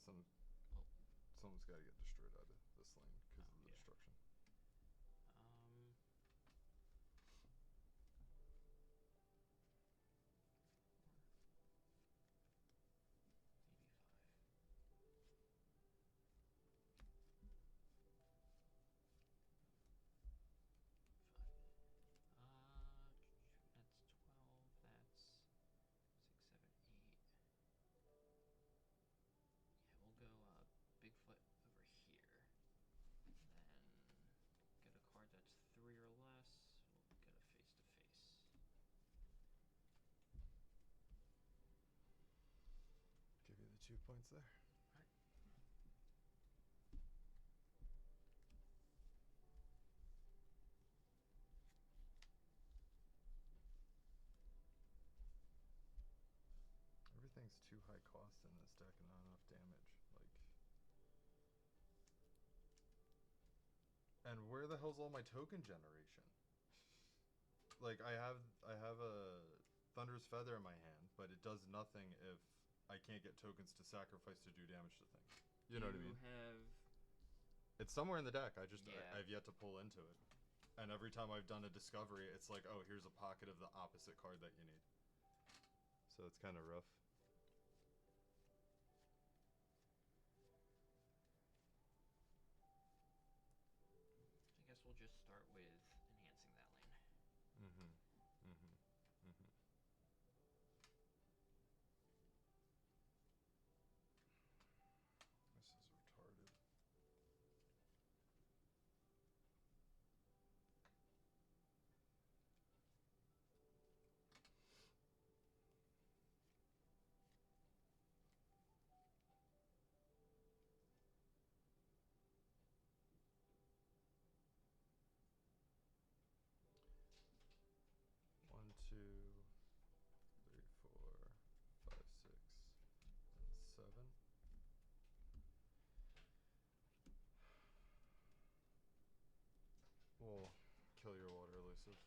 Oh, someone's got to get destroyed out of this lane because of the yeah. destruction. Maybe 5. That's 12. That's 6, 7, 8. Yeah, we'll go Bigfoot over here. Then get a card that's 3 or less. We'll get a face to face. Give you the 2 points there. Alright. Everything's too high cost in this deck and not enough damage. Like, and where the hell's all my token generation? Like, I have a Thunder's Feather in my hand, but it does nothing if I can't get tokens to sacrifice to do damage to things. You know what I mean? Have... It's somewhere in the deck. Yeah. I've yet to pull into it. And every time I've done a discovery, it's like, oh, here's a pocket of the opposite card that you need. So it's kind of rough. I guess we'll just start with enhancing that lane. This is retarded. One, 2, 3, 4, 5, 6, and 7. We'll kill your water elusive.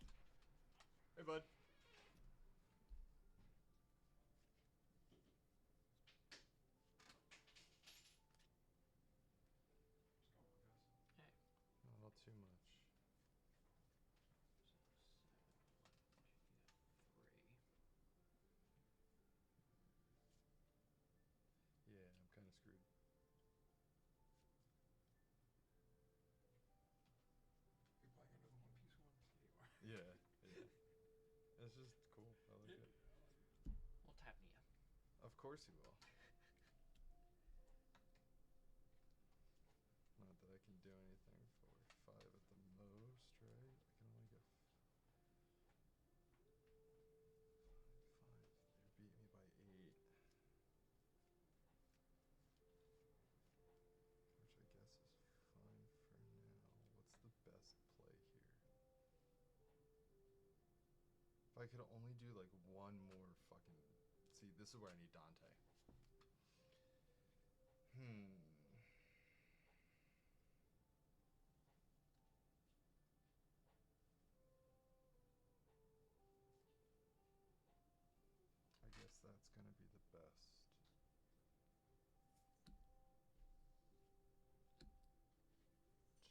Hey, bud. Hey. Not too much. So 7, 3. Yeah, I'm kind of screwed. You're playing under the One Piece one? Yeah, yeah. It's just cool. I like it. We'll tap Nia. Of course you will. Not that I can do anything for 5 at the most, right? I can only get 5. They beat me by 8. Which I guess is fine for now. What's the best play here? If I could only do like one more fucking... See, this is where I need Dante. I guess that's gonna be the best.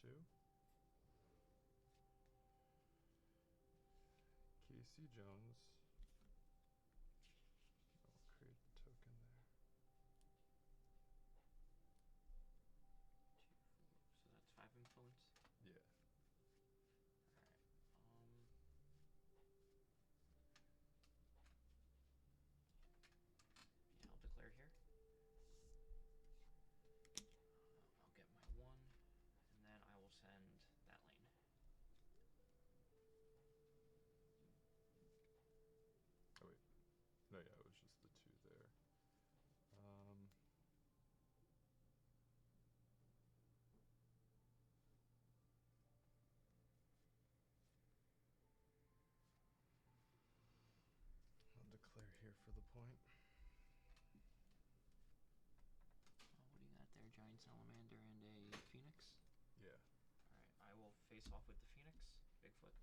Two. Casey Jones. I'll create the token there. 2, 4. So that's 5 influence? Yeah. Alright. Yeah, I'll declare here. I'll get my 1, and then I will send that lane. Oh wait. No, yeah, it was just the 2 there. I'll declare here for the point. What do you got there? Giant Salamander and a Phoenix? Yeah. Alright, I will face off with the Phoenix. Bigfoot.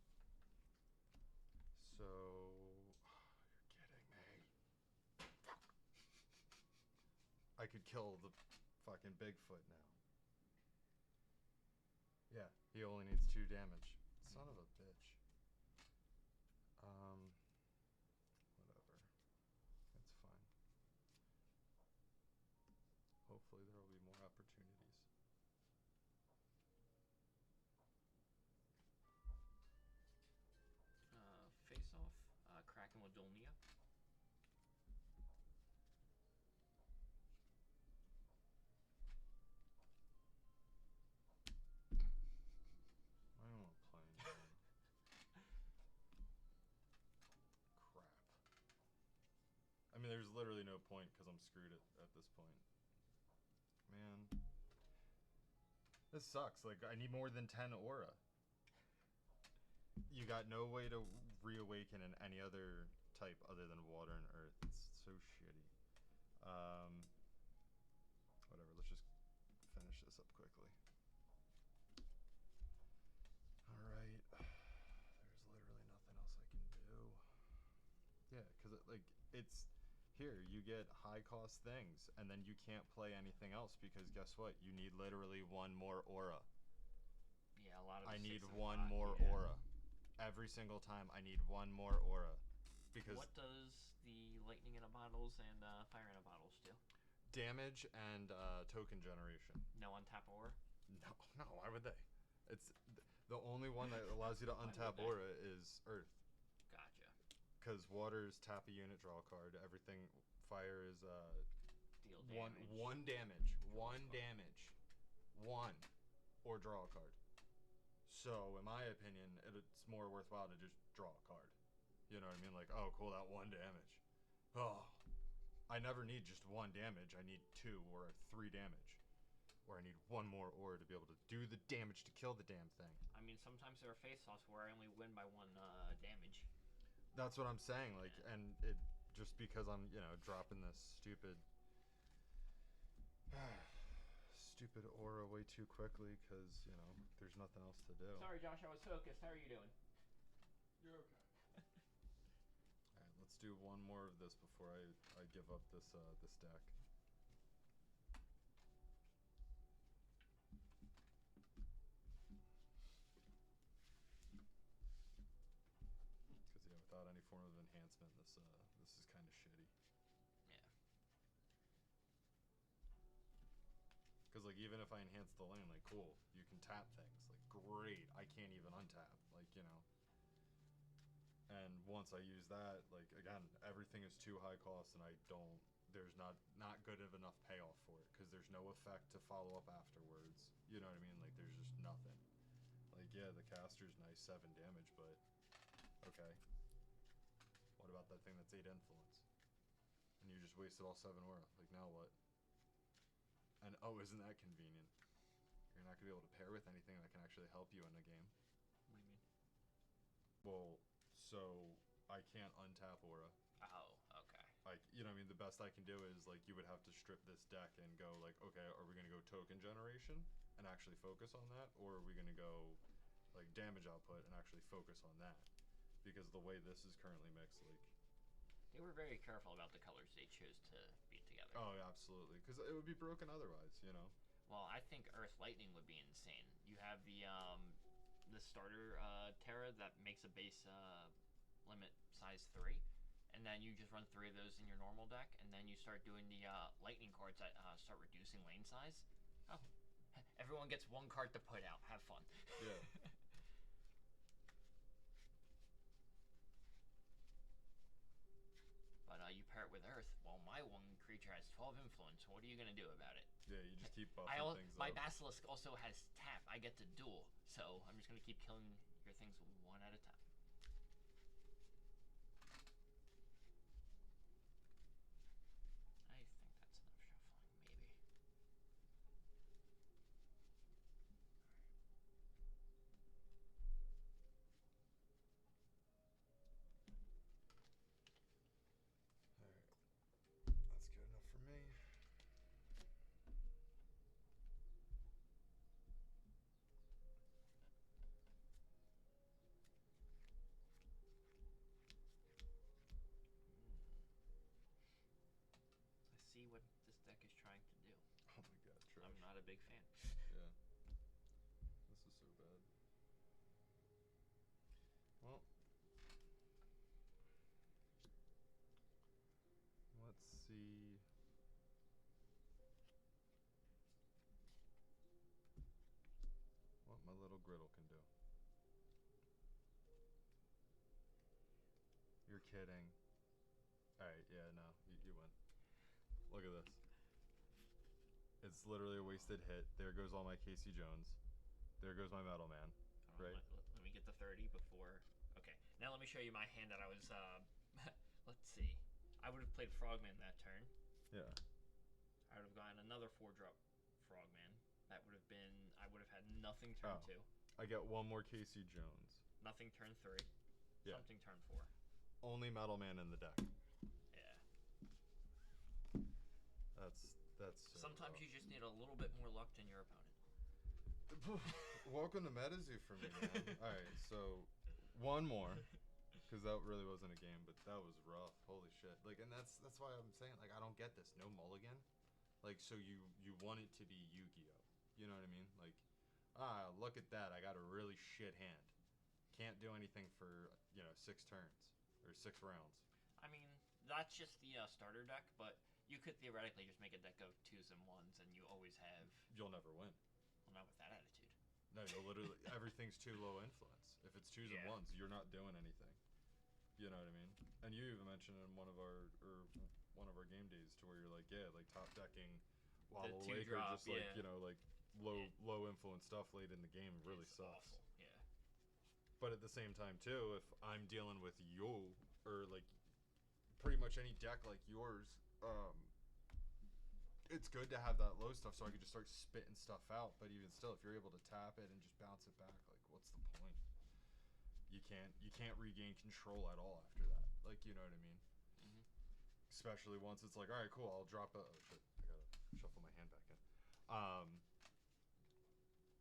So... You're kidding me. I could kill the fucking Bigfoot now. Yeah, he only needs 2 damage. Son of a bitch. Whatever. It's fine. Hopefully there will be more opportunities. Face off. Kraken with Dolnia. I don't want to play anymore. Crap. I mean, there's literally no point because I'm screwed at this point. Man. This sucks. Like, I need more than 10 aura. You got no way to reawaken in any other type other than water and earth. It's so shitty. Whatever, let's just finish this up quickly. Alright. There's literally nothing else I can do. Yeah, because it's here, you get high cost things, and then you can't play anything else because guess what? You need literally 1 more aura. Yeah, a lot of I need 6 and 1 5, more yeah. aura. Every single time I need 1 more aura. Because what does the lightning in a bottles and fire in a bottles do? damage and token generation. No untap aura? No, why would they? It's the only one that allows you to Why would untap they? aura is earth. Gotcha. Because water's tap a unit, draw a card. Everything, fire is Deal one damage. one damage, one card. damage, one, or draw a card. So in my opinion, it's more worthwhile to just draw a card. You know what I mean? Like, oh, cool, that 1 damage. Oh, I never need just 1 damage. I need 2 or 3 damage, or I need 1 more aura to be able to do the damage to kill the damn thing. I mean, sometimes there are face-offs where I only win by 1 damage. That's what I'm saying. Like, and it just because I'm, dropping this stupid, stupid aura way too quickly because there's nothing else to do. Sorry, Josh, I was focused. How are you doing? You're okay. All right, let's do 1 more of this before I give up this this deck. Because without any form of enhancement, this is kind of shitty. Yeah. Because even if I enhance the lane, cool, you can tap things. Great, I can't even untap. And once I use that, again, everything is too high cost, and there's not good of enough payoff for it because there's no effect to follow up afterwards. You know what I mean? There's just nothing. Yeah, the caster's nice, 7 damage, but okay. What about that thing that's 8 influence? And you just wasted all 7 aura. Now what? And oh, isn't that convenient? You're not gonna be able to pair with anything that can actually help you in the game. What do you mean? Well, so I can't untap aura. Oh, okay. You know what I mean? The best I can do is you would have to strip this deck and go okay, are we gonna go token generation and actually focus on that, or are we gonna go damage output and actually focus on that? Because the way this is currently mixed, They were very careful about the colors they chose to beat together. oh, absolutely, because it would be broken otherwise, Well, I think Earth Lightning would be insane. You have the starter Terra that makes a base limit size 3, and then you just run 3 of those in your normal deck, and then you start doing the lightning cards that start reducing lane size. Oh, everyone gets 1 card to put out. Have fun. Yeah. But you pair it with Earth. Well, my 1 creature has 12 influence. What are you gonna do about it? Yeah, you just keep buffing things my up. Basilisk also has tap. I get to duel, so I'm just gonna keep killing your things 1 at a time. I think that's enough shuffling, maybe. Alright. That's good enough for me. big fan. Yeah. This is so bad. Well, let's see. What my little griddle can do. You're kidding. Alright, yeah, no, you win. Look at this. It's literally a wasted hit. There goes all my Casey Jones. There goes my Metal Man. Right? Let me get the 30 before. Okay, now let me show you my hand that I was. Let's see. I would have played Frogman that turn. Yeah. I would have gotten another 4-drop Frogman. That would have been. I would have had nothing turn 2. I get one more Casey Jones. Nothing turn 3. Yeah. Something turn 4. Only Metal Man in the deck. Yeah. That's. So Sometimes rough. you just need a little bit more luck than your opponent. Welcome to MetaZoo for me, man. Alright, so one more. Because that really wasn't a game, but that was rough. Holy shit! Like, and that's why I'm saying, like, I don't get this. No mulligan. Like, so you want it to be Yu-Gi-Oh. You know what I mean? Like, look at that. I got a really shit hand. Can't do anything for 6 turns or 6 rounds. I mean, that's just the starter deck, but you could theoretically just make a deck of 2s and 1s, and you always have. You'll never win. Well, not with that attitude. No, you'll literally everything's too low influence. If it's 2s and 1s, you're not doing anything. You know what I mean? And you even mentioned in one of our game days to where you're like, yeah, like top decking Wobble Lake or just like like low influence stuff late in the game really It's sucks. Awful. Yeah. But at the same time too, if I'm dealing with you or like pretty much any deck like yours, it's good to have that low stuff so I can just start spitting stuff out. But even still, if you're able to tap it and just bounce it back, like what's the point? You can't regain control at all after that. Like, you know what I mean? Mm-hmm. Especially once it's like, all right, cool, I'll drop a. Oh shit, I gotta shuffle my hand back in.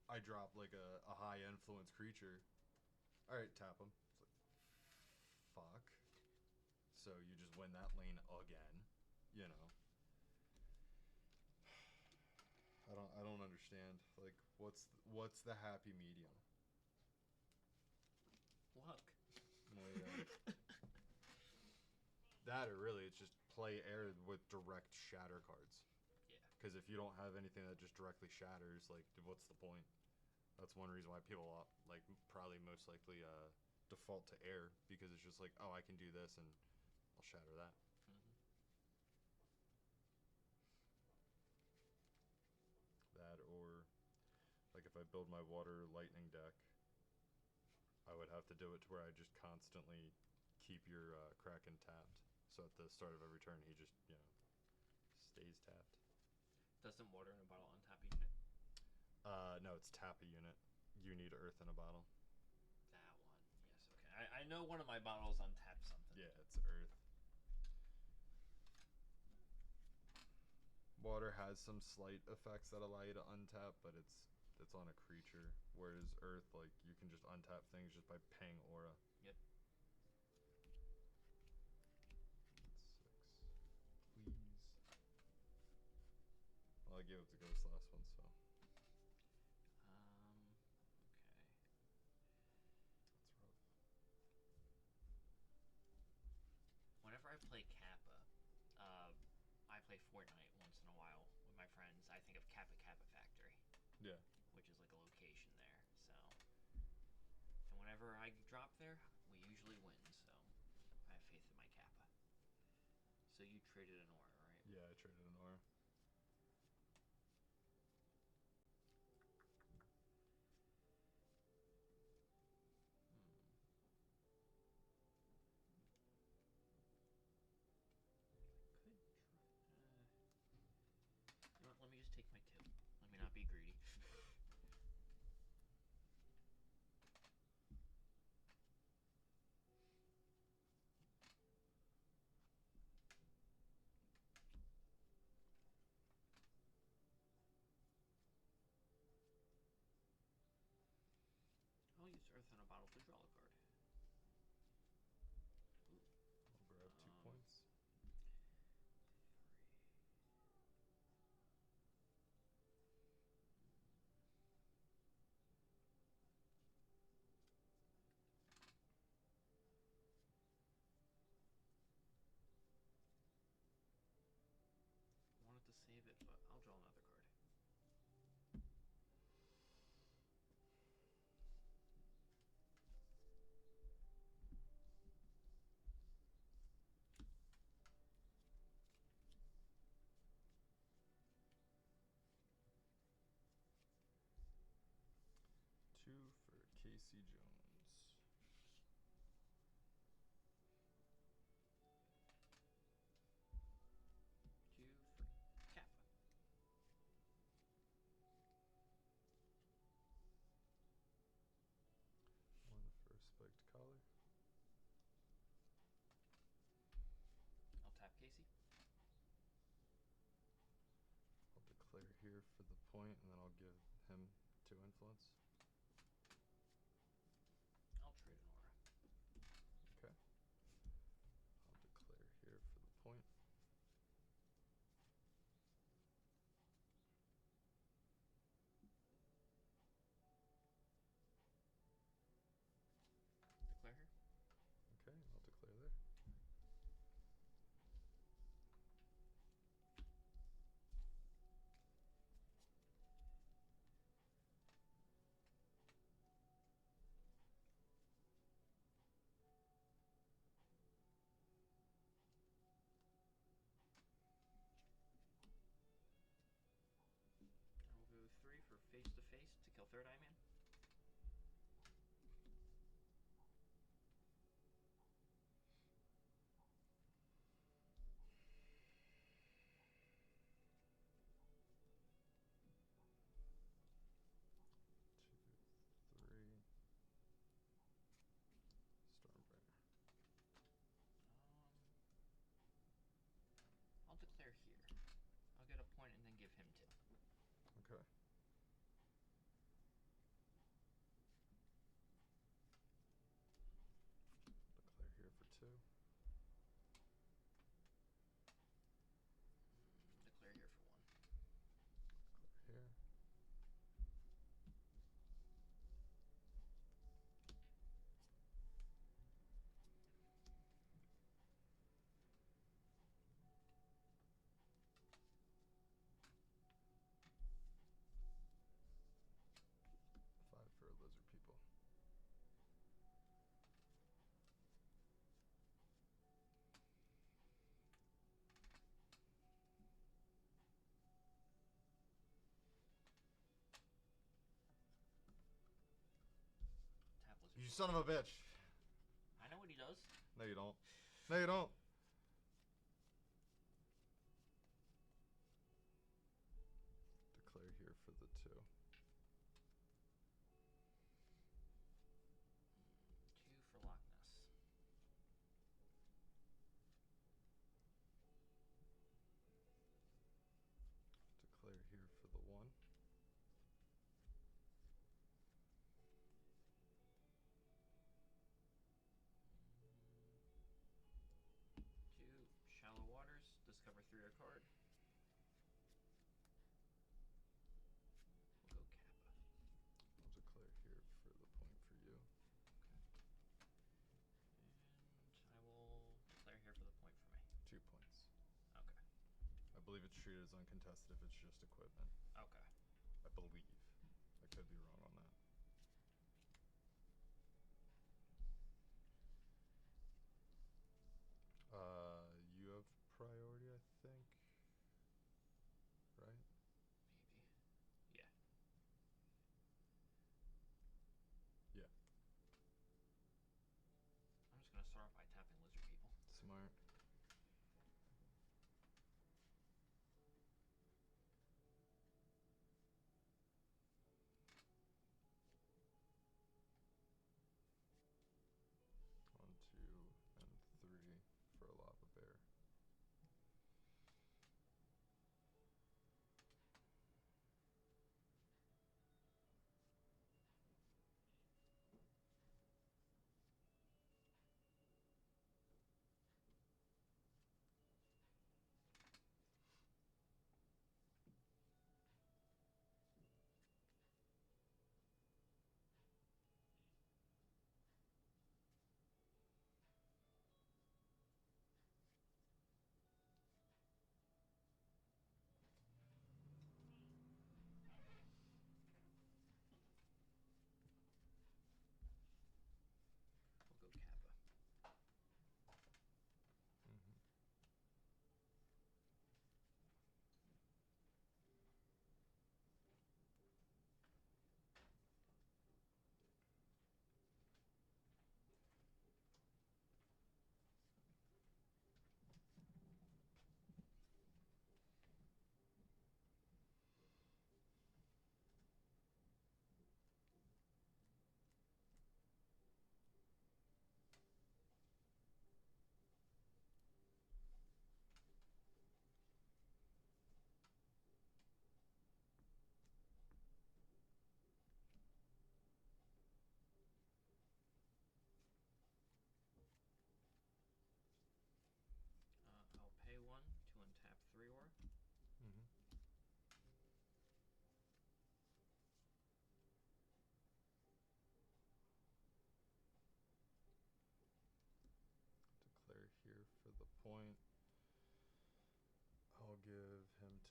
I drop like a high influence creature. All right, tap him. It's like, fuck. So you just win that lane again. You know. I don't understand. Like, what's the happy medium? Luck. Well, yeah. That or really, it's just play air with direct shatter cards. Yeah. Because if you don't have anything that just directly shatters, like, what's the point? That's one reason why people like probably most likely default to air, because it's just like, oh, I can do this and I'll shatter that. Mm-hmm. That or like if I build my water lightning deck, I would have to do it to where I just constantly keep your Kraken tapped. So at the start of every turn, he just, stays tapped. Doesn't water in a bottle untap a unit? No, it's tap a unit. You need earth in a bottle. That one. Yes, okay. I know one of my bottles untaps something. Yeah, it's earth. Water has some slight effects that allow you to untap, but it's on a creature. Whereas earth, like, you can just untap things just by paying aura. Yep. 6. Please. Well, I gave it to Ghost last one, so. Okay. That's rough. Whenever I play Kappa, I play Fortnite once in a while with my friends. I think of Kappa Kappa Factory. Yeah. Which is like a location there. So, and whenever I drop there, we usually win. So, I have faith in my Kappa. So you traded an aura, right? Yeah, I traded an aura. You know what, let me just take my 2. Let me not be greedy. Casey Jones. 2 for Kappa. One for Spiked Collar. I'll tap Casey. I'll declare here for the point, and then I'll give him 2 influence. I'll trade an aura. Okay. I'll declare here for the point. Declare her. Okay, I'll declare there. I'll go 3 for face to face to kill Third Eye Man. Two, three. Stormbringer. I'll declare here. I'll get a point and then give him 2. Okay. Declare here for 2. Declare here for 1. Declare here. Five for Lizard People. Tap Lizard. You son of a bitch! I know what he does. No, you don't. No, you don't. Declare here for the 2. 2 for Loch Ness. Declare here for the 1. 2 Shallow Waters. Discover 3 or card. We'll go Kappa. I'll declare here for the point for you. And I will declare here for the point for me. 2 points. Okay. I believe it's treated as uncontested if it's just equipment. Okay. I believe. I could be wrong on that. You have priority, I think. Right? Maybe. Yeah. Yeah. I'm just gonna start off by tapping Lizard People. Smart.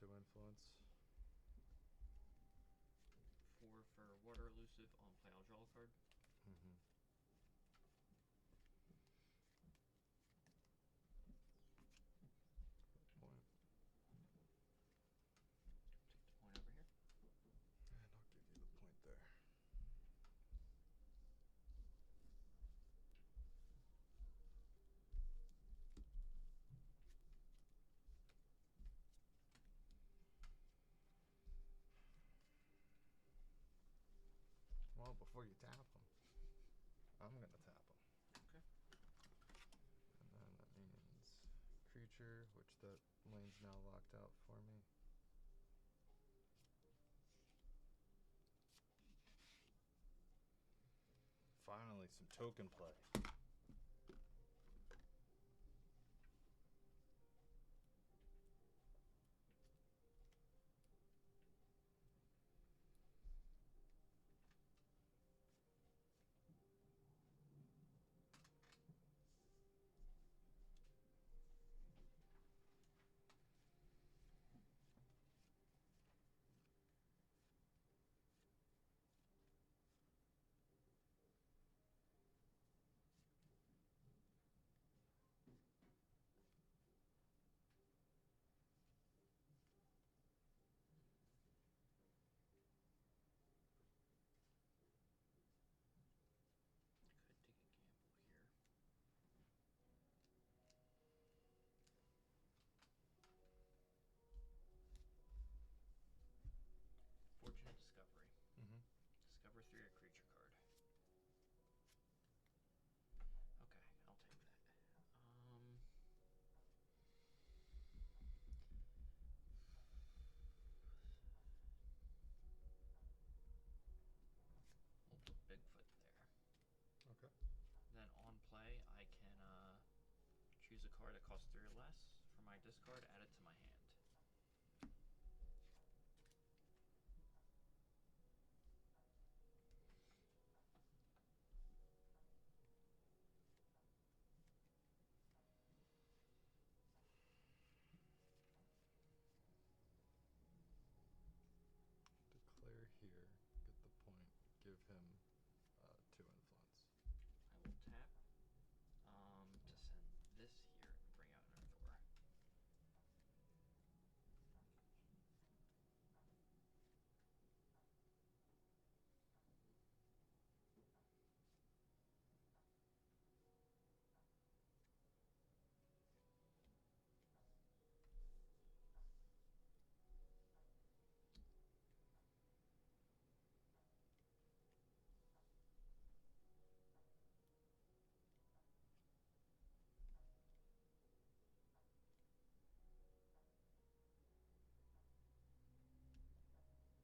2 influence. 4 for water elusive. On play, I'll draw a card. Mm-hmm. Point. Take the point over here. And I'll give you the point there. Well, before you tap them, I'm going to tap them. Okay. And then that means creature, which that lane's now locked out for me. Finally, some token play. Could take a gamble here. Fortunate Discovery. Mm-hmm. Discover 3 a creature card. Okay, I'll take that. We'll put Bigfoot there. Okay. Then on play, I can choose a card that costs 3 or less for my discard, add it to my hand. Declare here, get the point, give him 2 influence. I will tap to send this here and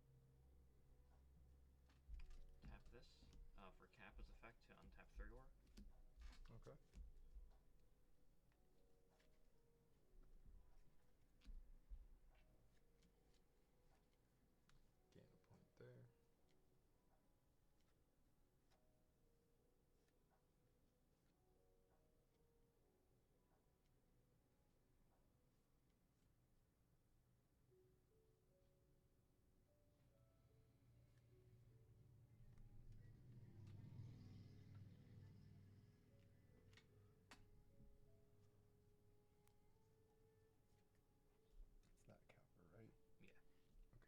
bring out an Earth Aura. Tap this for Kappa's effect to untap 3 Aura. Okay. Gain a point there. It's not Kappa, right? Yeah. Okay.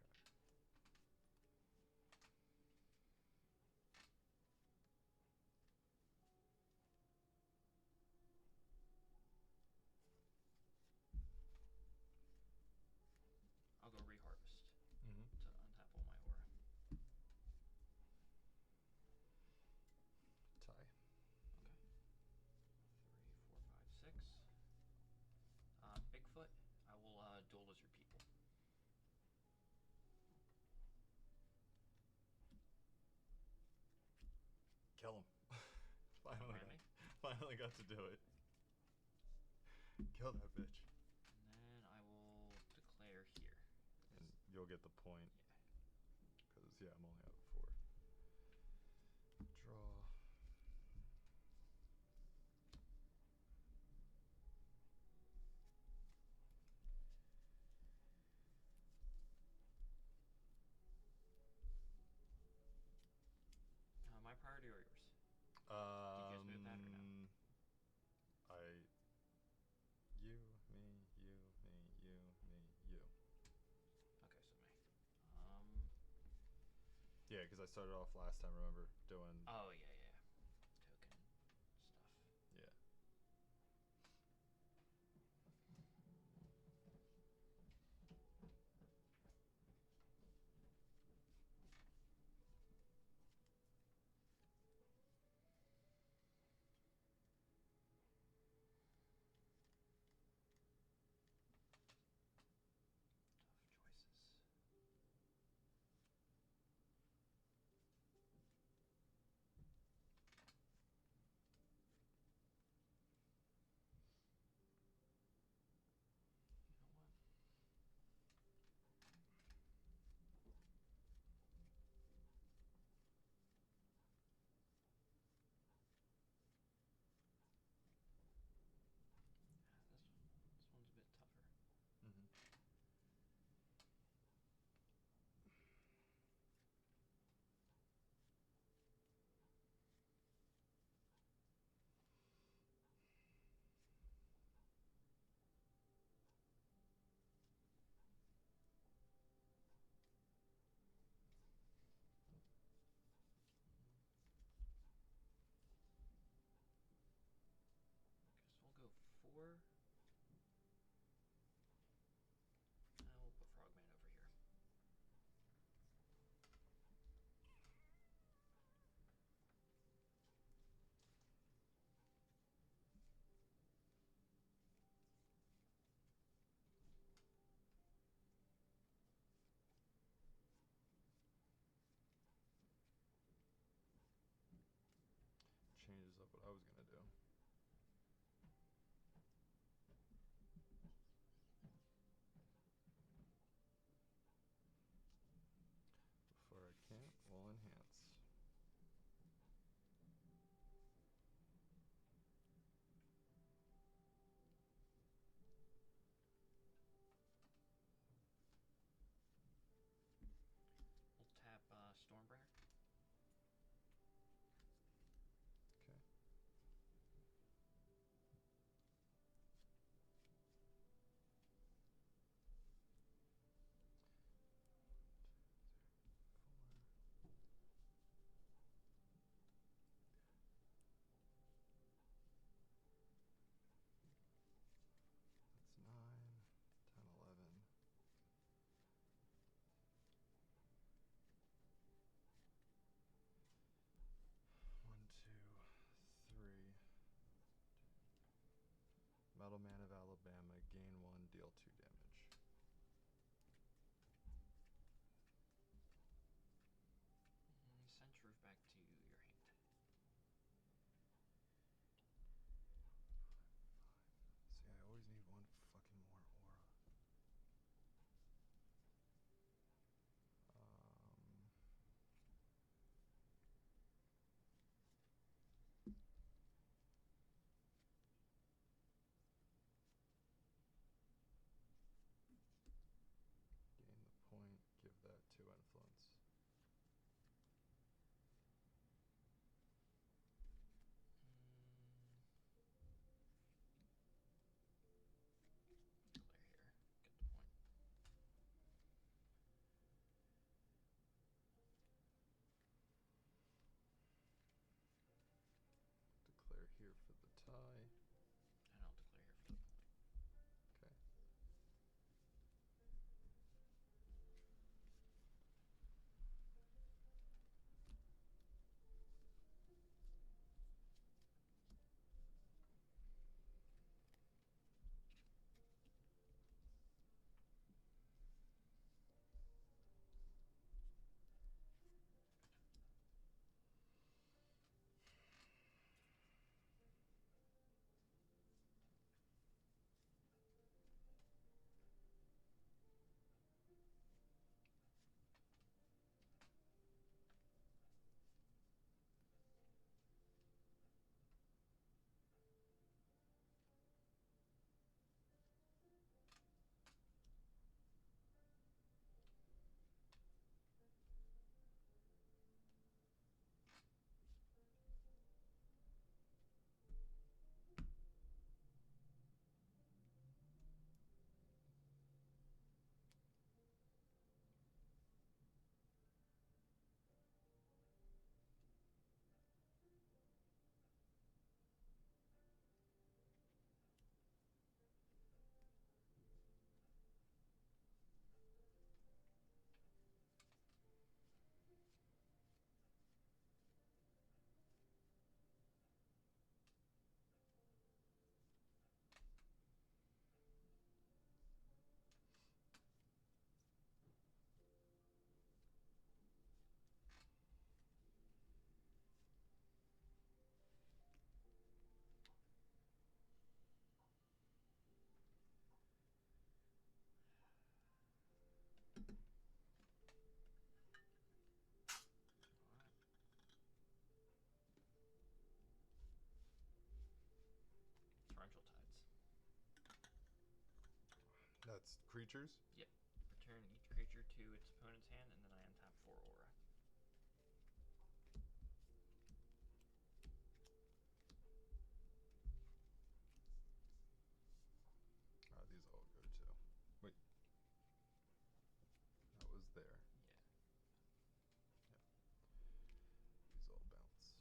I'll go Reharvest Mm-hmm. to untap all my Aura. Tie. Okay. 3, 4, 5, 6. Bigfoot, I will duel lizard people. Kill him. finally, Remind me? finally got to do it. Kill that bitch. And then I will declare here. And you'll get the point. Yeah. Because, yeah, I'm only out 4. Draw. because I started off last time. Remember doing? Oh yeah, yeah. Token stuff. Yeah. Tough choices. That's creatures? Yep. Return each creature to its opponent's hand, and then I untap 4 aura. These all go too. Wait. That was there. Yeah. These all bounce.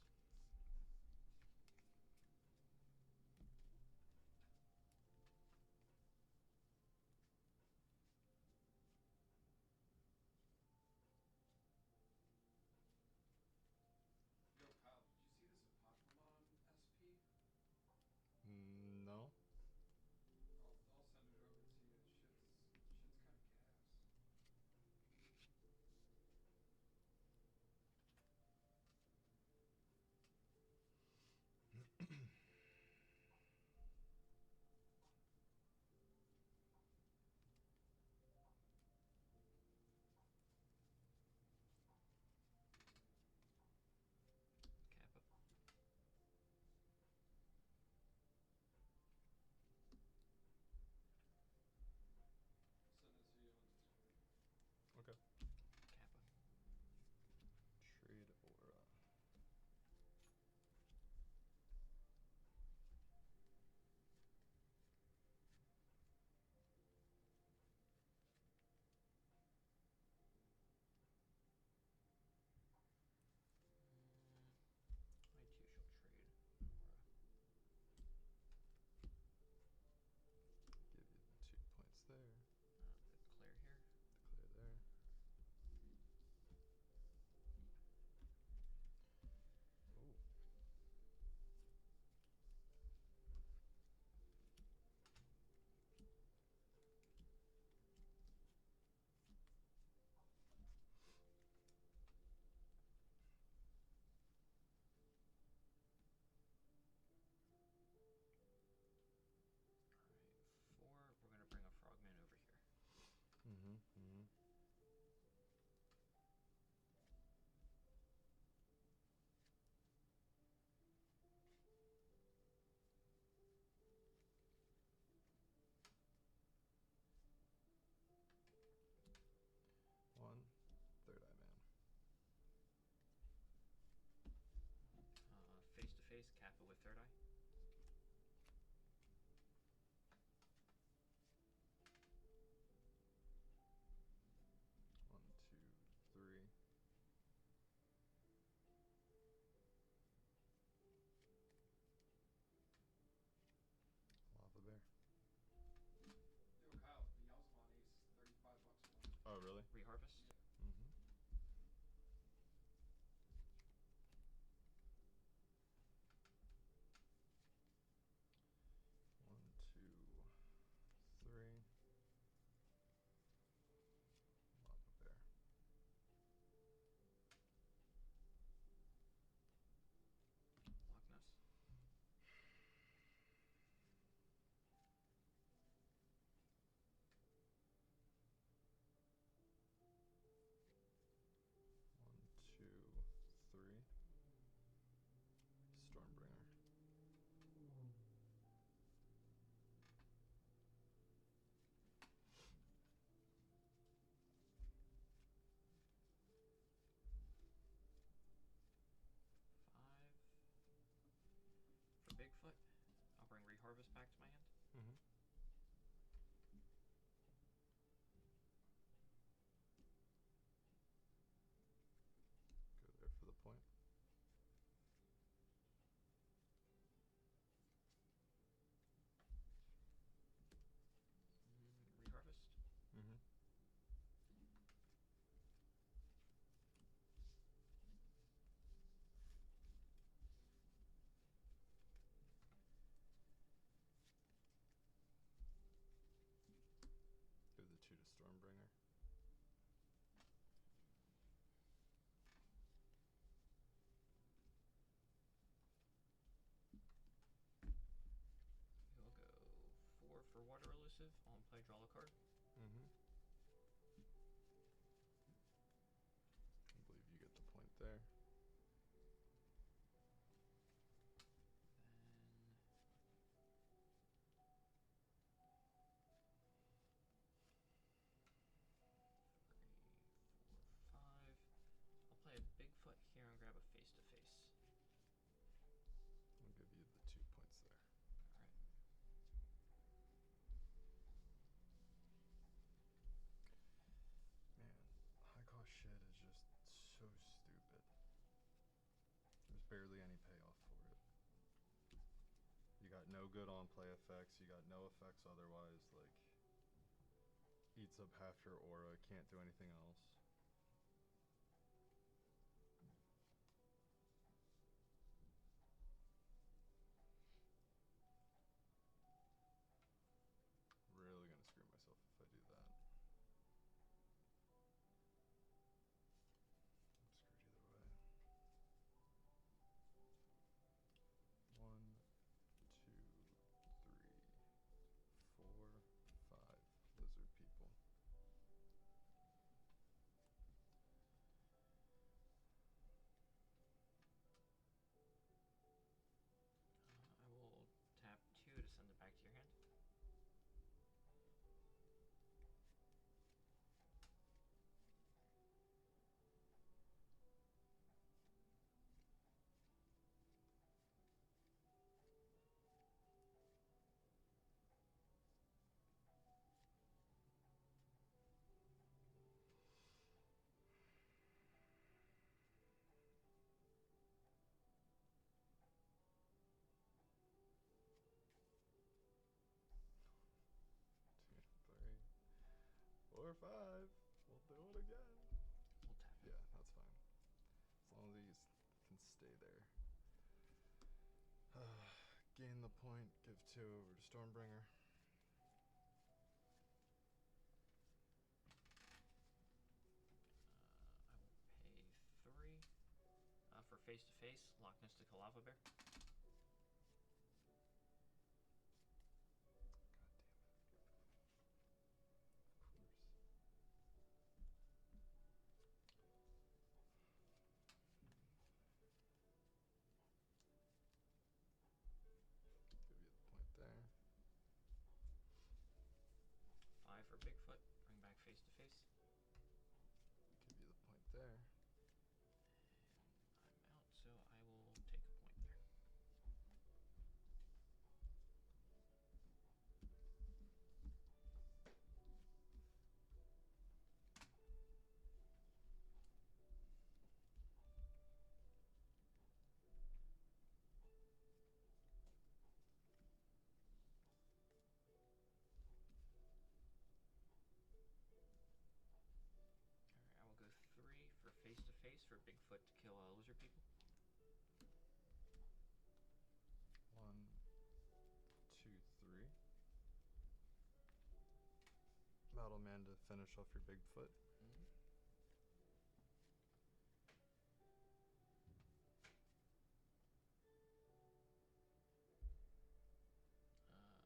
no good on play effects. You got no effects otherwise. Like, eats up half your aura. Can't do anything else. Really gonna screw myself if I do that. I'm screwed either way. 1, 2, 3, 4, 5 lizard people. I will tap 2 to send it back to your hand. Two, 3, 4, 5. We'll do it again. We'll tap it. Yeah, that's fine. As long as these can stay there. Gain the point. Give 2 over to Stormbringer. I will pay 3 for face to face. Loch Mystical Lava Bear. Give you the point there. 5 for Bigfoot. Bring back face to face. Give you the point there. And I'm out, so I will take a point there. Alright, I will go 3 for face to face for Bigfoot to kill lizard people. 1, 2, 3. Battle Man to finish off your Bigfoot.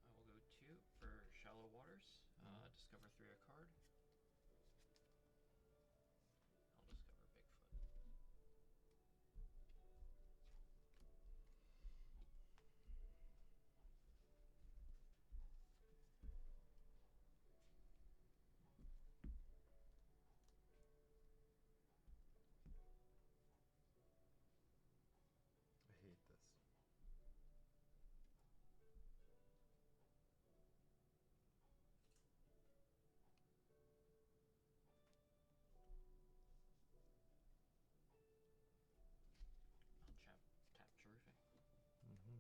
I will go 2 for Shallow Waters. Discover 3 a card. I'll discover Bigfoot. I hate this. I'll tap Terrific. Mm-hmm.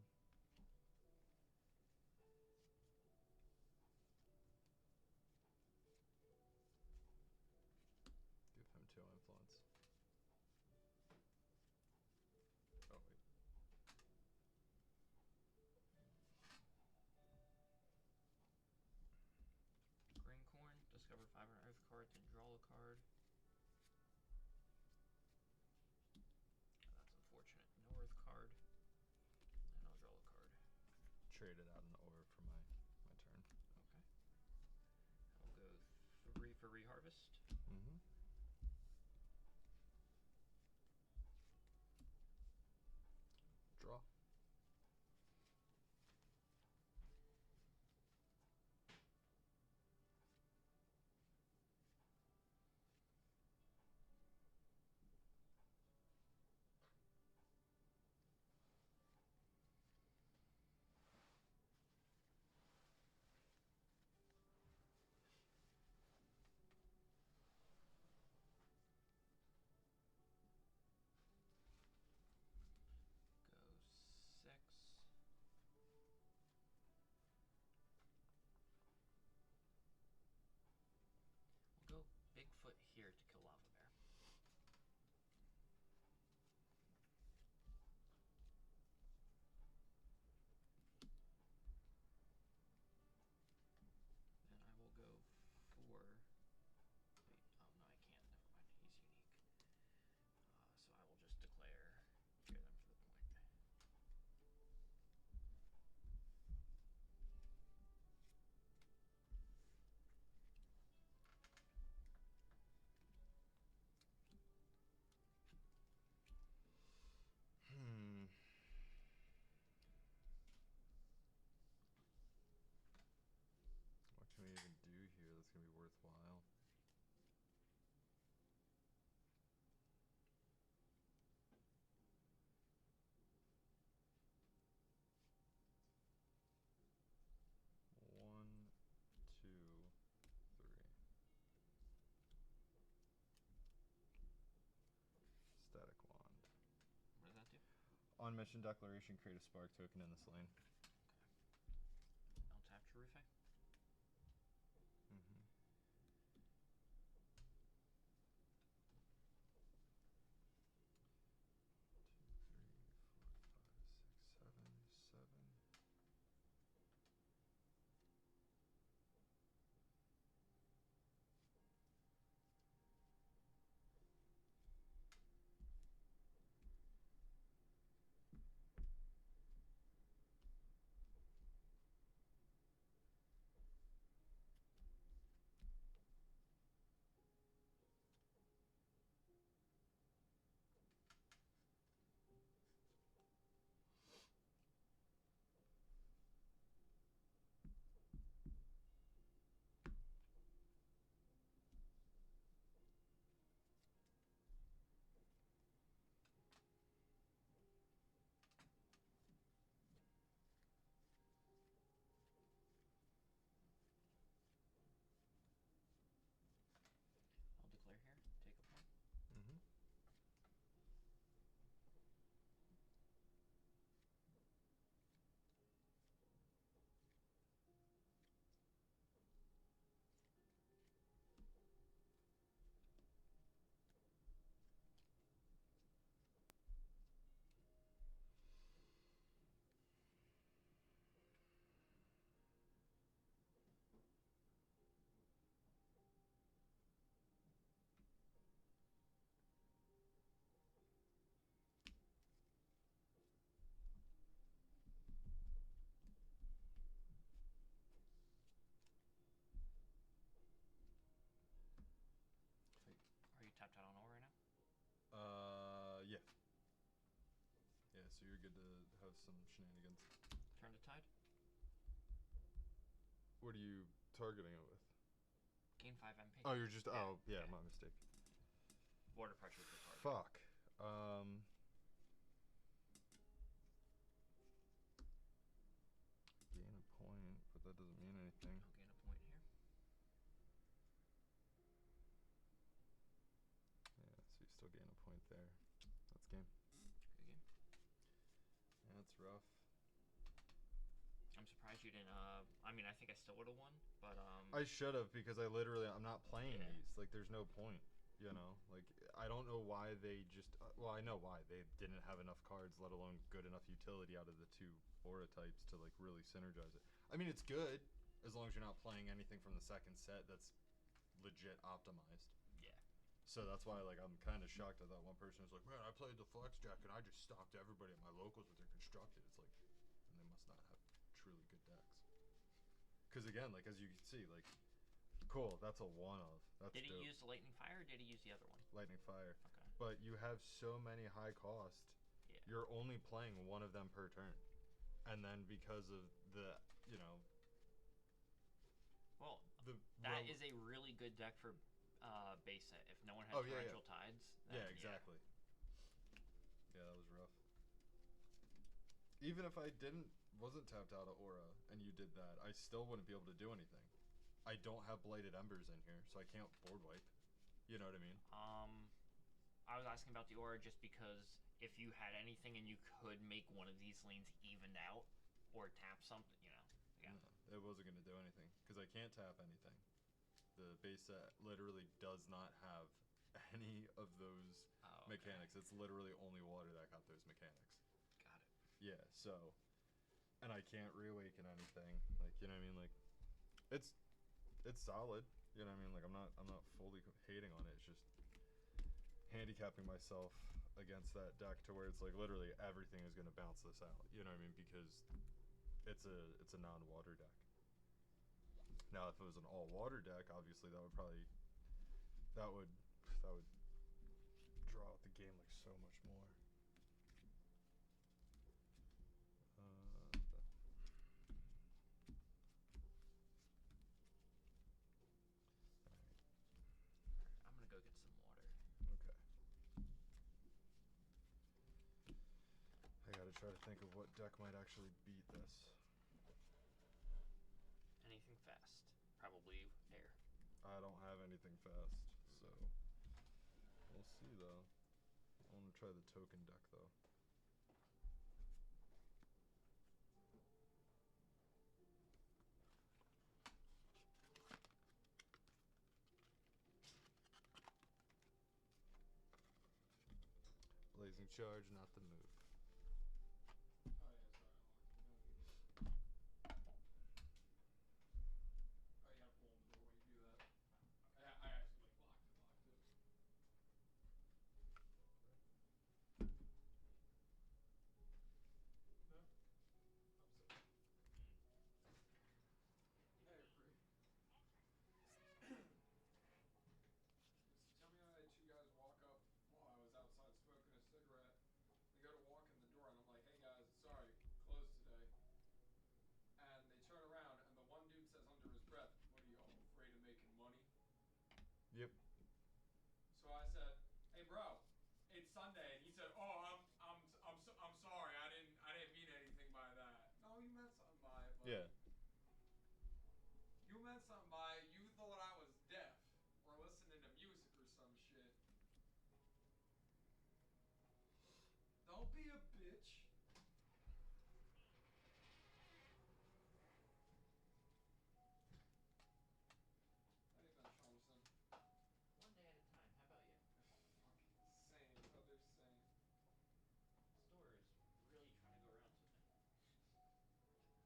Give him 2 influence. Oh, wait. Greencorn. Discover 5 on Earth card, then draw a card. That's unfortunate. No Earth card. And I'll draw a card. Traded out an orb for my turn. Okay. I'll go 3 for Reharvest. Mm-hmm. Draw. On mission declaration, create a spark token in this lane. I'll tap Cherufe. Mm-hmm. I'll declare here. Take a point. Mm-hmm. Are you tapped out on ore right now? Yeah. Yeah, so you're good to have some shenanigans. Turn to tide. What are you targeting it with? Gain 5 MP. Oh, you're just. Yeah, Oh, yeah, yeah. my mistake. Water pressure is the target. Fuck. Gain a point, but that doesn't mean anything. I'll gain a point here. Yeah, so you still gain a point there. That's game. Good game. Yeah, that's rough. I'm surprised you didn't. I mean, I think I still would have won, but I should have because I'm not playing Yeah. these. Like, there's no point. You know, like I don't know why they just. Well, I know why they didn't have enough cards, let alone good enough utility out of the two aura types to like really synergize it. I mean, it's good as long as you're not playing anything from the second set that's legit optimized. yeah. So that's why, like, I'm kind of shocked that one person was like, "Man, I played the flex deck and I just stopped everybody at my locals with their constructed." It's like, and they must not have truly good decks. Because again, like as you can see, like, cool, that's a one of. That's Did he dope. use the lightning fire or did he use the other one? Lightning fire? Okay. But you have so many high cost. Yeah. You're only playing one of them per turn, and then because of the, you know, Well, the that is a really good deck for base set. If no one has Oh, yeah, yeah. torrential tides. Yeah, exactly. Yeah, that was rough. Even if I wasn't tapped out of aura and you did that, I still wouldn't be able to do anything. I don't have blighted embers in here, so I can't board wipe. You know what I mean? I was asking about the aura just because if you had anything and you could make one of these lanes evened out or tap something, you know. Yeah. No, it wasn't going to do anything because I can't tap anything. The base set literally does not have any of those mechanics. It's literally only water that got those mechanics. Got it. Yeah, so, and I can't reawaken anything. Like, you know what I mean? Like, it's solid. You know what I mean? Like, I'm not fully hating on it. It's just handicapping myself against that deck to where it's like literally everything is going to bounce this out. You know what I mean? Because it's a non-water deck. Now, if it was an all-water deck, obviously that would draw out the game like so much more. I'm gonna go get some water. Okay. I gotta try to think of what deck might actually beat this. Anything fast. Probably air. I don't have anything fast, so we'll see though. I want to try the token deck though. charge, not the move. Oh yeah, sorry, I unlocked it. No need. Oh, you have to hold the door when you do that. I actually like locked it. No? I'm sorry. Hey, you're free. Tell me, I had two guys walk up while I was outside smoking a cigarette. They go to walk in the door, and I'm like, "Hey guys, sorry, closed today." And they turn around, and the one dude says under his breath, "What are you all afraid of making money?" Yep. So I said, "Hey bro, it's Sunday," and he said, "Oh, I'm sorry. I didn't mean anything by that." No, you meant something by it, buddy. Yeah. You meant something by it. You thought I was deaf or listening to music or some shit. Don't be a bitch. How you been, Shamson? One day at a time. How about you? Fucking same, brother, same. Store is really trying to go around today. You don't need to lock.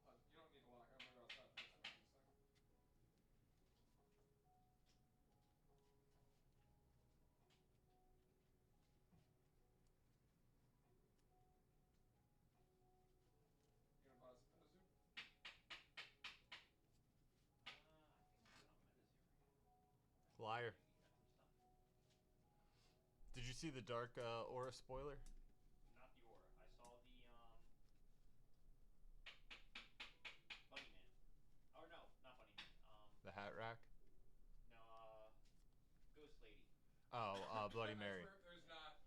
I'm gonna go outside. I'll smoke in a second. You gonna buy us a Pezzu? I think I'm good on medicine right now. Liar. You got some stuff. Did you see the dark aura spoiler? Not the aura. I saw the Bunny Man. Oh no, not Bunny Man. The hat rack? No, Ghost Lady. Oh, Bloody I Mary. swear there's not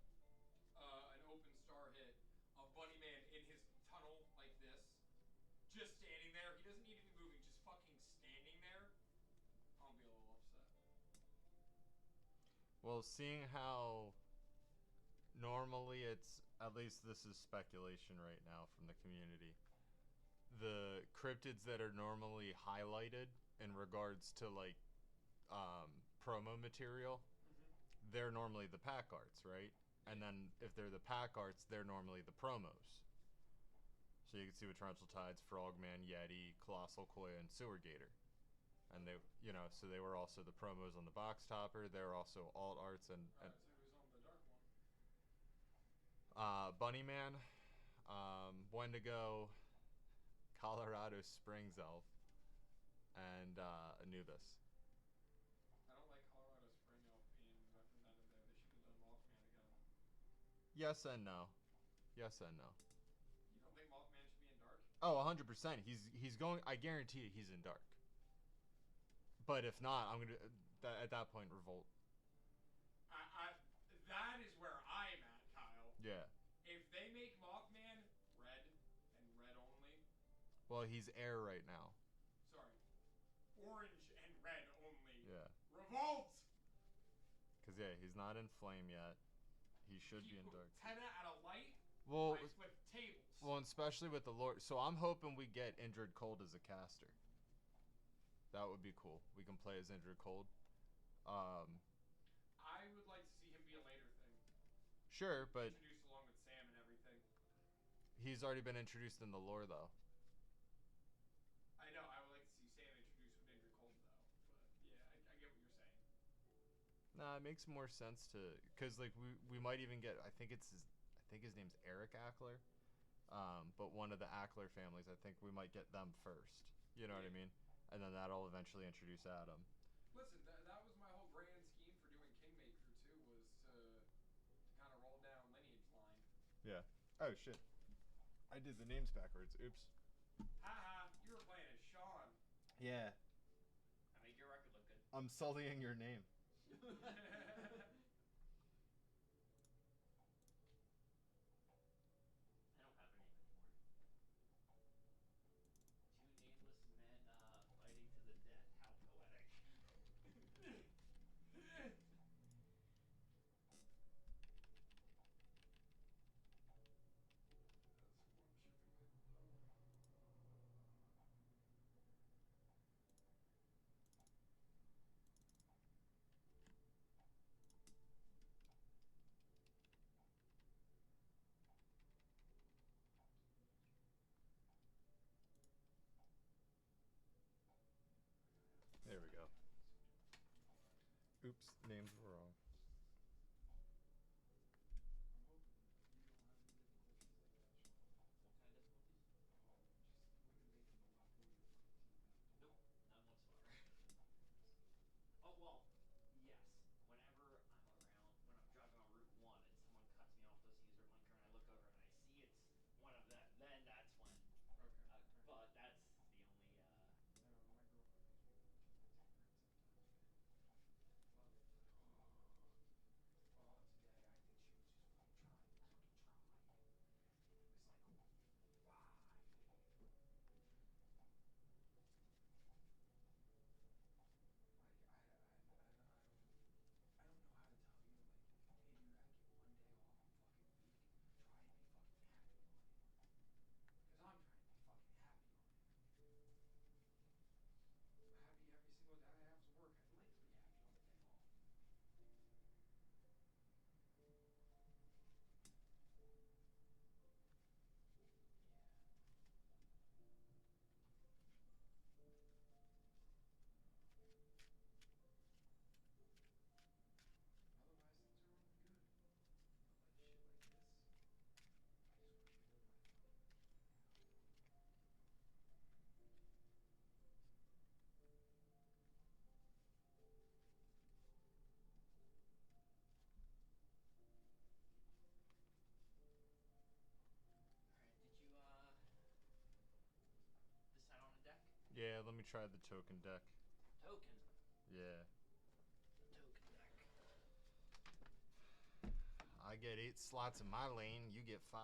an open star hit of Bunny Man in his tunnel like this, just standing there. He doesn't need to be moving, just fucking standing there. I'll be a little upset. Well, seeing how normally it's, at least this is speculation right now from the community, the cryptids that are normally highlighted in regards to like promo material, they're normally the pack arts, right? And then if they're the pack arts, they're normally the promos. So you can see with Torrential Tides, Frogman, Yeti, Colossal Koya, and Sewer Gator. And they, you know, so they were also the promos on the box topper. They're also alt arts and Alright, so who's on the dark one? Bunnyman, Wendigo, Colorado Springs Elf, and Anubis. I don't like Colorado Spring Elf being represented there. They should have done Mothman again. Yes and no. Yes and no. You don't think Mothman should be in dark? Oh, 100%. He's going. I guarantee it, he's in dark. But if not, I'm gonna at that point revolt. That is where I'm at, Kyle. Yeah. If they make Mothman red and red only. Well, he's air right now. Sorry. Orange and red only. Yeah. Revolt! Cause yeah, he's not in flame yet. He should be in dark. 10 out of light. Well, I flip tables. well, and especially with the Lord. So I'm hoping we get Injured Cold as a caster. That would be cool. We can play as Injured Cold. I would like to see him be a later thing. Sure, but Introduced along with Sam and everything. he's already been introduced in the lore, though. I know. I would like to see Sam introduced with Injured Cold, though. But yeah, I get what you're saying. Nah, it makes more sense to, cause like we might even get. I think his name's Eric Ackler. But one of the Ackler families, I think we might get them first. You know what I mean? And then that'll eventually introduce Adam. Listen, that was my whole grand scheme for doing Kingmaker too, was to kind of roll down lineage line. Yeah. Oh shit. I did the names backwards. Oops. Haha, you were playing as Sean. Yeah. I made your record look good. I'm sullying your name. I don't have a name anymore. Two nameless men fighting to the death. How poetic. names were wrong. I'm hoping you don't have any difficulties like that, Sean. What kind of difficulties? Oh, just women making the Lapu your fucking teammate. Nope, none whatsoever. Oh well, yes. Whenever I'm around, when I'm driving on Route 1 and someone cuts me off, doesn't use their blinker, and I look over and I see it's one of them, then that's when. Okay. But that's the only. No, my girlfriend makes me call her teammate sometimes, man. Love it. Oh, today I think she was just fucking trying to fucking try. It's like, why? Like I don't know how to tell you. Like, hey, dude, I get one day off a fucking week. Try and be fucking happy on it. Cause I'm trying to be fucking happy on it. I'm happy every single day I have to work. I'd like to be happy on the day off. Otherwise, things are rolling good. But like shit like this, I just want to live my fucking life now. All right, did you decide on a deck? Yeah, let me try the token deck. Token. Yeah. The token deck. I get 8 slots in my lane, you get 5.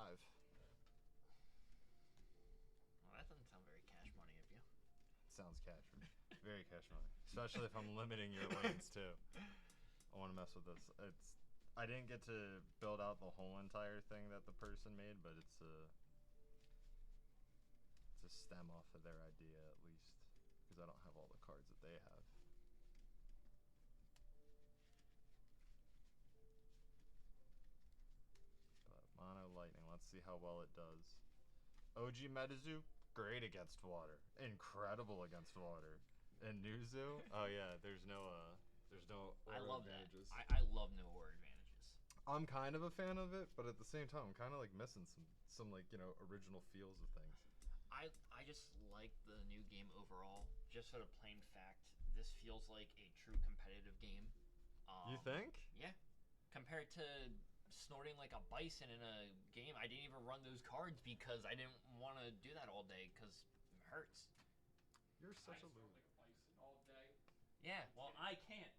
Well, that doesn't sound very cash money of you. Sounds cash money. Very cash money. Especially if I'm limiting your lanes too. I want to mess with this. I didn't get to build out the whole entire thing that the person made, but it's a stem off of their idea at least, because I don't have all the cards that they have. But Mono Lightning, let's see how well it does. OG Metazoo, great against water. Incredible against water. And Nuzu, oh yeah, there's no I aura love advantages. that. I love no aura advantages. I'm kind of a fan of it, but at the same time, I'm kind of like missing some like, you know, original feels of things. I just like the new game overall. Just for the plain fact, this feels like a true competitive game. You think? Yeah. Compared to snorting like a bison in a game, I didn't even run those cards because I didn't want to do that all day because it hurts. You're such a snort loser. like a bison all day. Yeah, well, I can't.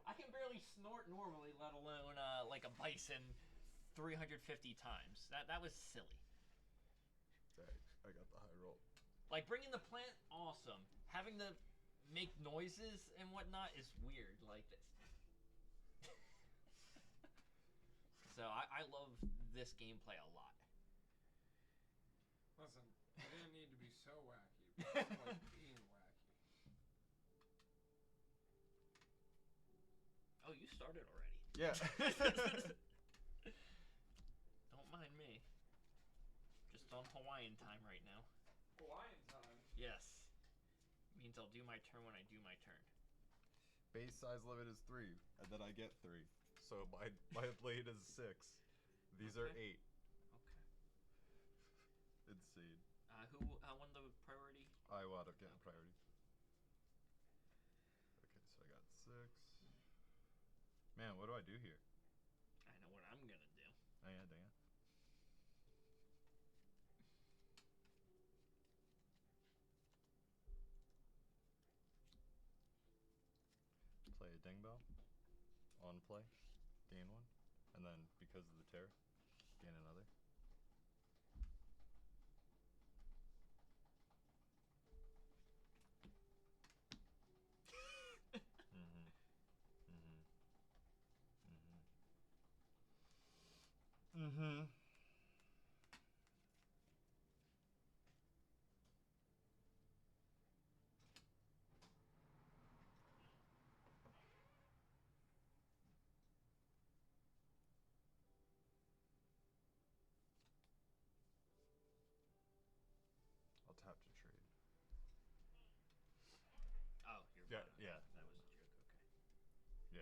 I can barely snort normally, let alone like a bison 350 times. That was silly. Alright, I got the high roll. Like, bringing the plant, awesome. Having to make noises and whatnot is weird. Like this. So I love this gameplay a lot. Listen, it didn't need to be so wacky, but it's like being wacky. Oh, you started already. Yeah. Don't mind me. Just on Hawaiian time right now. Hawaiian time. Yes. Means I'll do my turn when I do my turn. Base size limit is 3, and then I get 3. So my lane is 6. These are 8. Okay. Insane. Who won the priority? I wound up getting priority. Okay, so I got 6. Man, what do I do here? I know what I'm gonna do. Oh yeah, dang it. Play a ding bell. On play. Gain 1. And then, because of the terror, gain another. Mm-hmm.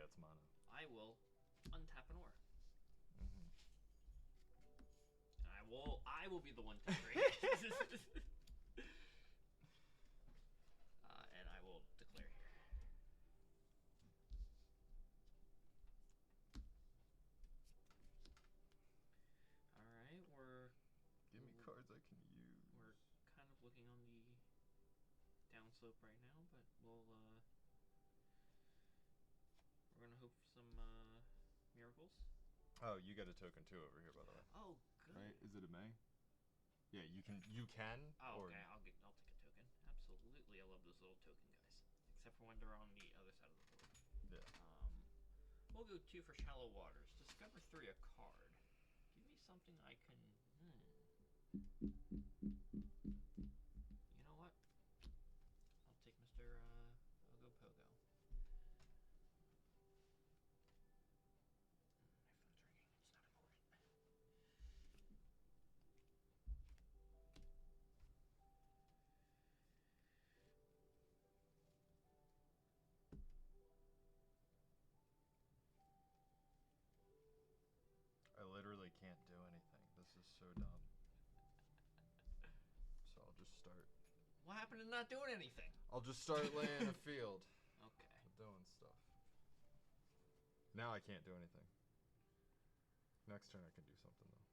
it's mono. I will untap an ore. Mm-hmm. And I will be the one to create. And I will declare here. Alright, we're Give me cards I can use. we're kind of looking on the downslope right now, but we're gonna hope for some miracles. Oh, you get a token too over here, by the way. Oh, good. Right? Is it a May? Yeah, you can. Oh, or okay. I'll take a token. Absolutely, I love those little token guys. Except for when they're on the other side of the board. Yeah. We'll go 2 for Shallow Waters. Discover 3 a card. Give me something I can. You know what? I'll take Mr. Ogo Pogo. My phone's ringing. It's not important. I literally can't do anything. This is so dumb. So I'll just start. What happened to not doing anything? I'll just start laying a field. Okay. Doing stuff. Now I can't do anything. Next turn I can do something though.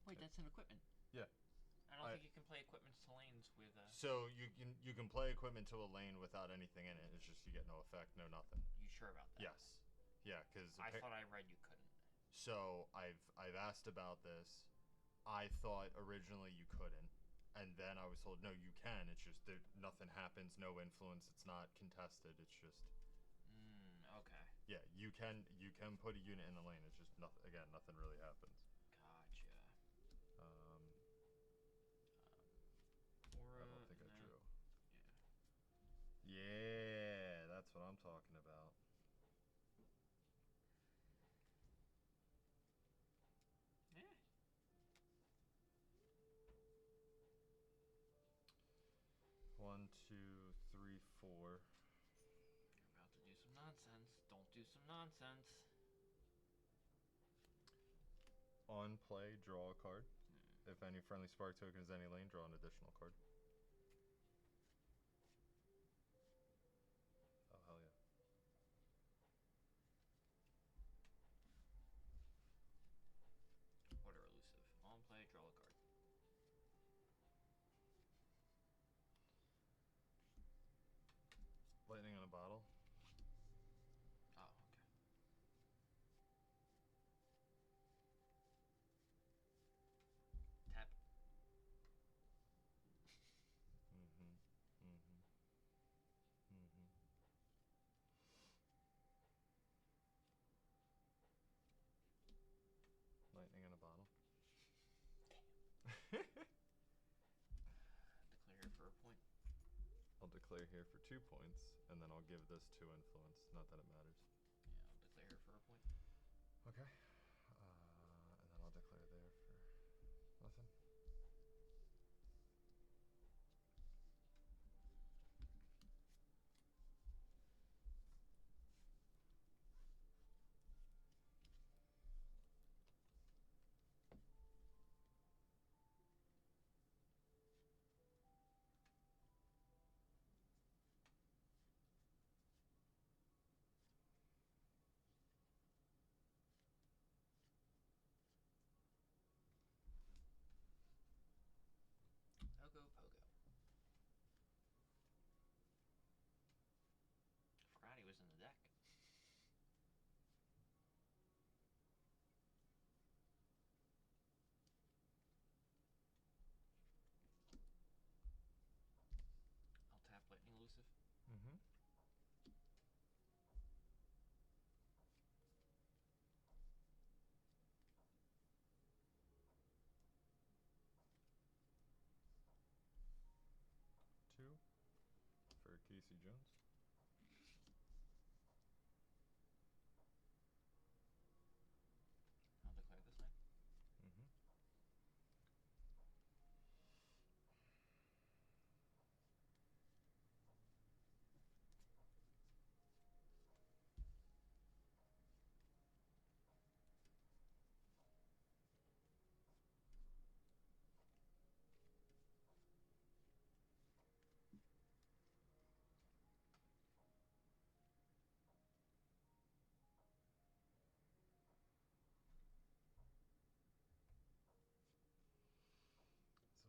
Wait, that's an equipment. Yeah. I don't think you can play equipments to lanes with. So you can play equipment to a lane without anything in it. It's just you get no effect, no nothing. You sure about that? Yes. Yeah, because I thought I read you couldn't. So I've asked about this. I thought originally you couldn't, and then I was told no, you can. It's just there, nothing happens, no influence. It's not contested. It's just. Okay. Yeah, you can put a unit in the lane. It's just nothing. Again, nothing really happens. Gotcha. I don't think I drew. Yeah. Yeah, that's what I'm talking about. Yeah. 1, 2, 3, 4. You're about to do some nonsense. Don't do some nonsense. On play, draw a card. If any friendly spark token is any lane, draw an additional card. Oh, hell yeah. Order elusive. On play, draw a card. Lightning in a bottle. Oh, okay. Tap. Lightning in a bottle. Declare for a point. I'll declare here for 2 points, and then I'll give this 2 influence. Not that it matters. Yeah, I'll declare for a point. Okay. And then I'll declare there for nothing. Casey Jones. I'll declare this land. Mm-hmm.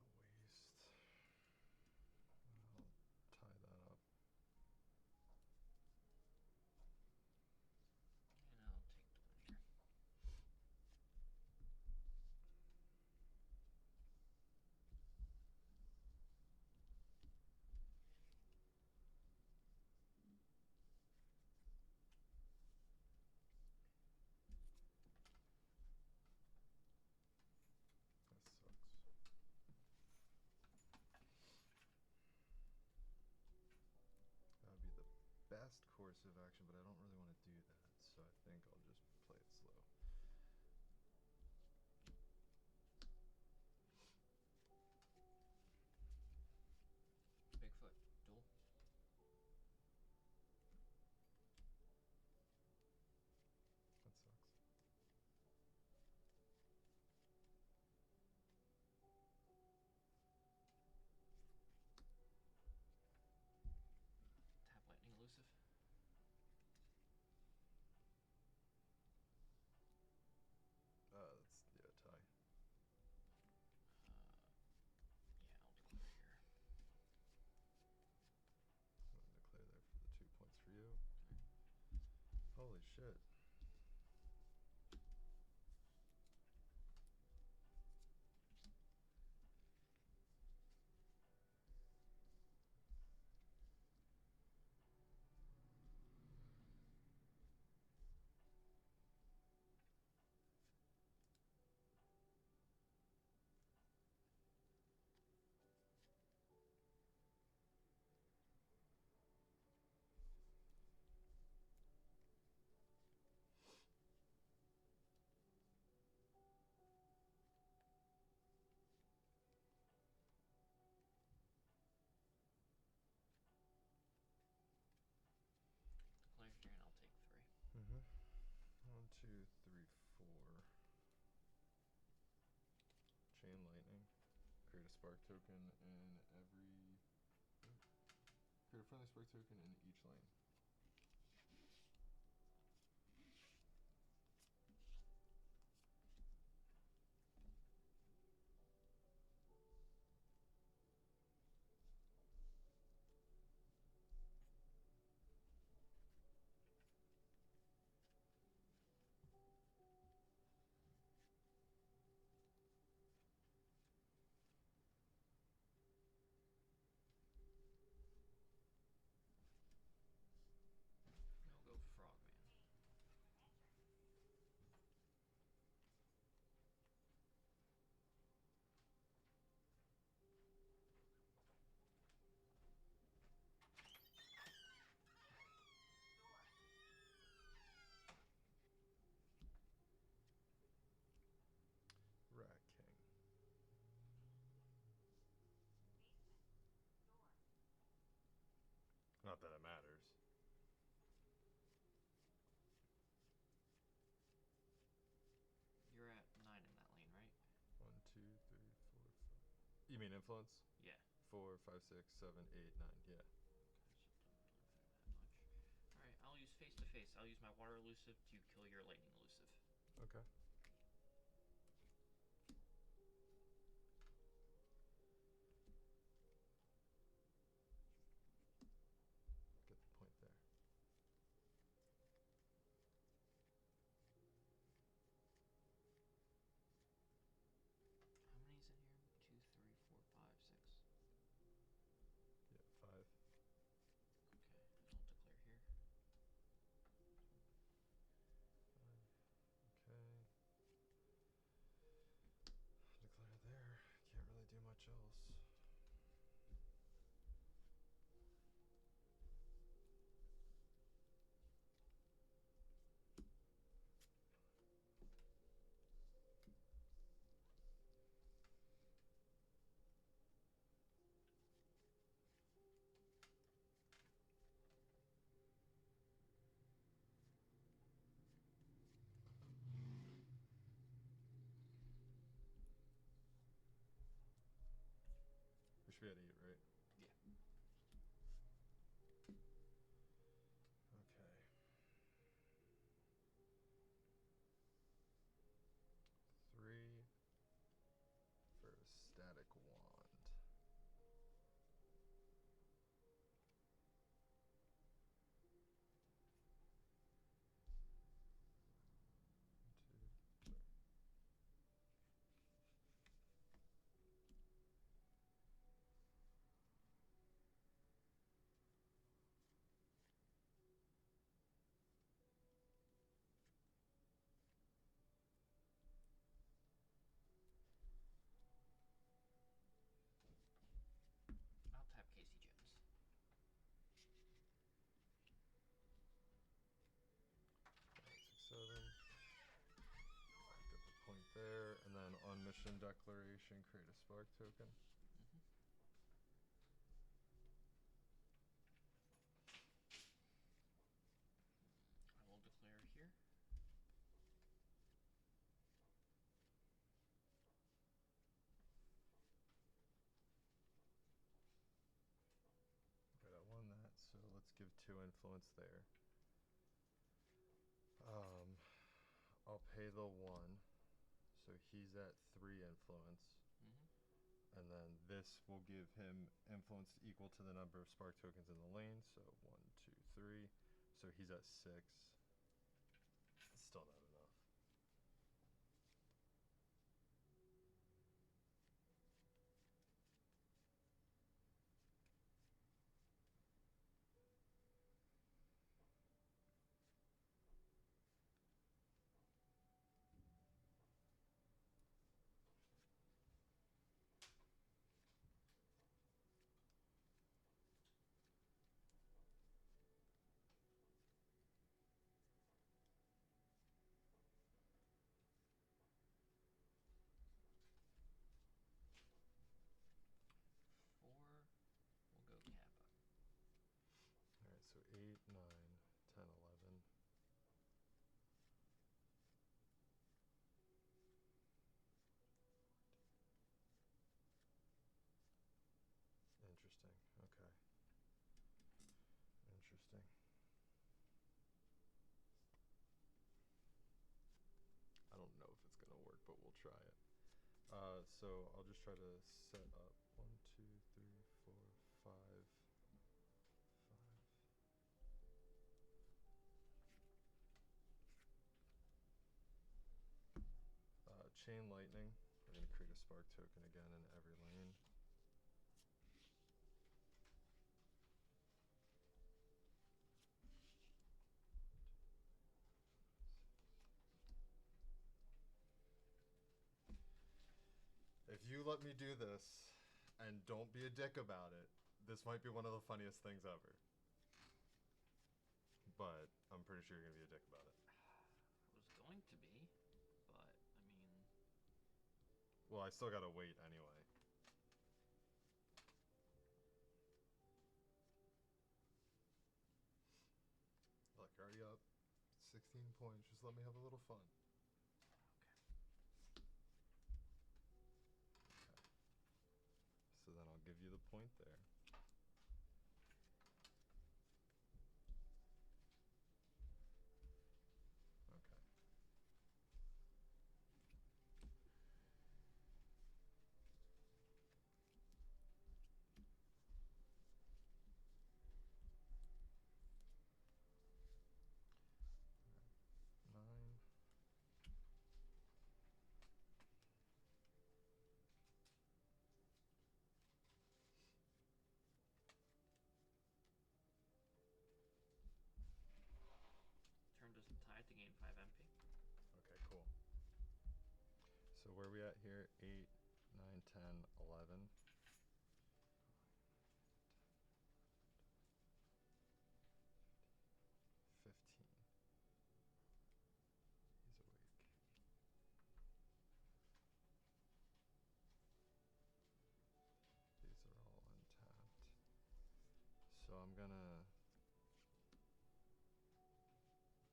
It's a waste. I'll tie that up. And I'll take the win here. That sucks. That would be the best course of action, but I don't really want to do that, so I think I'll just play it slow. Bigfoot, duel. That sucks. Tap lightning elusive. That's, yeah, tie. Yeah, I'll declare here. I'm gonna declare there for the 2 points for you. Holy shit. Declare here, and I'll take 3. Mm-hmm. 1, 2, 3, 4. Chain lightning. Create a spark token in every. Create a friendly spark token in each lane. I'll go Frogman. Rat King. Not that it matters. You're at 9 in that lane, right? 1, 2, 3, 4, 5. You mean influence? Yeah. 4, 5, 6, 7, 8, 9. Yeah. Okay, so it doesn't really matter that much. Alright, I'll use face to face. I'll use my water elusive to kill your lightning elusive. Okay. Get the point there. How many's in here? 2, 3, 4, 5, 6. Yeah, 5. Okay, and I'll declare here. 5. Okay. On mission declaration, create a spark token. I will declare here. Right, I won that, so let's give 2 influence there. I'll pay the 1, so he's at 3 influence. And then this will give him influence equal to the number of spark tokens in the lane, so 1, 2, 3. So he's at 6. It's still not enough. We'll go Kappa. Alright, so 8, 9, 10, 11. Interesting. Okay. Interesting. I don't know if it's gonna work, but we'll try it. So I'll just try to set up 1, 2, 3, 4, 5, 5. Chain lightning. We're gonna create a spark token again in every lane. If you let me do this and don't be a dick about it, this might be one of the funniest things ever. But I'm pretty sure you're gonna be a dick about it. I was going to be, but I mean. Well, I still gotta wait anyway. Look, you're already up 16 points. Just let me have a little fun. Okay. So then I'll give you the point there. Okay. All right. 9. Turn doesn't tie to gain 5 MP. Okay, cool. So where are we at here? 8, 9, 10, 11. 15. He's awake. These are all untapped. So I'm gonna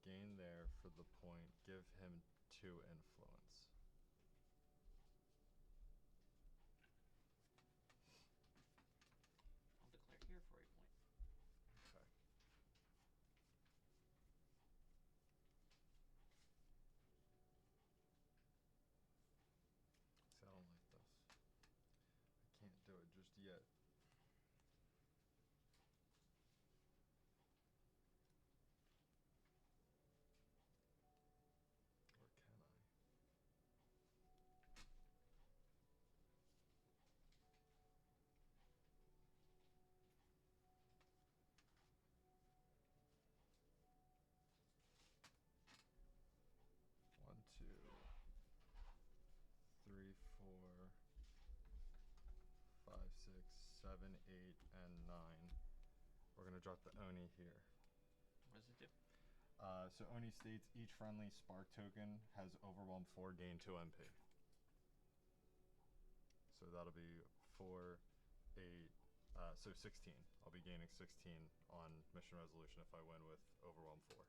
gain there for the point, give him 2 influence. I'll declare here for a point. Okay. See, I don't like this. I can't do it just yet. Or can I? One, 2, 3, 4, 5, 6, 7, 8, and 9. We're gonna drop the Oni here. What does it do? So Oni states each friendly spark token has overwhelmed 4, gain 2 MP. that'll be 4, 8, so 16. I'll be gaining 16 on mission resolution if I win with overwhelm 4.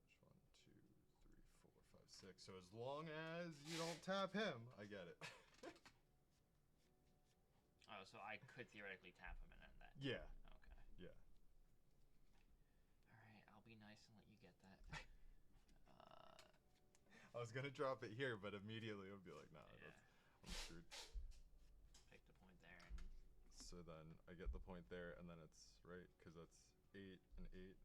Which 1, 2, 3, 4, 5, 6. So as long as you don't tap him, I get it. Oh, so I could theoretically tap him and end that. Yeah. Okay. Yeah. All right, I'll be nice and let you get that. I was gonna drop it here, but immediately it would be like, nah, Yeah. I'm screwed. Pick the point there and. So then I get the point there, and then it's right because that's 8 and 8.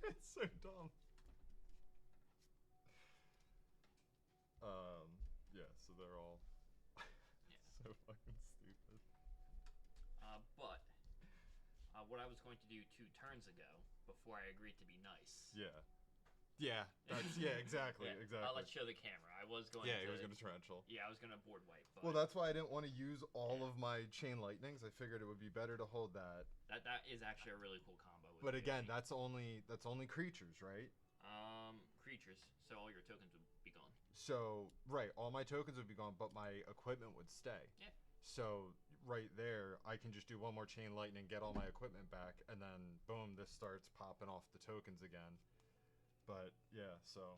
It's so dumb. Yeah, so they're all Yeah. so fucking stupid. But what I was going to do 2 turns ago before I agreed to be nice. Yeah. Yeah, that's exactly, Yeah, exactly. Let's show the camera. I was going Yeah, to. he was gonna torrential. Yeah, I was gonna board wipe. But Well, that's why I didn't want to use all of my chain lightnings. I figured it would be better to hold that. that is actually a really cool combo. With But again, PvP. that's only creatures, right? Creatures. So all your tokens would be gone. So right, all my tokens would be gone, but my equipment would stay. Yeah. So right there, I can just do one more chain lightning, get all my equipment back, and then boom, this starts popping off the tokens again. But yeah, so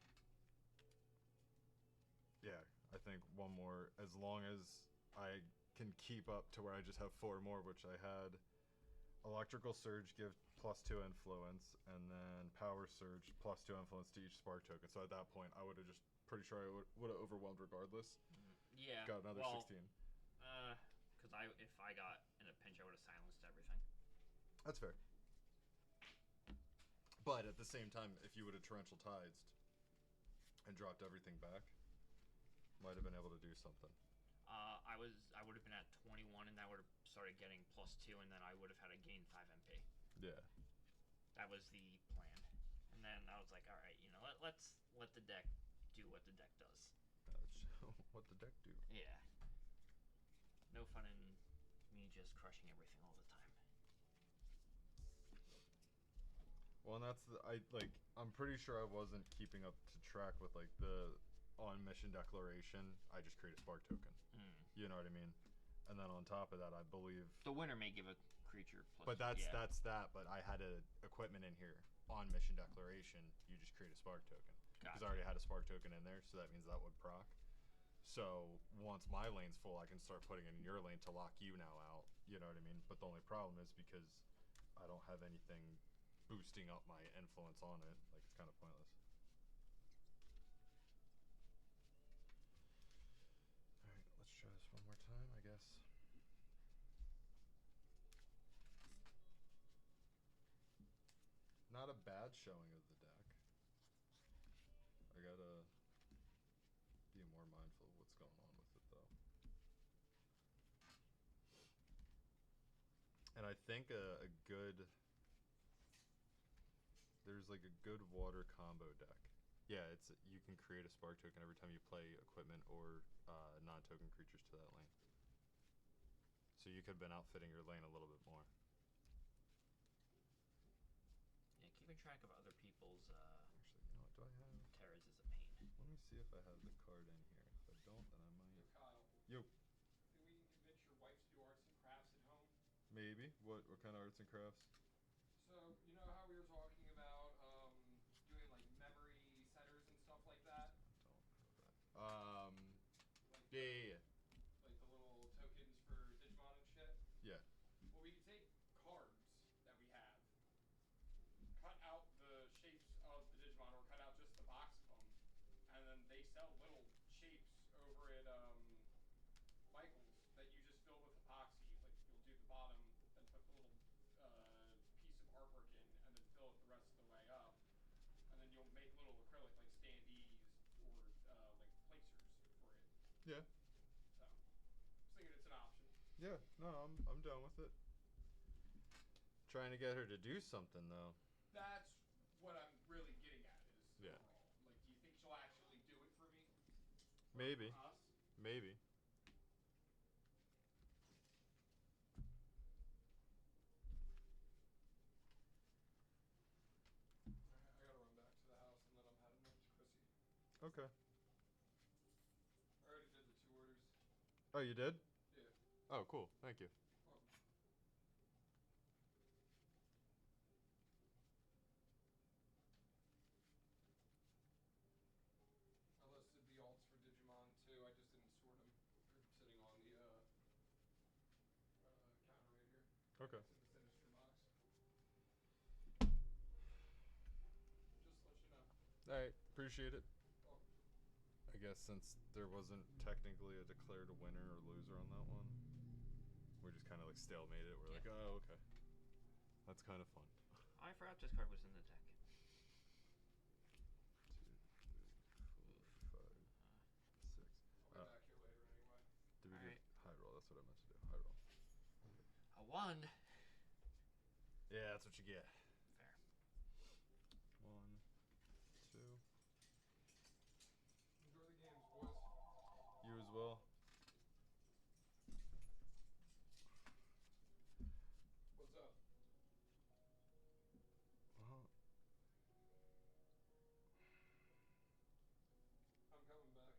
yeah, I think one more, as long as I can keep up to where I just have 4 more, which I had. Electrical Surge give +2 influence, and then Power Surge +2 influence to each spark token. So at that point, I would have just pretty sure I would have overwhelmed regardless. Yeah. Got another 16. Because if I got in a pinch, I would have silenced everything. That's fair. But at the same time, if you would have torrential tidesed and dropped everything back, might have been able to do something. I would have been at 21, and that would have started getting +2, and then I would have had to gain 5 MP. Yeah. That was the plan. And then I was like, all right, let's let the deck do what the deck does. What the deck do? Yeah. No fun in me just crushing everything all the time. Well, and I'm pretty sure I wasn't keeping up to track with like the on mission declaration. I just create a spark token. You know what I mean? And then on top of that, I believe the winner may give a creature plus. But that's that. But I had equipment in here on mission declaration. You just create a spark token because I already had a spark token in there, so that means that would proc. So once my lane's full, I can start putting it in your lane to lock you now out. You know what I mean? But the only problem is because I don't have anything boosting up my influence on it. Like, it's kind of pointless. Alright, let's try this one more time, I guess. Not a bad showing of the deck. I gotta be more mindful of what's going on with it, though. And I think a good... There's like a good water combo deck. Yeah, you can create a spark token every time you play equipment or non-token creatures to that lane. So you could have been outfitting your lane a little bit more. Yeah, keeping track of other people's Actually, you know what? Do I have... terrors is a pain. Let me see if I have the card in here. If I don't, then I might... Kyle. Yo. Think we can convince your wife to do arts and crafts at home? Maybe. What kind of arts and crafts? So, you know how we were talking about doing like memory centers and stuff like that? Like yeah. Like the little tokens for Digimon and shit? Yeah. Well, we could take cards that we have, cut out the shapes of the Digimon, or cut out just the box of them, and then they sell little shapes over at Michael's that you just fill with epoxy. Like, you'll do the bottom, then put the little piece of artwork in, and then fill it the rest of the way up. And then you'll make little acrylic, like standees or like placers for it. Yeah. So, just thinking it's an option. Yeah. No, I'm down with it. Trying to get her to do something though. That's what I'm really getting at is Yeah. overall. Like, do you think she'll actually do it for me? Or Maybe. for us? Maybe. Okay. I already did the 2 orders. Oh, you did? Yeah. Oh, cool. Thank you. Welcome. I listed the alts for Digimon too. I just didn't sort them. They're sitting on the counter right here. Okay. It's in the Sinister box. Just let you know. Alright, appreciate it. Welcome. I guess since there wasn't technically a declared winner or loser on that one, we just kind of like stalemated it. We're like, Yeah. oh, okay. That's kind of fun. I forgot this card was in the deck. 2, 3, 4, 5, 6. I'll be back here later anyway. Did we Alright. get high roll? That's what I meant to do. High roll. A 1. Yeah, that's what you get. Fair. 1, 2. Enjoy the games, boys. You as well. What's up? Well, I'm coming back.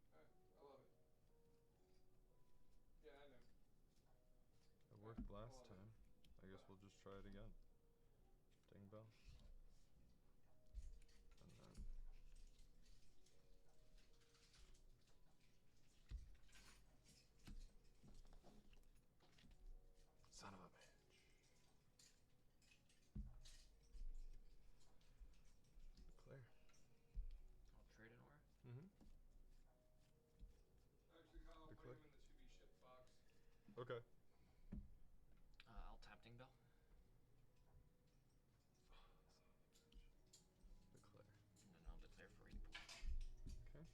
Alright, I love it. Yeah, I know. it worked last love it. time. I guess we'll just try it again. Ding bell. And then son of a bitch. Declare. I'll trade an aura. Mm-hmm. Actually, Kyle, I'll put Declare. him in the to be shipped box. Okay. I'll tap Ding Bell. Declare. And then I'll declare for 80 points. Okay.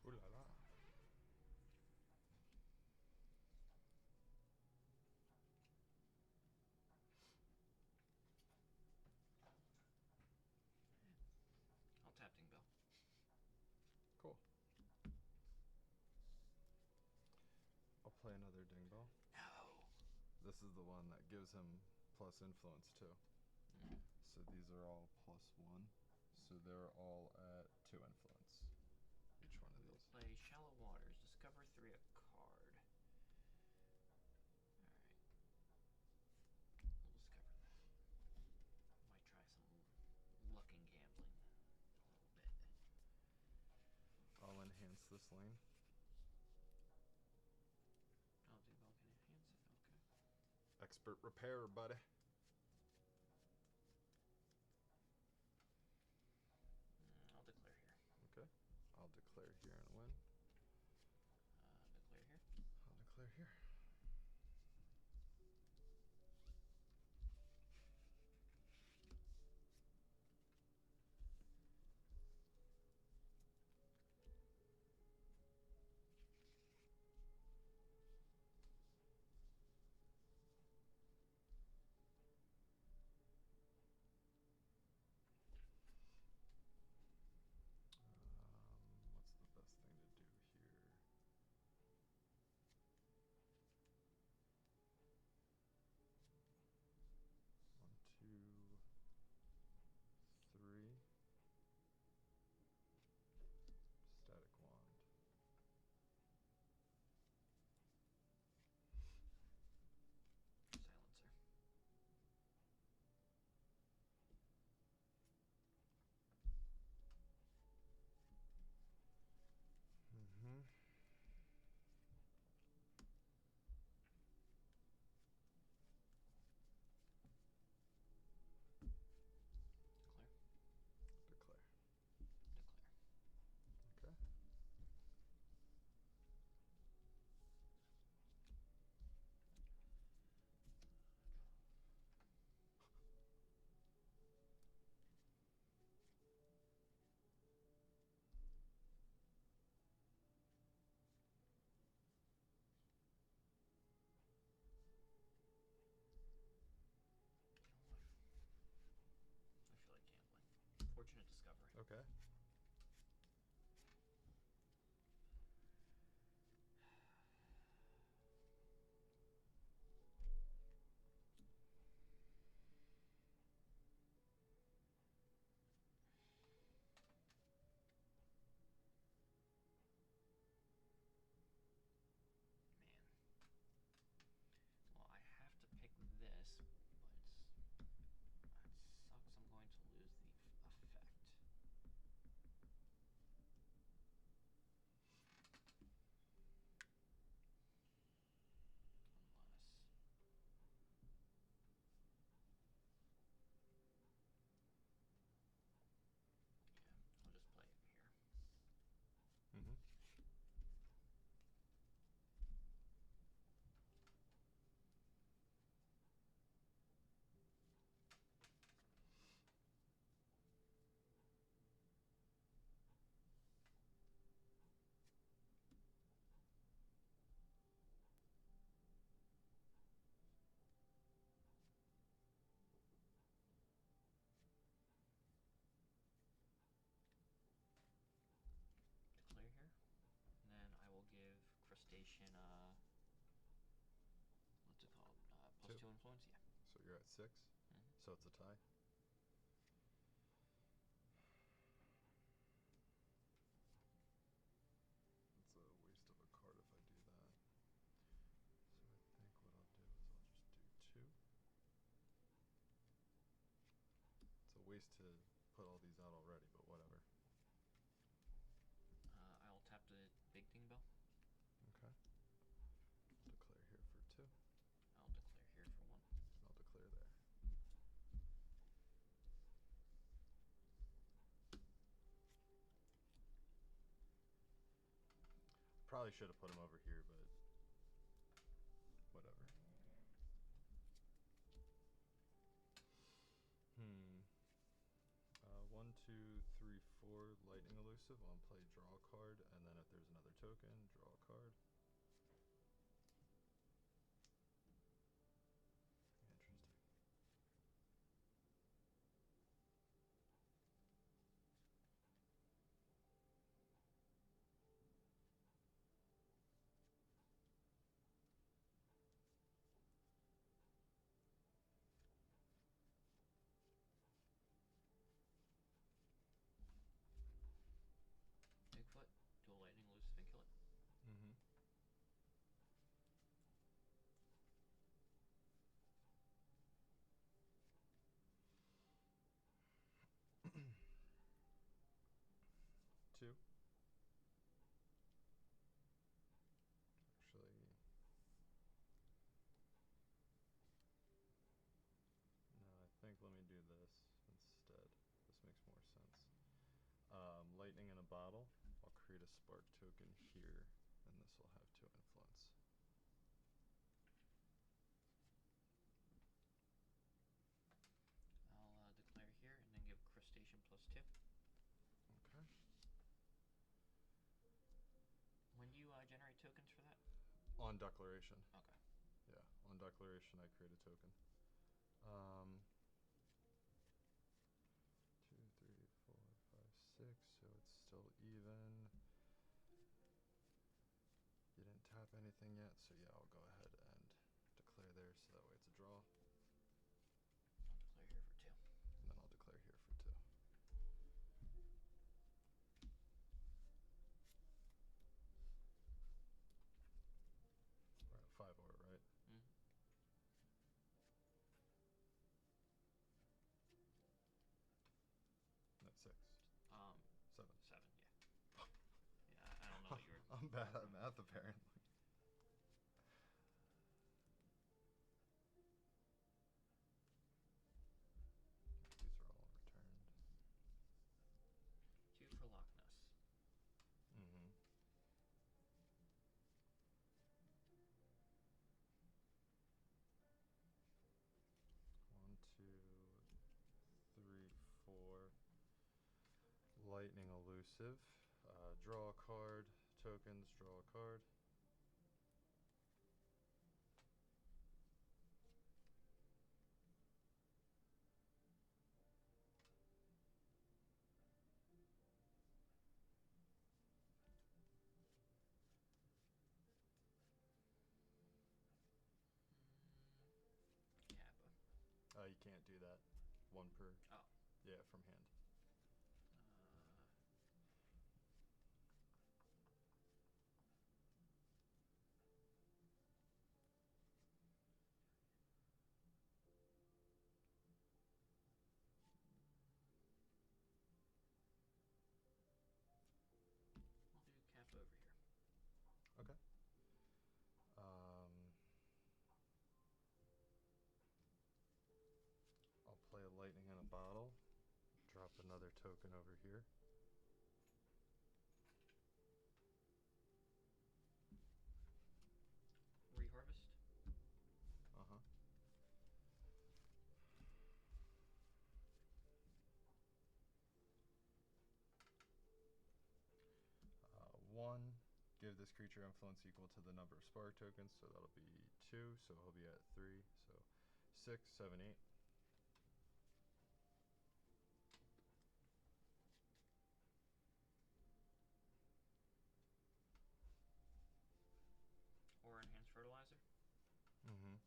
Ooh la la. I'll tap Ding Bell. Cool. I'll play another ding bell. No. This is the one that gives him plus influence too. Mm. So these are all +1. So they're all at 2 influence. Each one of these. Play Shallow Waters. Discover 3 a card. Alright. We'll discover that. Might try some luck and gambling. A little bit. I'll enhance this lane. Oh, Ding Bell can enhance it. Okay. Expert repair, buddy. I'll declare here. Okay. I'll declare here and win. Declare here. I'll declare here. What's the best thing to do here? One, two, three. Static wand. Silencer. Mm-hmm. Declare. Declare. Declare. Okay. I feel like gambling. Fortunate discovery. Okay. influence, yeah. So you're at 6. So it's a tie. It's a waste of a card if I do that. So I think what I'll do is I'll just do 2. It's a waste to put all these out already, but whatever. I'll tap the big ding bell. Okay. I'll declare here for 2. I'll declare here for 1. And I'll declare there. Probably should have put him over here, but whatever. 1, 2, 3, 4, lightning elusive. I'll play draw a card, and then if there's another token, draw a card. Interesting. Bigfoot, do a lightning elusive and kill it. Mm-hmm. Two. Actually, no, I think let me do this instead. This makes more sense. Lightning in a bottle. I'll create a spark token here, and this will have 2 influence. I'll declare here and then give crustacean +2. Okay. When do you generate tokens for that? On declaration. Okay. Yeah, on declaration I create a token. 2, 3, 4, 5, 6, so it's still even. You didn't tap anything yet, so yeah, I'll go ahead and declare there, so that way it's a draw. I'll declare here for 2. And then I'll declare here for 2. We're at 5 over, right? Mm-hmm. That's 6. 7. 7, yeah. Yeah, I don't know what you were... I'm bad at math, apparently. These are all returned. 2 for Loch Ness. Mm-hmm. 1, 2, 3, 4. Lightning elusive. Draw a card. Tokens. Draw a card. Kappa. You can't do that. 1 per. Oh. Yeah, from hand. I'll do Kappa over here. Okay. I'll play a lightning in a bottle. Drop another token over here. Reharvest. Uh-huh. 1. Give this creature influence equal to the number of spark tokens, so that'll be 2, so he'll be at 3, so 6, 7, 8. Or enhanced fertilizer. Mm-hmm.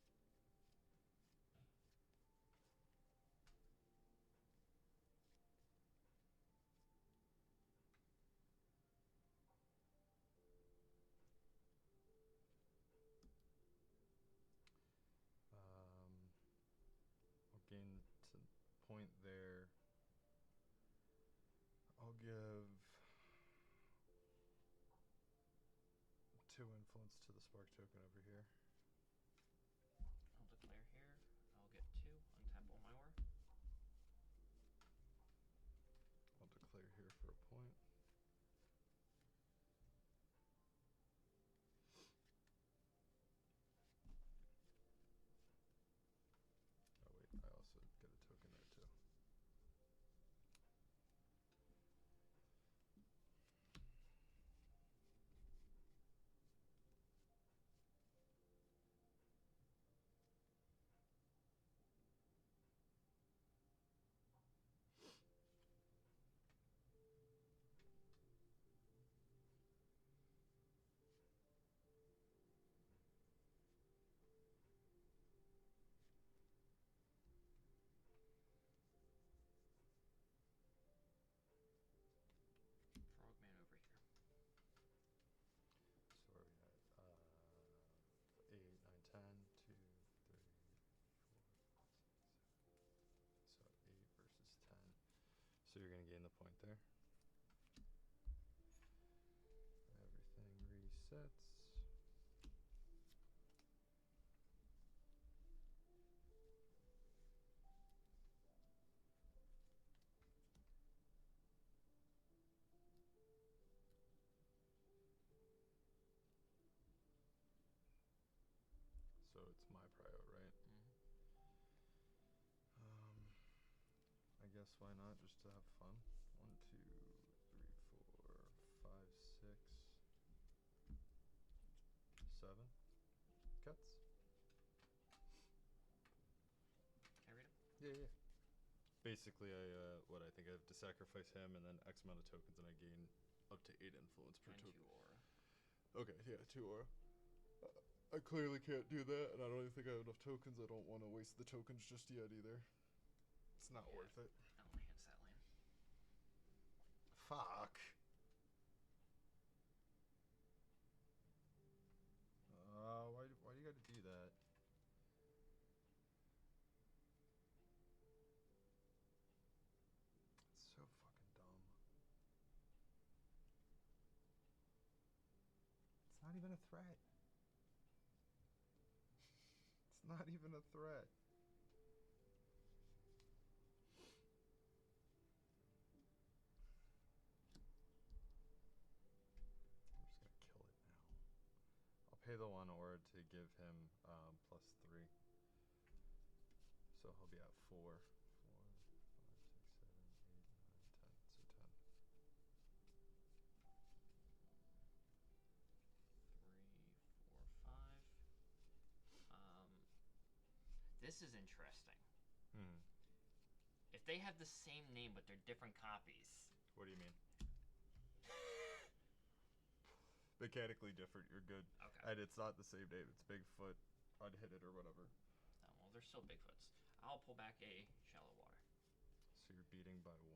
2 influence to the spark token over here. I'll declare here. I'll get 2. Untap all my aura. I'll declare here for a point. Oh wait, I also get a token there too. Frogman over here. So where are we at? 8, 9, 10, 2, 3, 4, 5, 6, 7. So 8 versus 10. So you're gonna gain the point there. Everything resets. So it's my prio, right? I guess why not, just to have fun. 1, 2, 3, 4, 5, 6, 7. Cuts. Can I read him? Yeah. Basically, I think I have to sacrifice him and then X amount of tokens, and I gain up to 8 influence per And token. 2 aura. Okay, yeah, 2 aura. I clearly can't do that, and I don't even think I have enough tokens. I don't want to waste the tokens just yet either. It's not worth it. I don't want to hit that lane. Fuck. Why do you gotta do that? It's so fucking dumb. It's not even a threat. It's not even a threat. I'm just gonna kill it now. I'll pay the 1 aura to give him +3. So he'll be at 4. 4, 5, 6, 7, 8, 9, 10. So 10. 3, 4, 5. This is interesting. If they have the same name but they're different copies. What do you mean? Mechanically different, you're good. Okay. And it's not the same name. It's Bigfoot, Unhitted, or whatever. Oh, well, they're still Bigfoots. I'll pull back a Shallow Water. So you're beating by 1.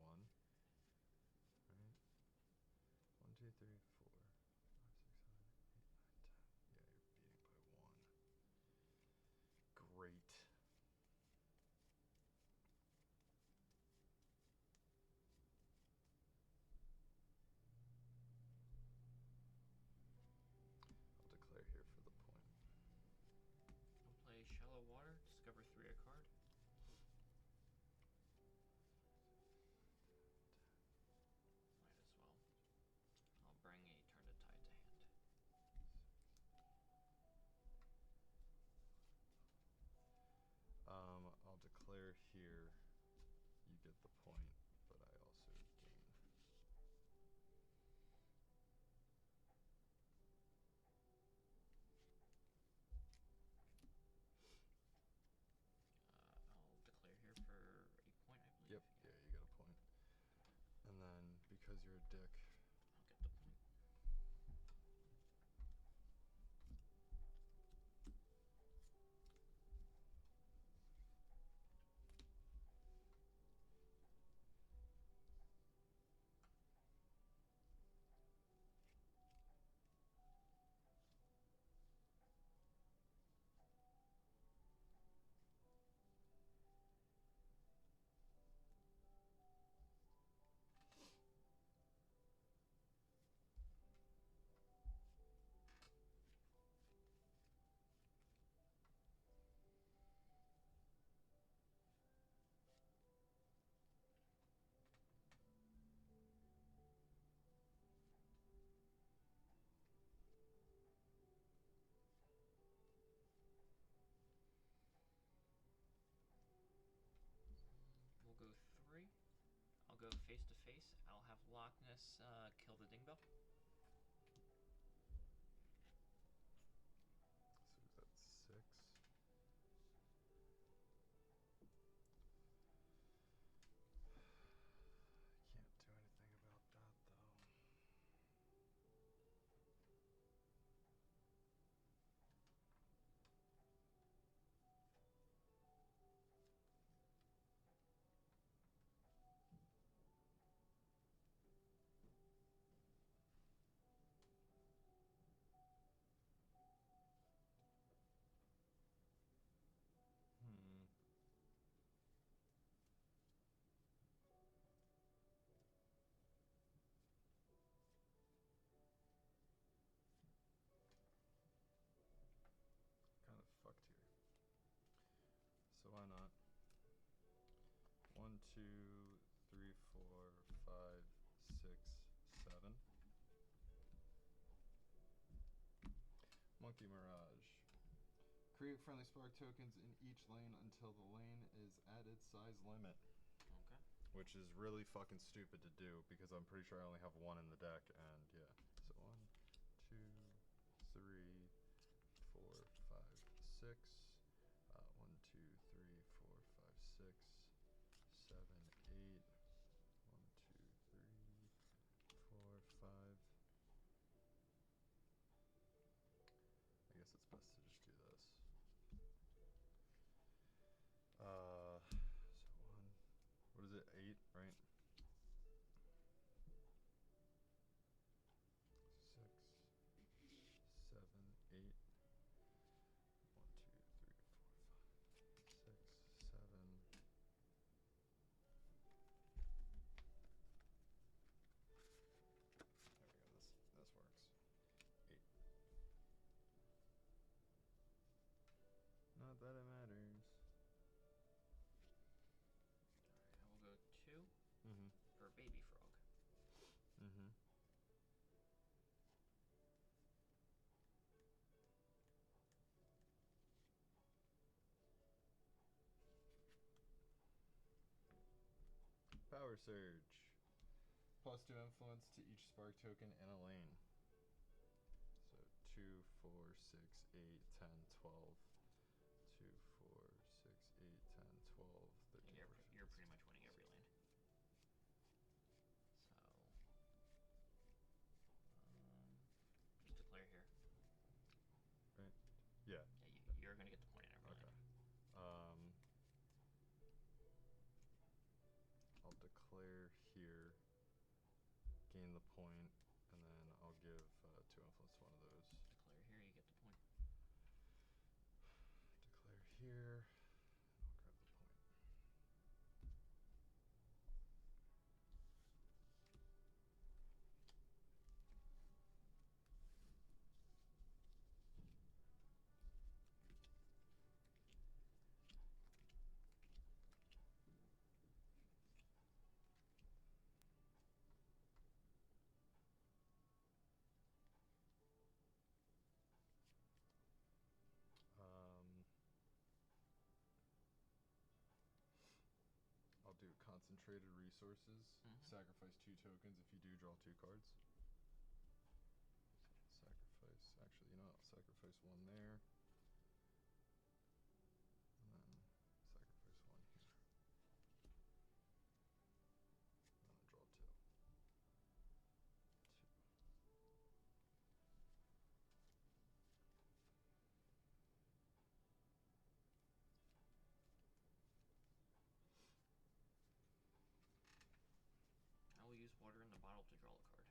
Right? 1, 2, 3, 4, 5, 6, 7, 8, 9, 10. Yeah, you're beating by 1. Great. I'll declare here for the point. I'll play Shallow Water, discover 3 a card. Bill? So is that 6? Can't do anything about that though. Hmm. Kind of fucked here. So why not? 1, 2, 3, 4, 5, 6, 7. Monkey Mirage. Create friendly spark tokens in each lane until the lane is at its size limit. Okay. Which is really fucking stupid to do because I'm pretty sure I only have 1 in the deck, and yeah. So 1, 2, 3, 4, 5, 6. 1, 2, 3, 4, 5, 6, 7, 8. 1, 2, 3, 4, 5. I guess it's best to just do this. So 1. What is it? 8, right? 6, 7, 8. 1, 2, 3, 4, 5, 6, 7. There we go. This works. 8. Not that it matters. Alright, I will go 2 Mm-hmm. for Baby Frog. Mm-hmm. Power Surge. +2 influence to each spark token in a lane. So 2, 4, 6, 8, 10, 12. 2, 4, 6, 8, 10, 12, 13. You're pretty much winning every lane. So, just declare here. Right? Yeah. Yeah, you're gonna get the point in every Okay. lane. I'll declare here, gain the point, and then I'll give 2 influence to one of those. Declare here, you get the point. Declare here, and I'll grab the point. I'll do concentrated resources. Sacrifice 2 tokens if you do draw 2 cards. Sacrifice. Actually, you know what? I'll sacrifice 1 there. And then sacrifice 1 here. And then draw 2. 2. I will use water in the bottle to draw a card.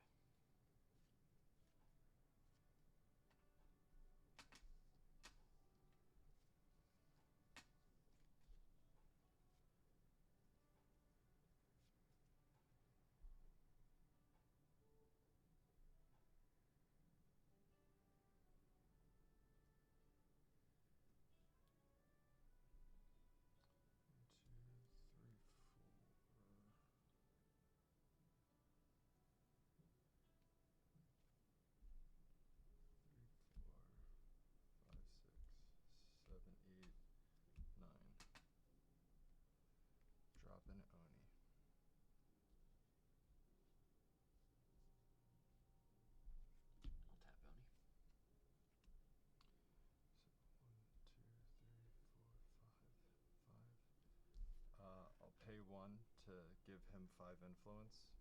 give him 5 influence.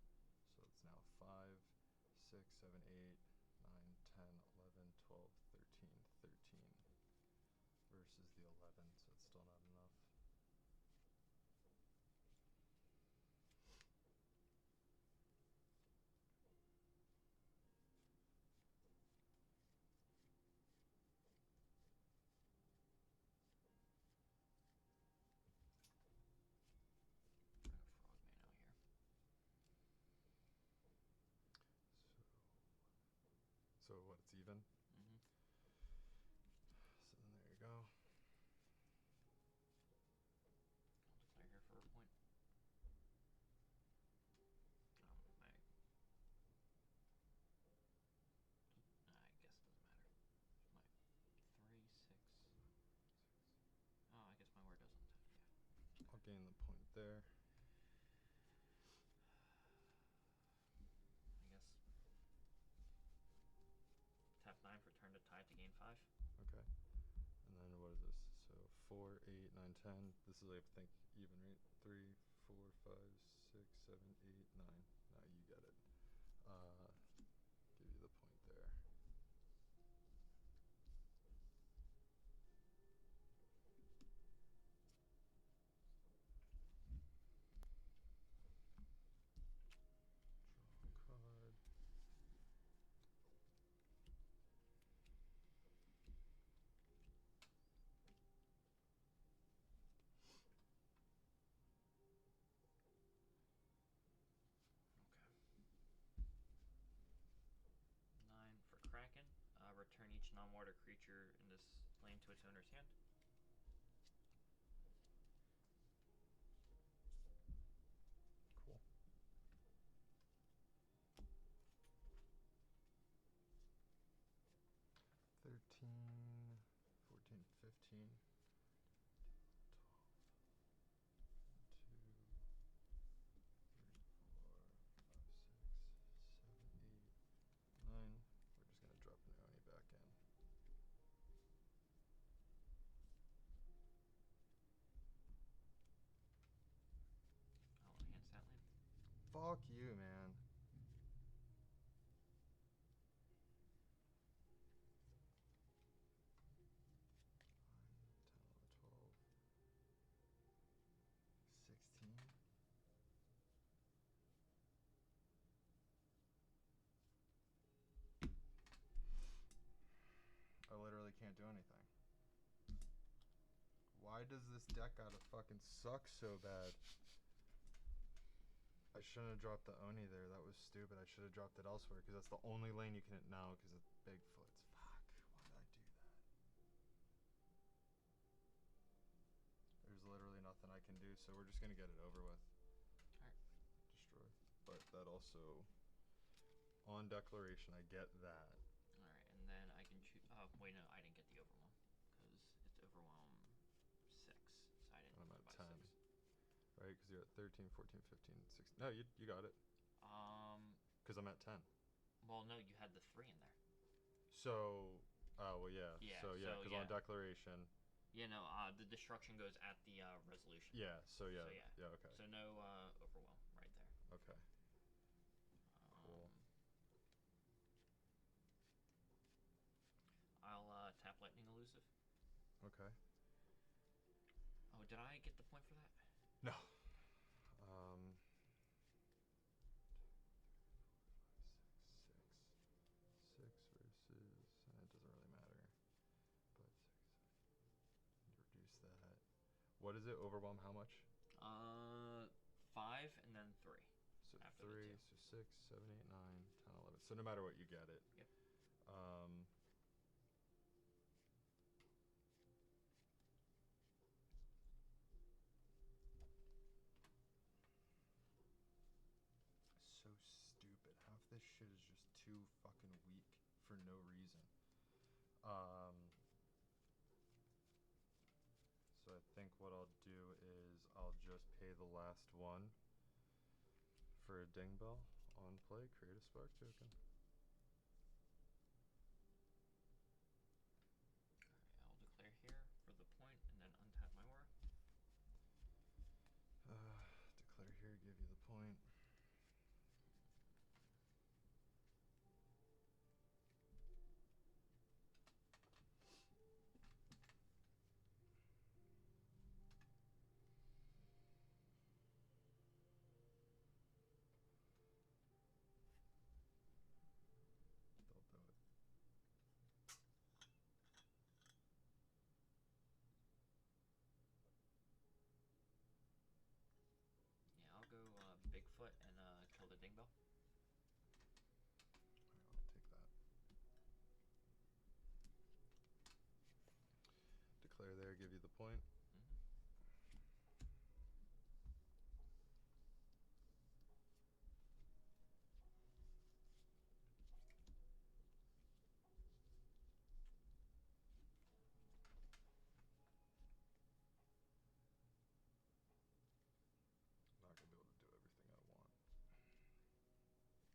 So it's now 5, 6, 7, 8, 9, 10, 11, 12, 13, 13 versus the 11, so it's still not enough. So what, it's even? Mm-hmm. So then there you go. I'll declare here for a point. I guess it doesn't matter. My 3, 6. Oh, I guess my word doesn't. Yeah. I'll gain the point there. I guess. Tap 9 for turn to tide to gain 5. Okay. And then what is this? So 4, 8, 9, 10. This is, I think, even, right? 3, 4, 5, 6, 7, 8, 9. Now you get it. Give you the point there. Draw a card. Okay. 9 for Kraken. Return each non-water creature in this lane to its owner's hand. Cool. 13, 14, 15. 9. We're just going to drop an Oni back in. I'll enhance that lane. Fuck you, man. 9, 10, 11, 12, 16. I literally can't do anything. Why does this deck gotta fucking suck so bad? I shouldn't have dropped the Oni there. That was stupid. I should have dropped it elsewhere because that's the only lane you can now because it's Bigfoots. Fuck. Why did I do that? There's literally nothing I can do, so we're just gonna get it over with. Alright. Destroy. But that also, on declaration, I get that. Alright, and then I can choose. Oh, wait, no, I didn't get the overwhelm because it's overwhelm 6, so I didn't. I'm at buy 10. 6. Right, because you're at 13, 14, 15, 16. No, you got it. Because I'm at 10. Well, no, you had the 3 in there. So, well, yeah. Yeah, So, yeah, because yeah. on declaration. Yeah, no, the destruction goes at the resolution. Yeah, so yeah. So, yeah. Yeah, okay. So, no overwhelm right there. Okay. Cool. I'll tap Lightning Elusive. Okay. Oh, did I get the point for that? No. 6 versus, it doesn't really matter. But 6, reduce that. What is it? Overwhelm how much? 5 and then 3. So after 3, the 2. so 6, 7, 8, 9, 10, 11. So no matter what, you get it. Yep. So stupid. Half this shit is just too fucking weak for no reason. So I think what I'll do is I'll just pay the last one for a ding bell on play, create a spark token. Alright, I'll declare here for the point and then untap my aura. Declare here, give you the give you the point. Not gonna be able to do everything I want. Two Rat King.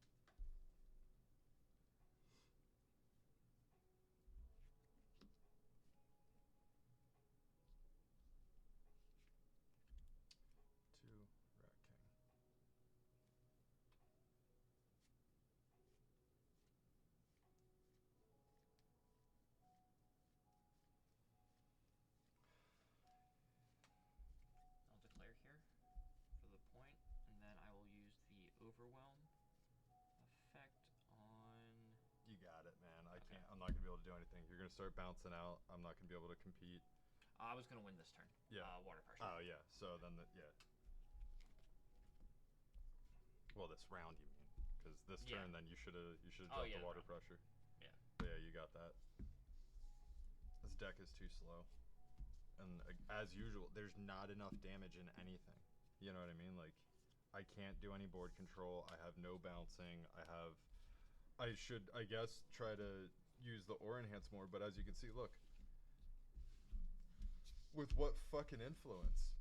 I'll declare here for the point, and then I will use the overwhelm effect on. You got it, man. I Okay. can't. I'm not gonna be able to do anything. You're gonna start bouncing out. I'm not gonna be able to compete. I was gonna win this turn. Yeah. Water pressure. Oh yeah. So then yeah. Well, this round you mean? Because this Yeah. turn, then you should have Oh, dropped yeah, the water round. pressure. Yeah. But yeah, you got that. This deck is too slow, and as usual, there's not enough damage in anything. You know what I mean? Like, I can't do any board control. I have no bouncing. I should, I guess, try to use the aura enhance more. But as you can see, look, with what fucking influence?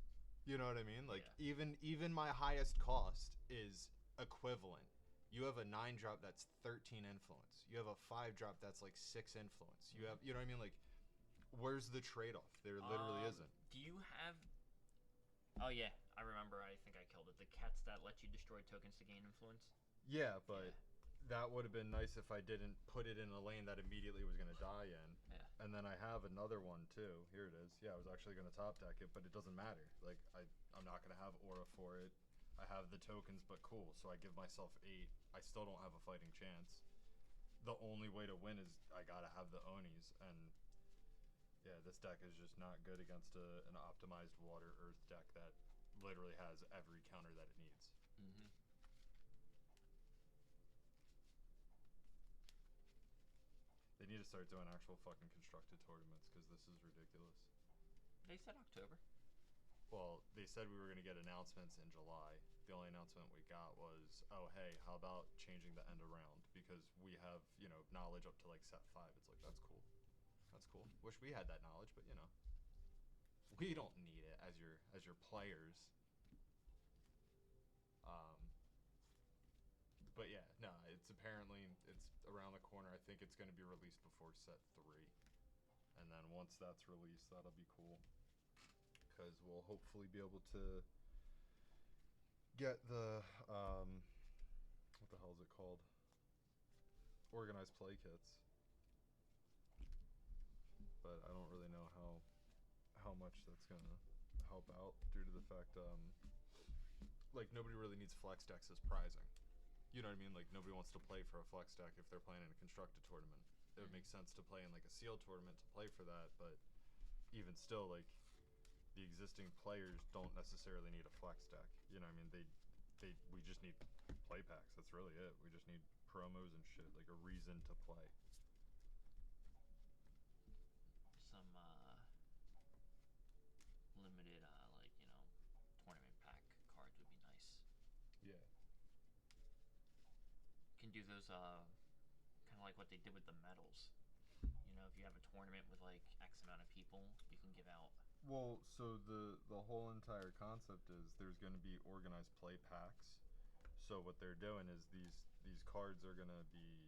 You know what I mean? Like, Yeah. even my highest cost is equivalent. You have a 9-drop that's 13 influence. You have a 5-drop that's like 6 influence. You have, you know what I mean? Like, where's the trade-off? There literally isn't. Do you have? Oh yeah, I remember. I think I killed it. The cats that let you destroy tokens to gain influence. Yeah, but that would have been nice if I didn't put it in a lane that immediately was gonna die in. Yeah. And then I have another one too. Here it is. Yeah, I was actually gonna top deck it, but it doesn't matter. Like I'm not gonna have aura for it. I have the tokens, but cool. So I give myself 8. I still don't have a fighting chance. The only way to win is I gotta have the Onis, and yeah, this deck is just not good against an optimized water earth deck that literally has every counter that it needs. Mm-hmm. They need to start doing actual fucking constructed tournaments because this is ridiculous. They said October. Well, they said we were going to get announcements in July. The only announcement we got was, oh, hey, how about changing the end of round? Because we have, you know, knowledge up to like set 5. It's like, that's cool. That's cool. Wish we had that knowledge, but you know, we don't need it as your players. But yeah, no, it's around the corner. I think it's going to be released before set 3, and then once that's released, that'll be cool. Because we'll hopefully be able to get the what the hell is it called? Organized play kits. But I don't really know how much that's gonna help out due to the fact like nobody really needs flex decks as prizing. You know what I mean? Like nobody wants to play for a flex deck if they're playing in a constructed tournament. It would make sense to play in like a sealed tournament to play for that, but even still, like the existing players don't necessarily need a flex deck. You know what I mean? We just need play packs. That's really it. We just need promos and shit, like a reason to play. Some limited, like tournament pack cards would be nice. Yeah. Can do those kind of like what they did with the medals. You know, if you have a tournament with like X amount of people, you can give out. Well, so the whole entire concept is there's going to be organized play packs. So what they're doing is these cards are going to be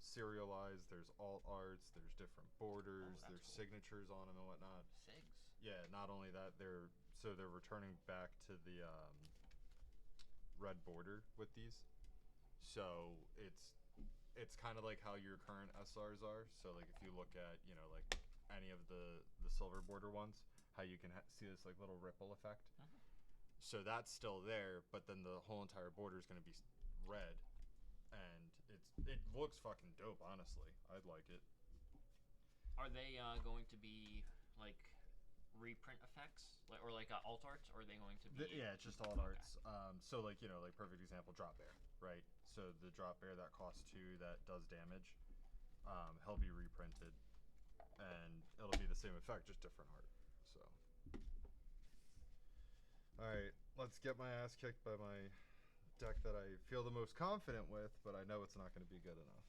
serialized. There's alt arts. There's different borders. There's cool. signatures on them and whatnot. Sigs. Yeah. Not only that, they're returning back to the red border with these. So it's kind of like how your current SRs are. So like if you look at like any of the silver border ones, how you can see this like little ripple effect. Mm-hmm. So that's still there, but then the whole entire border is going to be red, and it looks fucking dope. Honestly, I'd like it. Are they going to be like reprint effects, like or like alt arts, or are they going to be? Yeah, it's just alt arts. So like like perfect example, drop bear, right? So the drop bear that costs 2 that does damage, he'll be reprinted, and it'll be the same effect, just different art. Alright, let's get my ass kicked by my deck that I feel the most confident with, but I know it's not going to be good enough.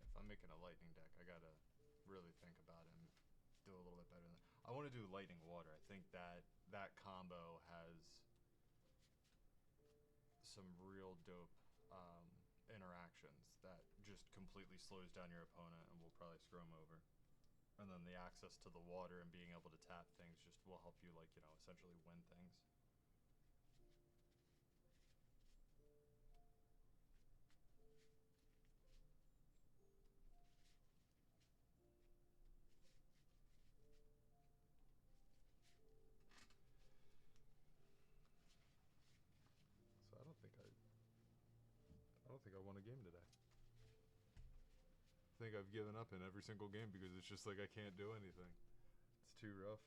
If I'm making a lightning deck, I gotta really think about it and do a little bit better than I want to do lightning water. I think that combo has some real dope interactions that just completely slows down your opponent and will probably screw him over. And then the access to the water and being able to tap things just will help you, like, essentially win things. So I don't think I won a game today. I think I've given up in every single game because it's just like I can't do anything. It's too rough.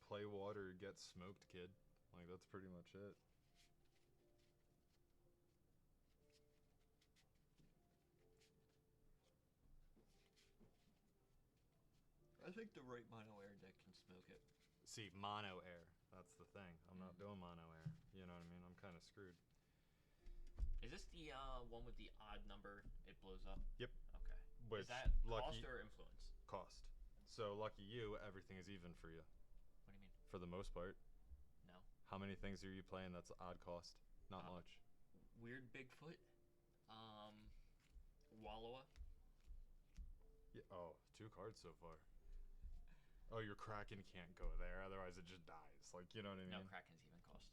Play water, get smoked, kid. Like, that's pretty much it. I think the right mono air deck can smoke it. See, mono air. That's the thing. I'm not doing mono air. You know what I mean? I'm kind of screwed. Is this the one with the odd number? It blows up. Yep. Okay. Which Is that lucky cost or influence? cost. So lucky you, everything is even for you. What do you mean? For the most part. No. How many things are you playing that's odd cost? Not much. Weird Bigfoot. Wallowa. Yeah. Oh, 2 cards so far. Oh, your Kraken can't go there, otherwise it just dies. Like, you know what I mean? No, Kraken's even cost.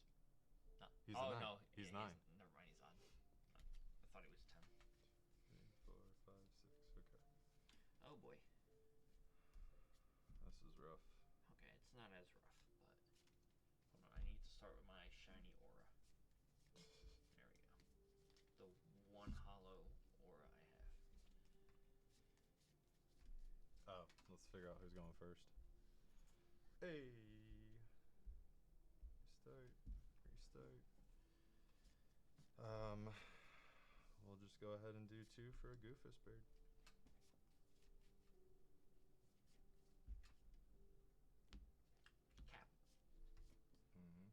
No. He's oh, 9. no. He's yeah, 9. Never mind, he's odd. I thought he was 10. 3, 4, 5, 6. Okay. Oh, boy. This is rough. Okay, it's not as rough, but... Hold on, I need to start with my shiny aura. There we go. The one hollow aura I have. Oh, let's figure out who's going first. Hey. Restart. We'll just go ahead and do 2 for a Goofus bird. Cap. Mm-hmm.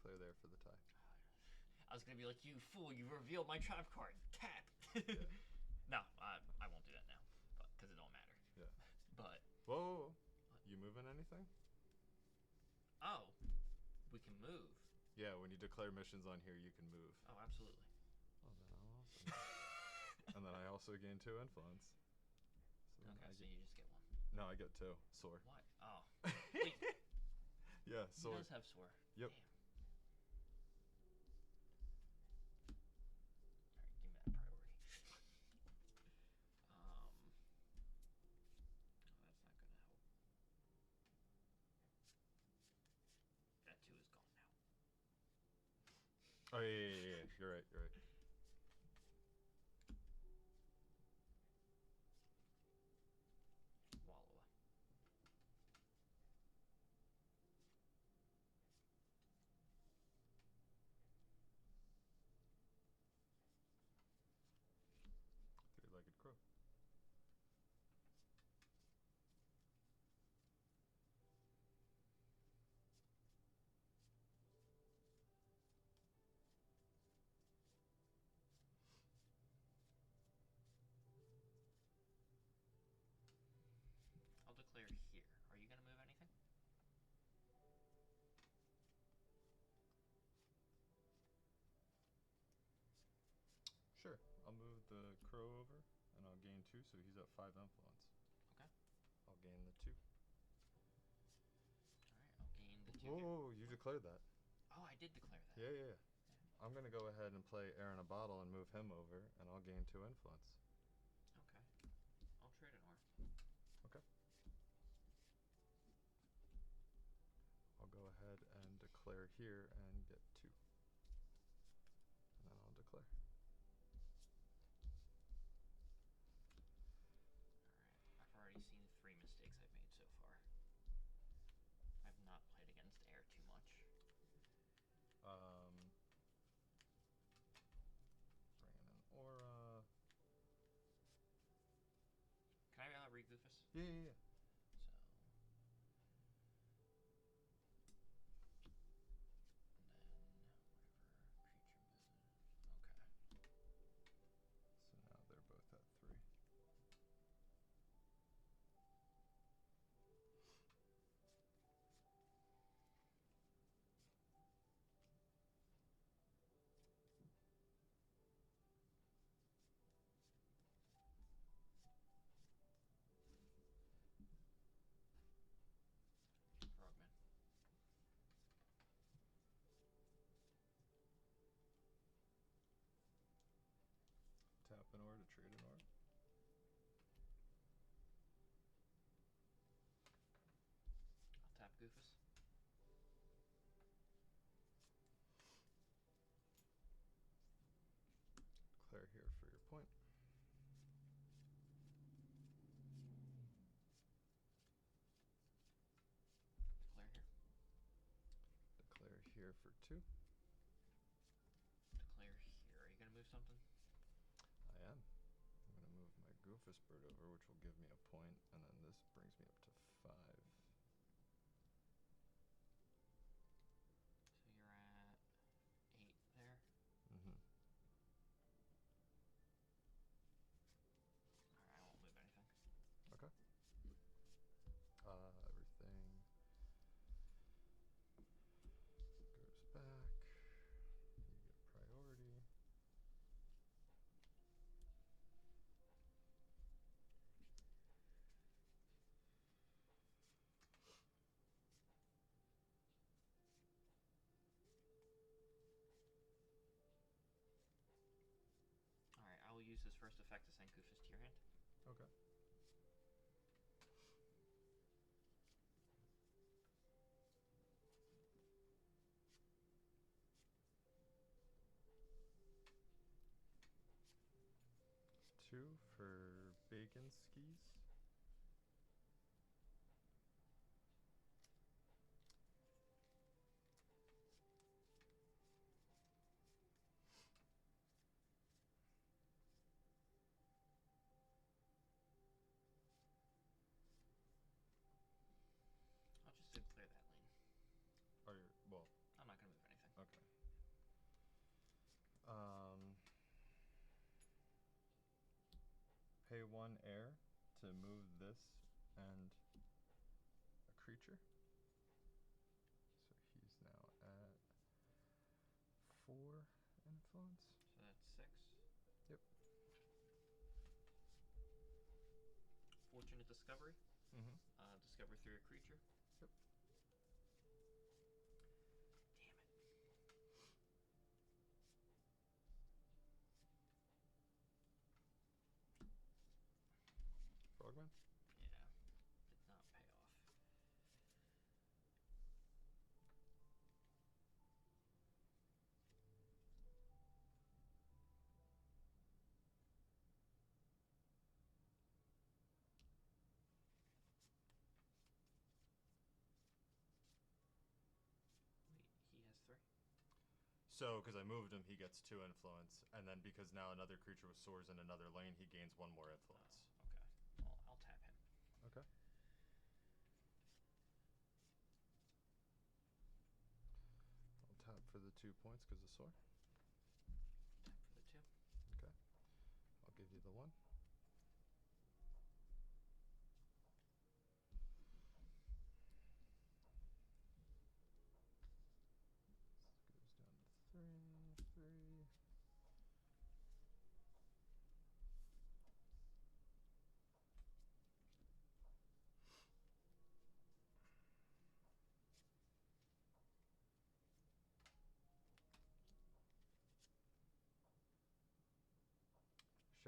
Declare there for the tie. I was gonna be like, you fool, you revealed my trap card. Cap. Yeah. No, I won't do that now, because it don't matter. Yeah. But... Whoa. You moving anything? Oh, we can move. Yeah, when you declare missions on here, you can move. Oh, absolutely. Oh, then I'll also. And then I also gain 2 influence. So Okay, so you just get 1. No, I get 2. Soar. What? Oh. Wait, Yeah, he soar. does have soar. Yep. Damn. Alright, give me that priority. Oh, that's not gonna help. That 2 is gone now. Oh, yeah. You're right. Wallowa. Three-legged crow. I'll declare here. Are you gonna move anything? Sure. I'll move the crow over, and I'll gain 2, so he's at 5 influence. Okay. I'll gain the 2. Whoa, you declared that. Oh, I did declare that. Yeah. I'm gonna go ahead and play Air in a Bottle and move him over, and I'll gain 2 influence. Okay. I'll trade an or. Okay. I'll go ahead and declare here and get 2. And then I'll declare. Alright. I've already seen 3 mistakes I've made so far. I've not played against air too much. Bring in an aura. Can I read Goofus? Yeah. So now they're both at 3. Frogman. Tap an aura to trade an aura. I'll tap Goofus. Declare here for your point. Declare here. Declare here for 2. Declare here. Are you gonna move something? I am. I'm gonna move my Goofus bird over, which will give me a point, and then this brings me up to 5. So you're at 8 there. Mm-hmm. Alright, I won't move anything. Okay. Everything goes back. You get priority. Alright, I will use this first effect to send Goofus to your hand. Okay. Two for bacon skis. I'll just declare that lane. Well, I'm not gonna move anything. okay. Pay 1 air to move this and a creature. So he's now at 4 influence. So that's 6. Yep. Fortunate Discovery. Mm-hmm. Discover through a creature. Yep. Damn it. Frogman? Yeah. Did not pay off. Wait, he has 3? So, because I moved him, he gets 2 influence, and then because now another creature with soars in another lane, he gains 1 more influence. Okay. Well, I'll tap him. Okay. I'll tap for the 2 points because of soar. Tap for the 2. Okay. I'll give you the 1. This goes down to 3.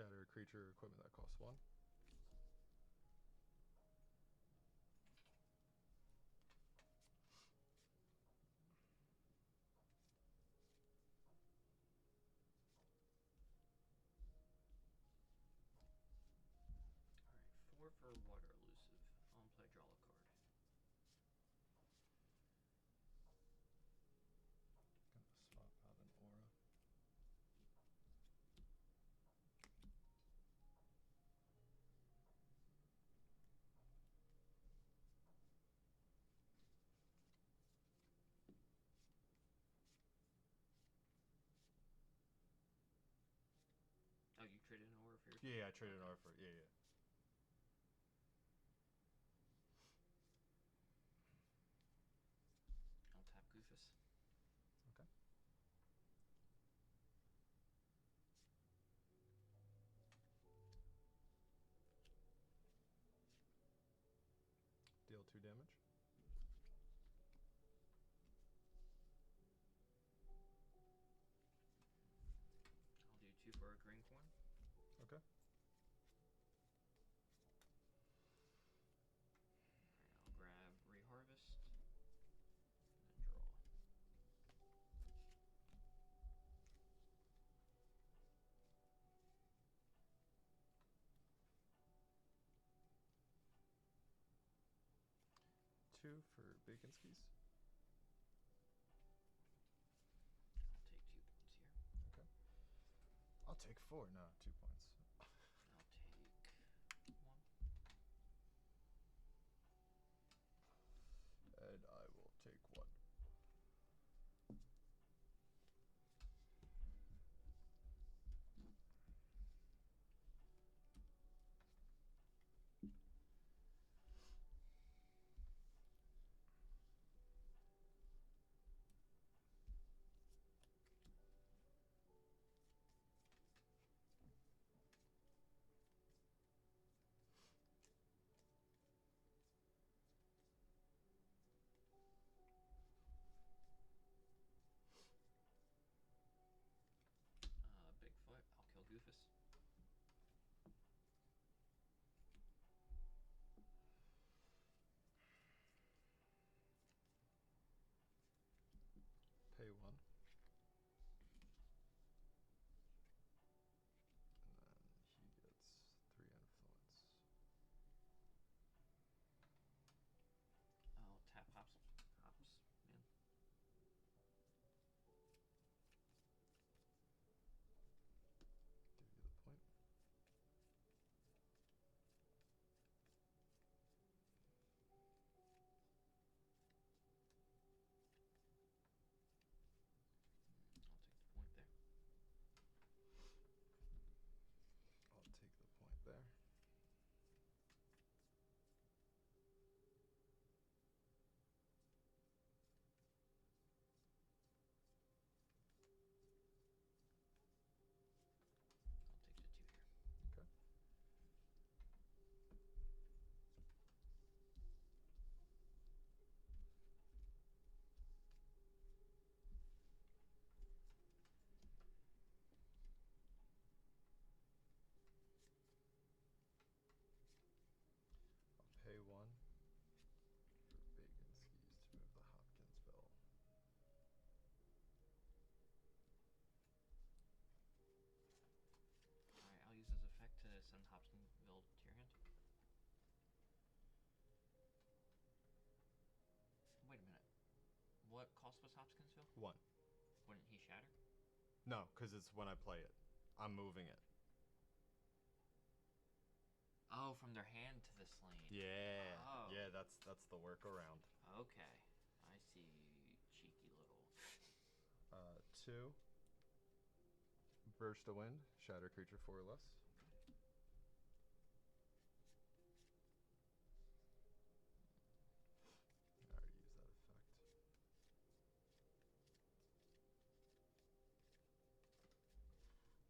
Shatter a creature or equipment that costs 1. Alright, 4 for water elusive. Play draw a card. Gonna swap out an aura. Oh, you traded an aura for your... Yeah, I traded an aura for it. Yeah. I'll tap Goofus. Okay. Deal 2 damage. I'll do 2 for a green coin. Okay. Alright, I'll grab Reharvest. And then draw. Two for bacon skis. I'll take 2 points here. Okay. I'll take 4. No, 2 points. I'll take 1. And I will take 1. Bigfoot, I'll kill Goofus. Pay 1. And then he gets 3 influence. I'll tap Hops, man. Give you the point. I'll take the point there. I'll take the point there. I'll take the 2 here. Okay. I'll pay 1 for bacon skis to move the Hopkins bill. Alright, I'll use this effect to send Hopkinsville to your hand. Wait a minute. What cost was Hopkinsville? 1. Wouldn't he shatter? No, because it's when I play it. I'm moving it. Oh, from their hand to the slain. Yeah. Oh. Yeah, that's the workaround. Okay. I see, cheeky little. 2. Burst of Wind. Shatter creature 4 or less. I already used that effect.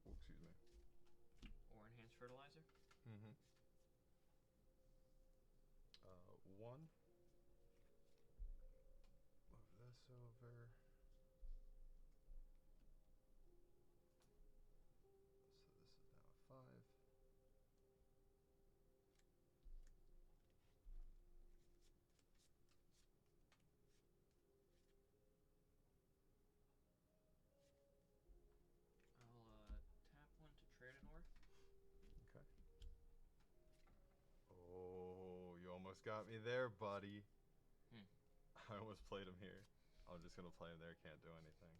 Oh, excuse me. Or enhanced fertilizer? Mm-hmm. 1. Move this over. So this is now a 5. almost got me there, buddy. Hmm. I almost played him here. I'm just gonna play him there, can't do anything.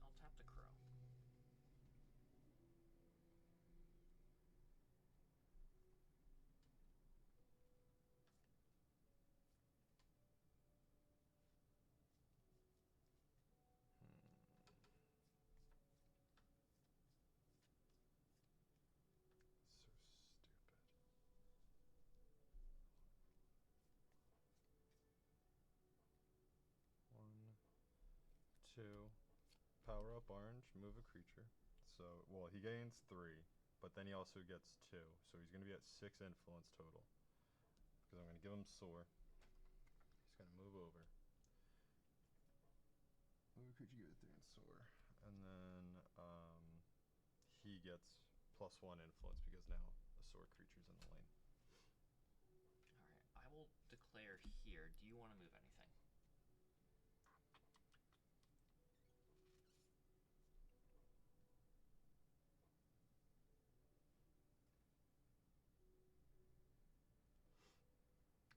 I'll tap the crow. So stupid. 1, 2. Power up orange, move a creature. So, well, he gains 3, but then he also gets 2. So he's going to be at 6 influence total. Because I'm going to give him soar. He's going to move over. Move a creature, give it 3 and soar. And then he gets +1 influence because now a soar creature's in the lane. Alright, I will declare here. Do you want to move anything?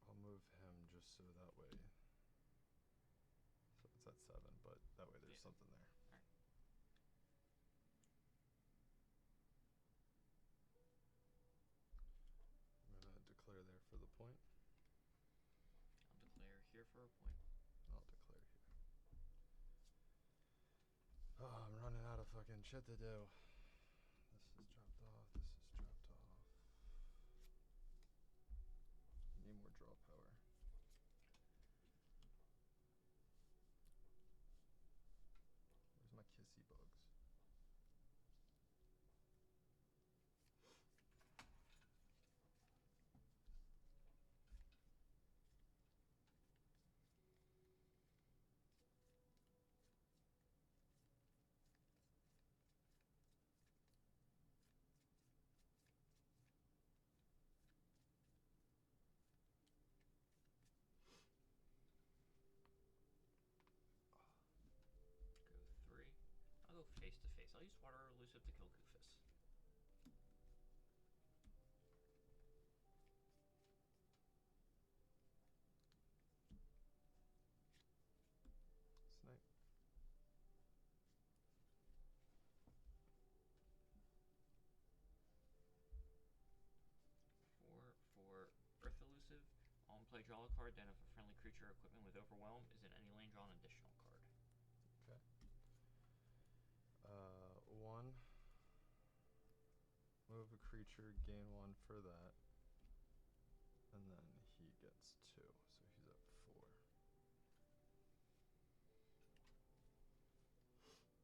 I'll move him just so that way. So it's at 7, but that way there's something there. Alright. I'm going to declare there for the point. I'll declare here for a point. I'll declare here. Oh, I'm running out of fucking shit to do. This is dropped off. This is dropped off. Need more draw power. Where's my kissy bugs? Go 3. I'll go face to face. I'll use water elusive to kill Goofus. Snipe. 4 Earth elusive. On play, draw a card. Then if a friendly creature or equipment with overwhelm is in any lane, draw an additional card. Okay. 1. Move a creature, gain 1 for that. And then he gets 2, so he's at 4. I'll take the 2 there.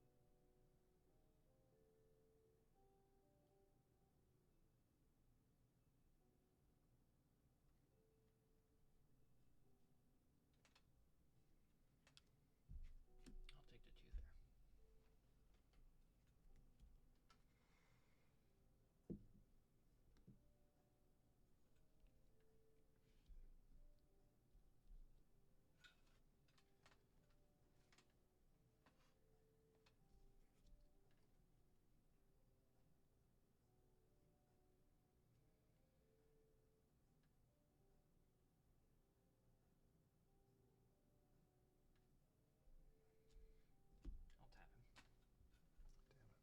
I'll tap him. Damn it.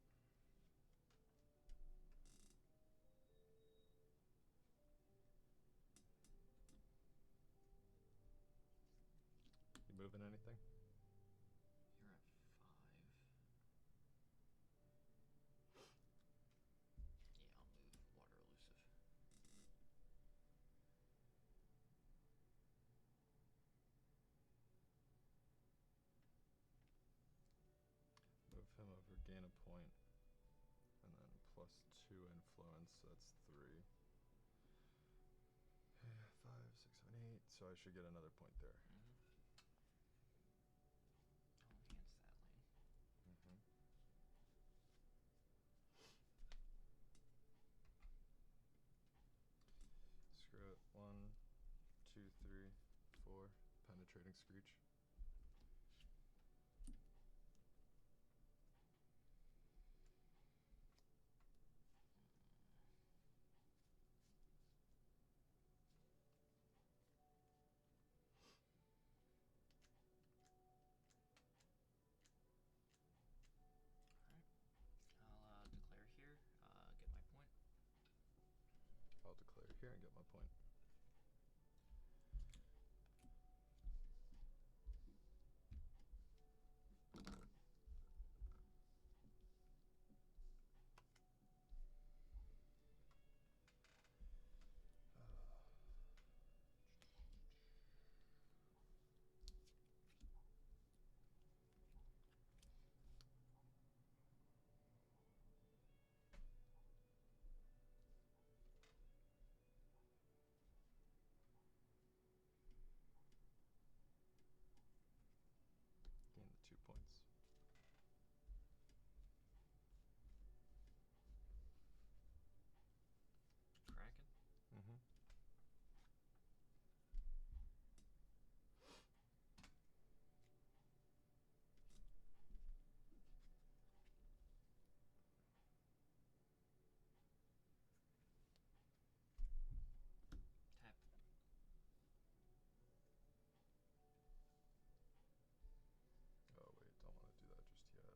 You moving anything? You're at 5. Yeah, I'll move water elusive. Move him over, gain a point. And then +2 influence, that's 3. 5, 6, 7, 8. So I should get another point there. I'll enhance that lane. Screw it. 1, 2, 3, penetrating screech. I'll declare here, get my point. I'll declare here and get my point. Gain the 2 points. Kraken. Mm-hmm. Tap. Oh wait, don't want to do that just yet.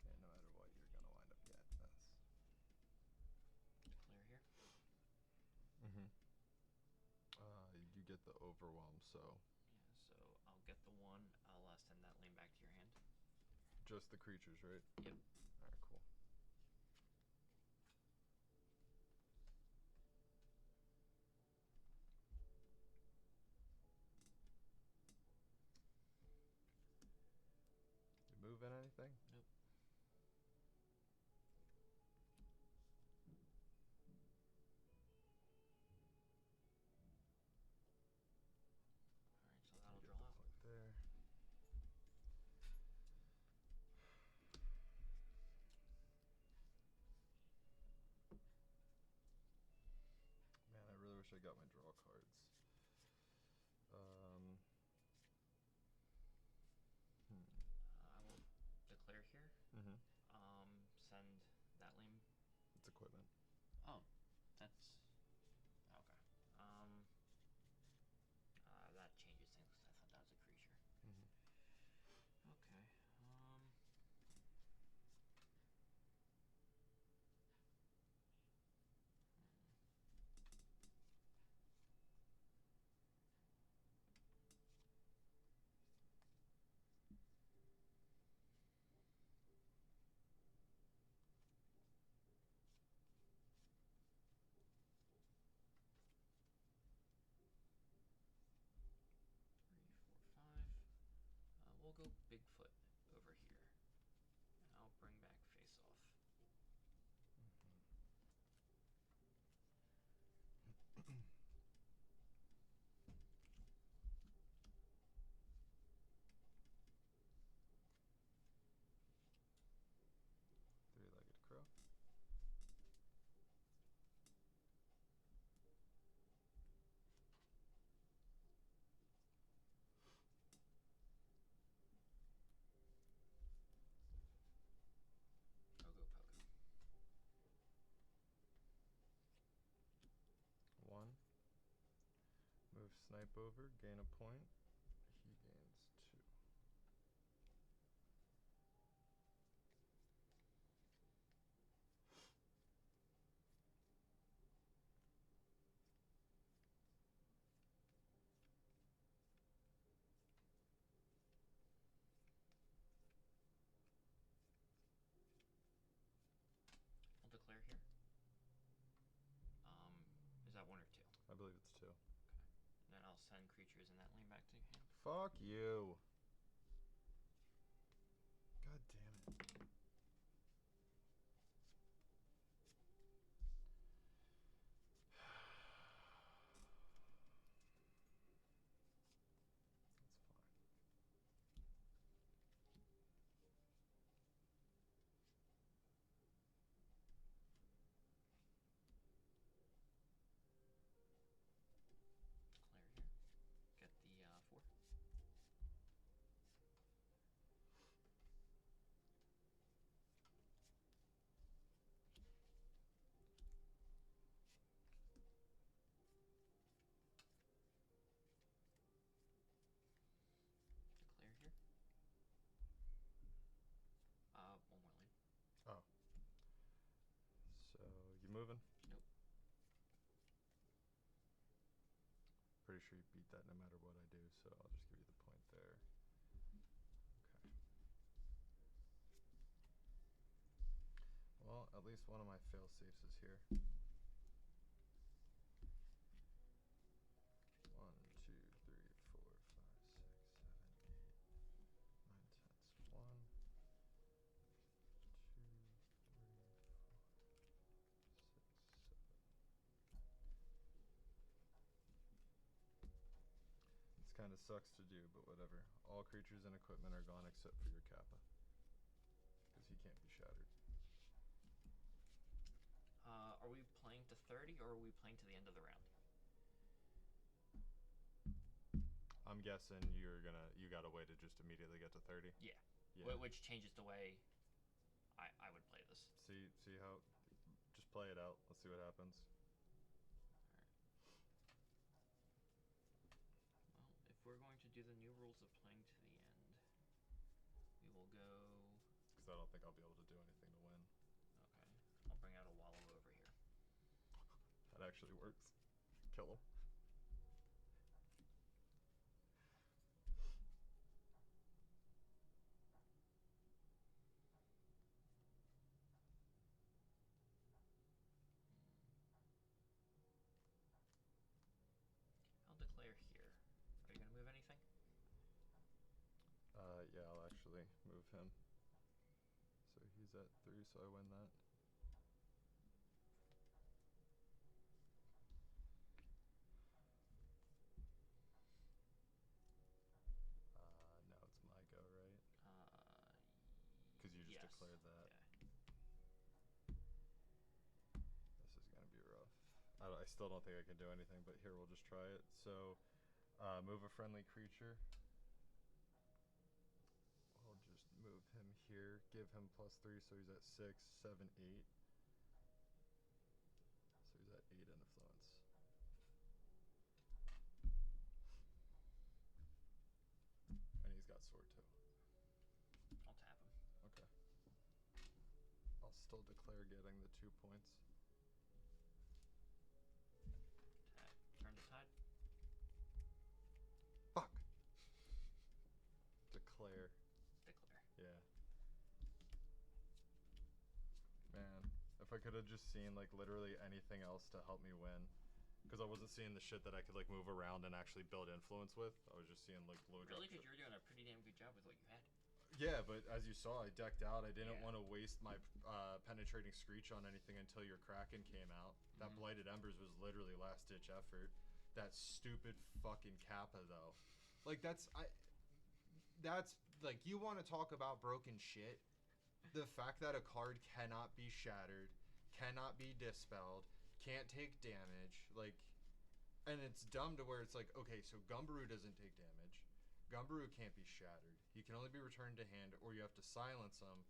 And no matter what, you're gonna wind up getting this. Declare here. Mm-hmm. You get the overwhelm, so Yeah, so I'll get the 1. I'll send that lane back to your hand. just the creatures, right? Yep. Alright, cool. You moving anything? Nope. Alright, so that'll You get draw the out. point there. Man, I really wish I got my draw cards. I will declare here. Mm-hmm. Send that lane. It's equipment. Oh, that's okay. That changes things because I thought that was a creature. Mm-hmm. Okay. We'll go Bigfoot over here. And I'll bring back face off. Three-legged crow. snipe over, gain a point. He gains 2. I'll declare here. Is that 1 or 2? I believe it's 2. Okay. And then I'll send creatures in that lane back to your hand. Fuck you. God damn it. That's fine. Declare here. Get the 4. Declare here. 1 more lane. Oh. So, you moving? Nope. Pretty sure you beat that no matter what I do, so I'll just give you the point there. Okay. Well, at least one of my fail-safes is here. 1, 2, 3, 4, 5, 6, 7, 8, 9, 10. 1, 2, 3, 4, 6, 7, 8, 9, 10. This kind of sucks to do, but whatever. All creatures and equipment are gone except for your Kappa. Because he can't be shattered. Are we playing to 30 or are we playing to the end of the round? I'm guessing you got a way to just immediately get to 30. Yeah. Yeah. Which changes the way I would play this. See how? Just play it out. Let's see what happens. Well, if we're going to do the new rules of playing to the end, we will go. Because I don't think I'll be able to do anything to win. Okay. I'll bring out a wallow over here. That actually works. Kill him. I'll declare here. Are you going to move anything? Yeah, I'll actually move him. So he's at 3, so I win that. No, it's my go, right? Because you just yes. declared that. Yeah. This is going to be rough. I still don't think I can do anything, but here, we'll just try it. So, move a friendly creature. I'll just move him here. Give him +3, so he's at 6, 7, 8. So he's at 8 influence. And he's got sword too. I'll tap him. Okay. I'll still declare getting the 2 points. Tap. Turn the tide. Fuck! Declare. Declare. Yeah. Man, if I could have just seen like literally anything else to help me win. Because I wasn't seeing the shit that I could like move around and actually build influence with. I was just seeing like blow Really? Because you were doing a pretty damn good job with what you had. Yeah, but as you saw, I decked out. I didn't Yeah. want to waste my penetrating screech on anything until your Kraken came out. That Blighted Embers was literally last ditch effort. That stupid fucking Kappa though. Like that's like you want to talk about broken shit. The fact that a card cannot be shattered, cannot be dispelled, can't take damage, like, and it's dumb to where it's like, okay, so Gumberoo doesn't take damage. Gumberoo can't be shattered. He can only be returned to hand, or you have to silence him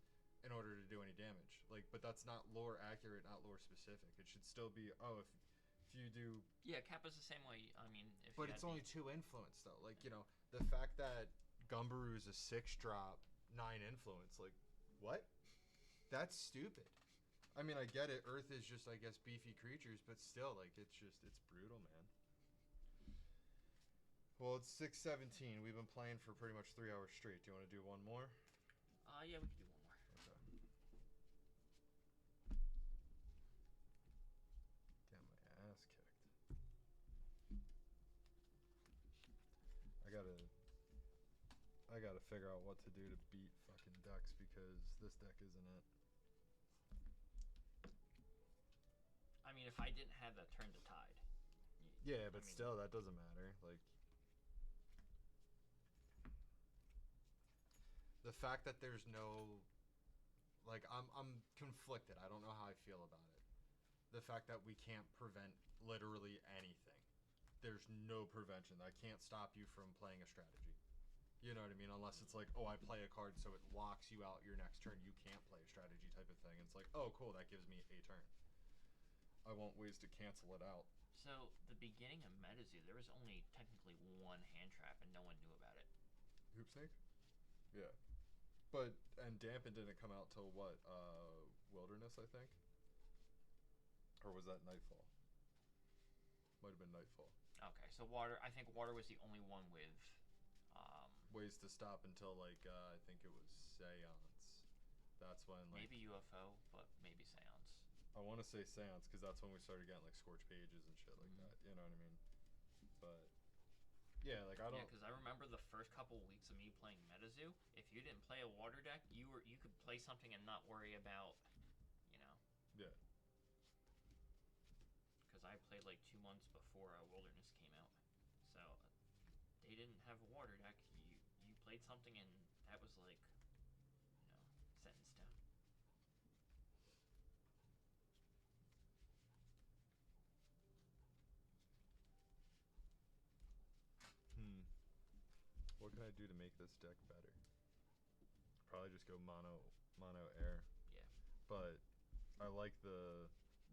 in order to do any damage. Like, but that's not lore accurate, not lore specific. It should still be, oh, if if you do, Yeah, Kappa's the same way. I mean, if but you it's had only 2 influence though. Like, you know, the fact that Gumbaroo's a 6-drop, 9 influence, like, what? That's stupid. I mean, I get it. Earth is just, I guess, beefy creatures, but still, like, it's brutal, man. Well, it's 6:17. We've been playing for pretty much 3 hours straight. Do you want to do one more? Yeah, we could do one more. Okay. Damn, my ass kicked. I gotta figure out what to do to beat fucking decks because this deck isn't it. I mean, if I didn't have that turn to tide. Yeah, but still, that doesn't matter. Like, the fact that there's no, like, I'm conflicted. I don't know how I feel about it. The fact that we can't prevent literally anything. There's no prevention. I can't stop you from playing a strategy. You know what I mean? Unless it's like, oh, I play a card so it locks you out your next turn. You can't play a strategy type of thing. It's like, oh, cool, that gives me a turn. I want ways to cancel it out. So, the beginning of MetaZoo, there was only technically one hand trap and no one knew about it. Hoop Snake? Yeah. But, and Dampen didn't come out till what? Wilderness, I think? Or was that Nightfall? Might have been Nightfall. Okay, so Water, I think Water was the only one with, ways to stop until, like, I think it was Seance. That's when, like... Maybe UFO, but maybe Seance. I want to say Seance, because that's when we started getting, like, Scorch Pages and shit like that. You know what I mean? But... yeah, like, I don't... Yeah, because I remember the first couple weeks of me playing MetaZoo, if you didn't play a Water deck, you could play something and not worry about, you know... Yeah. Because I played, like, 2 months before Wilderness came out. So, they didn't have a Water deck. You played something and that was, like, you know, set in stone. What can I do to make this deck better? Probably just go mono air. Yeah. But I like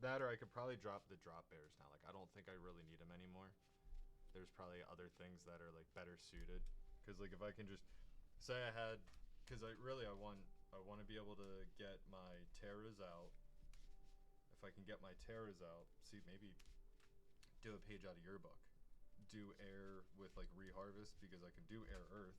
that, or I could probably drop the drop bears now. Like, I don't think I really need them anymore. There's probably other things that are, like, better suited. Because, like, if I can just say I had, because I want to be able to get my Terras out. If I can get my Terras out, see, maybe do a page out of your book. Do air with, like, reharvest, because I can do air earth.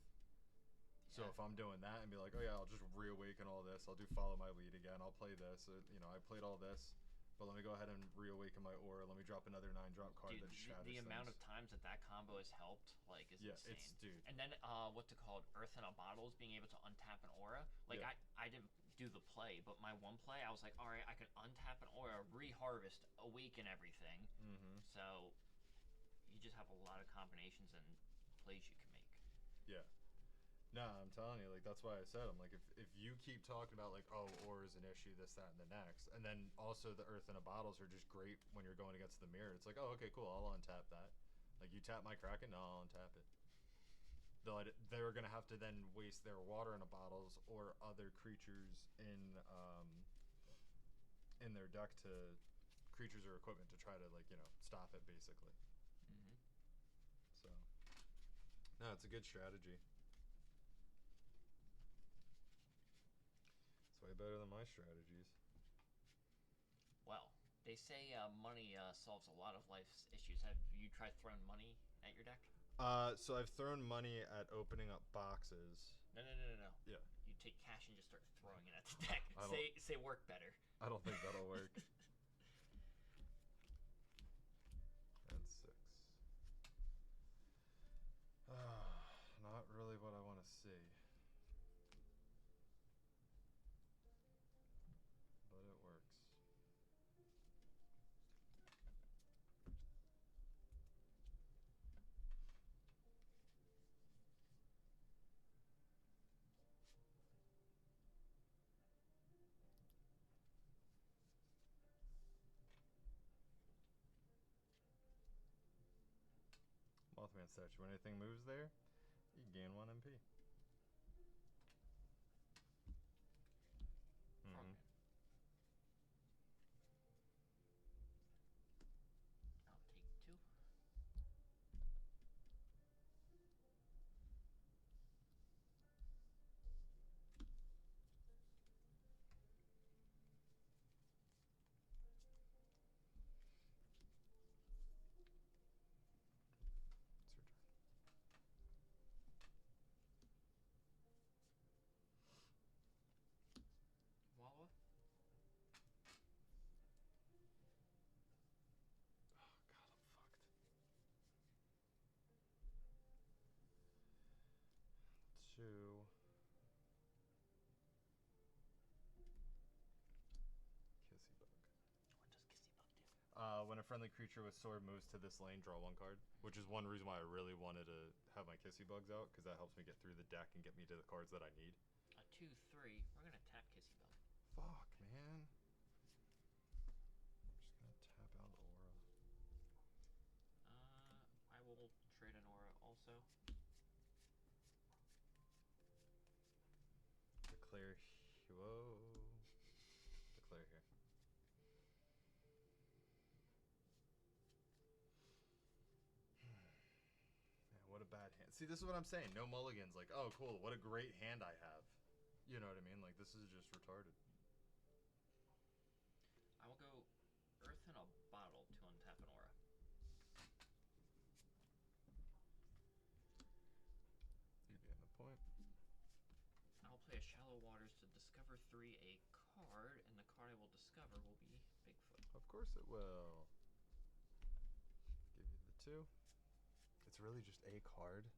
So if I'm doing that and be like, oh yeah, I'll just reawaken all this, I'll do follow my lead again, I'll play this, you know, I played all this, but let me go ahead and reawaken my aura, let me drop another 9-drop card. Dude, that shatters the amount things. of times that combo has helped, like, is insane. It's, dude. And then, what's it called? Earth in a Bottles, being able to untap an aura. Like, Yeah. I didn't do the play, but my one play, I was like, alright, I can untap an aura, reharvest, awaken everything. So, you just have a lot of combinations and plays you can make. Yeah. Nah, I'm telling you, like, that's why I said, I'm like, if you keep talking about, like, oh, aura is an issue, this, that, and the next, and then also the Earth in a Bottles are just great when you're going against the mirror, it's like, oh, okay, cool, I'll untap that. Like, you tap my Kraken? No, I'll untap it. They're gonna have to then waste their water in a bottles or other creatures in their deck to creatures or equipment to try to, like, you know, stop it basically. So no, it's a good strategy. It's way better than my strategies. Well, they say money solves a lot of life's issues. Have you tried throwing money at your deck? So I've thrown money at opening up boxes. No. Yeah. You take cash and just start throwing it at the deck. Say work better. I don't think that'll work. And 6. Not really what I want to see. But it works. Mothman statue. When anything moves there, you gain 1 MP. Oh, when a friendly creature with sword moves to this lane, draw 1 card. Which is one reason why I really wanted to have my Kissy Bugs out, because that helps me get through the deck and get me to the cards that I need. A 2/3. We're gonna tap Kissy Bug. Fuck, man. I'm just gonna tap out Aura. I will trade an aura also. Declare. Whoa. Declare here. Man, what a bad hand. See, this is what I'm saying. No mulligans. Like, oh, cool. What a great hand I have. You know what I mean? Like, this is just retarded. I will go Earth in a Bottle to untap an aura. You're getting the point. I'll play a Shallow Waters to discover 3 a card, and the card I will discover will be Bigfoot. Of course it will. Give you the 2. It's really just a card.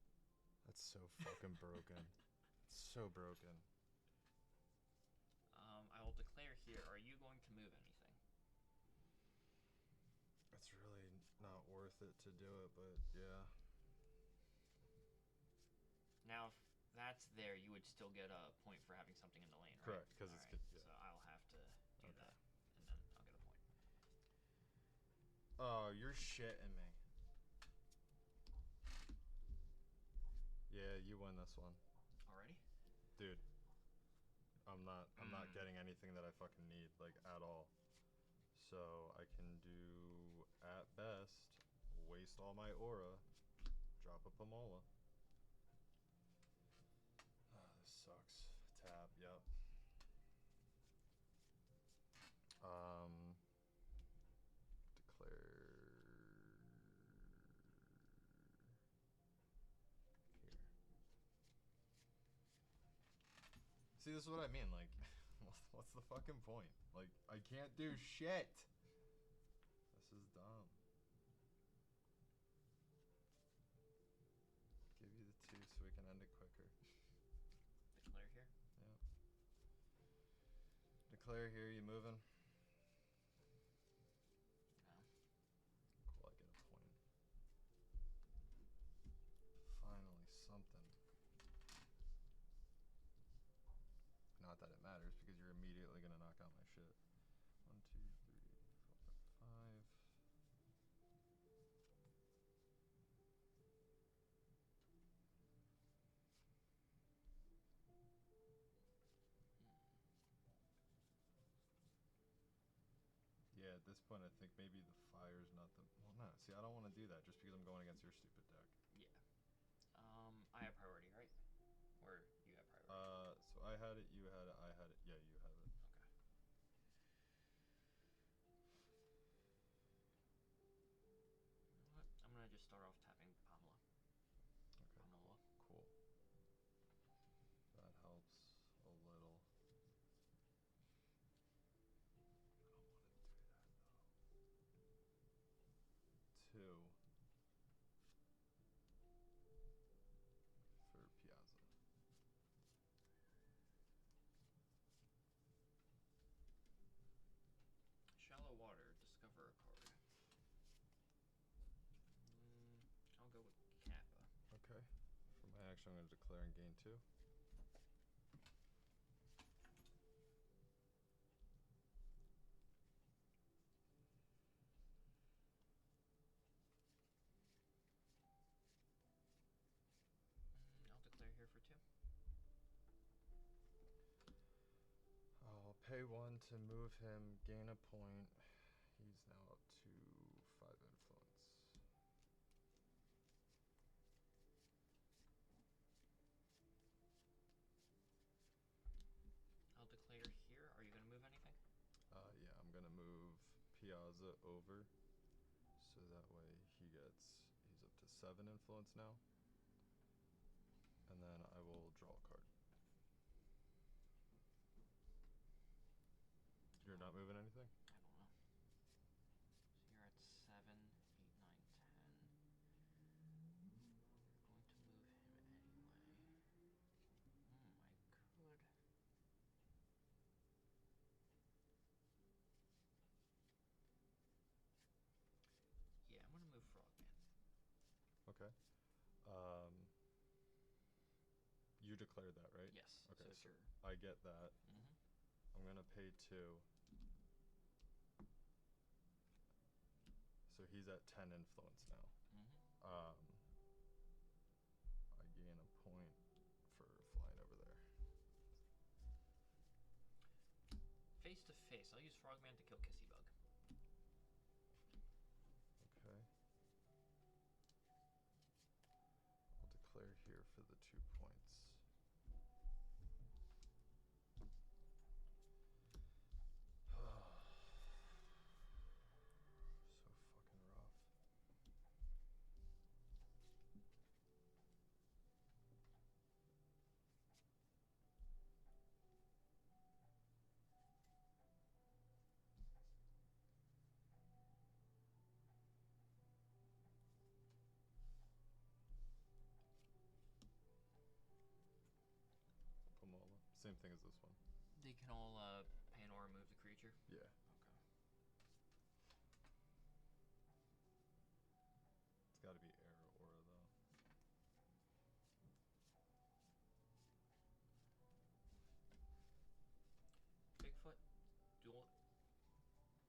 That's so fucking broken. It's so broken. I will declare here. Are you going to move anything? It's really not worth it to do it, but yeah. Now, if that's there, you would still get a point for having something in the lane, right? Correct, because it's Alright, yeah. so I'll have to do that, and then I'll get a point. Oh, you're shitting me. Yeah, you win this one. Already? Dude. I'm not getting anything that I fucking need, like, at all. So I can do, at best, waste all my aura, drop a Pomola. Oh, this sucks. Tap, yep. Declare here. See, this is what I mean, like, what's the fucking point? Like, I can't do shit. This is dumb. Give you the 2 so we can end it quicker. Declare here? Yeah. Declare here, you moving? No. Cool, I get a point. Finally, something. Not that it matters, because you're immediately gonna knock out my shit. 1, 2, 3, 4, 5. Yeah, at this point, I think maybe the fire's not the. Well, no. See, I don't want to do that just because I'm going against your stupid deck. Yeah. I have priority, right? Or you have priority? So I had it, you had it, I had it. Yeah, you have it. Okay. You know what? I'm gonna just start off tapping Pamela. Okay. Pamela. Cool. That helps a little. I don't want to do that though. 2 for Piazza. Shallow Water. Discover a card. I'll go with Kappa. Okay. For my action, I'm going to declare and gain 2. I'll declare here for 2. I'll pay 1 to move him, gain a point. He's now up to 5 influence. I'll declare here. Are you gonna move anything? Yeah, I'm gonna move Piazza over, so that way he's up to 7 influence now. And then I will draw a card. You're not moving anything? I don't know. So you're at 7, 8, 9, 10. You're going to move him anyway. I could. You declared that, right? Yes. Okay, So so if I get that. you're, I'm gonna pay 2. So he's at 10 influence now. I gain a point for flying over there. Face to face. I'll use Frogman to kill Kissy Bug. Okay. I'll declare here for the 2 points. So fucking rough. Pomola. Same thing as this one. They can all pay an or remove the creature. Yeah. Okay. It's gotta be air aura though. Bigfoot, duel. So shitty.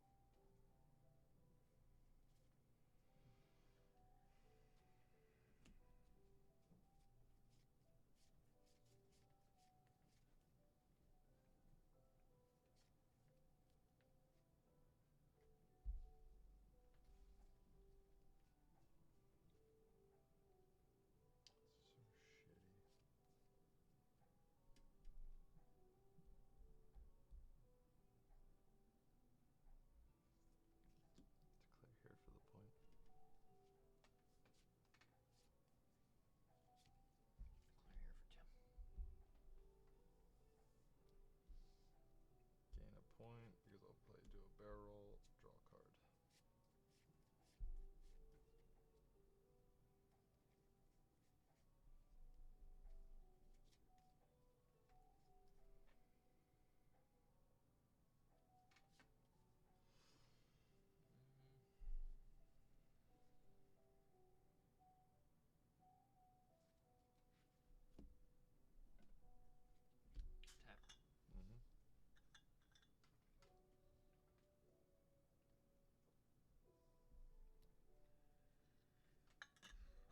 Declare here for the point. Declare here for 2. Gain a point because I'll do a barrel roll, draw a card. Tap. Mm-hmm.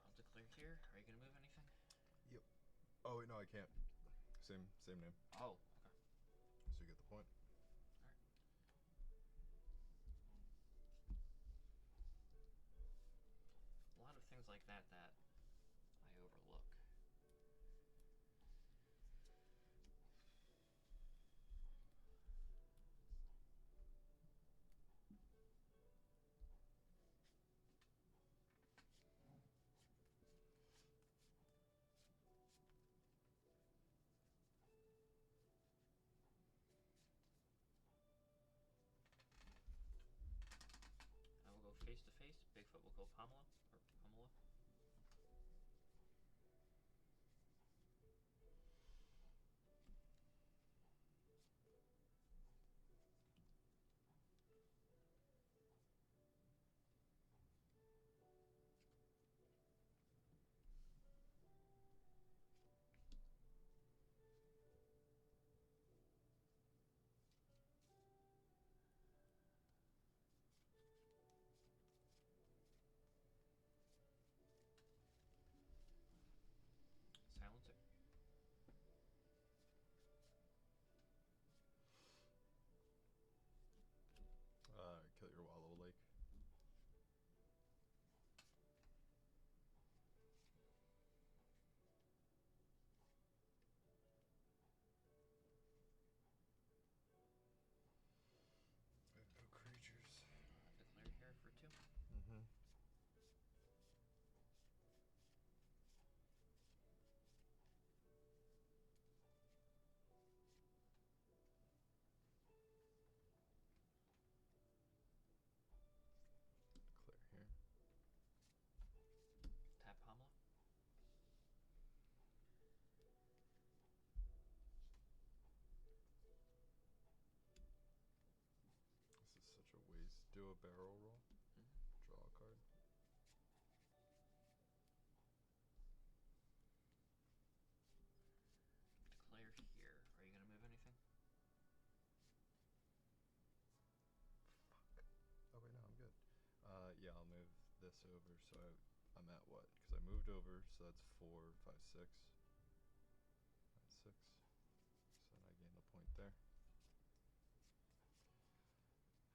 I'll declare here. Are you gonna move anything? Yep. Oh wait, no, I can't. Same name. Oh, okay. So you get the point. Alright. A lot of things like that that I overlook. I will go face to face. Bigfoot will go Pamela or Pamela. Silencer. Kill your Wallow Lake. I have no creatures. Declare here for 2. Mm-hmm. Declare here. Tap Pamela. This is such a waste. Do a barrel roll. Draw a card. this over, so I'm at what? Because I moved over, so that's 4, 5, 6. 5, 6. So then I gain a point there.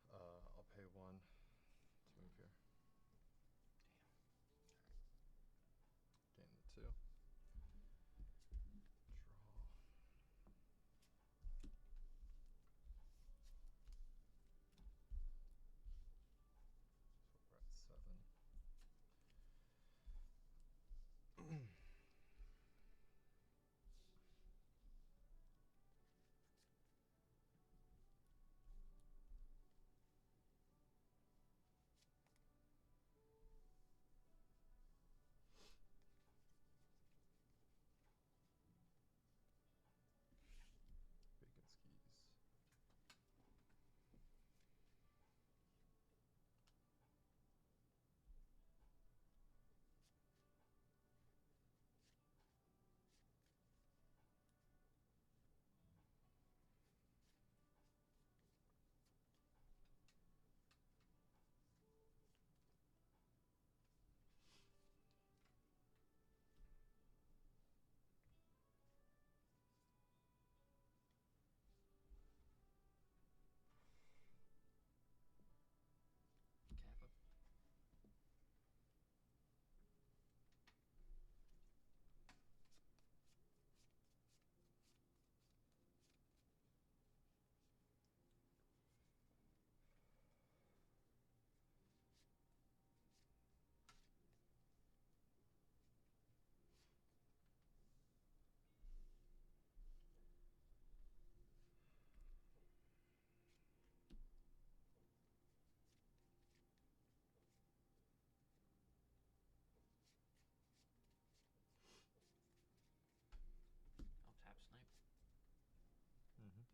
I'll pay 1 to move here. Damn. Gain the 2. Draw. So we're at 7. Bacon skis. Kappa. I'll tap snipe. Mm-hmm.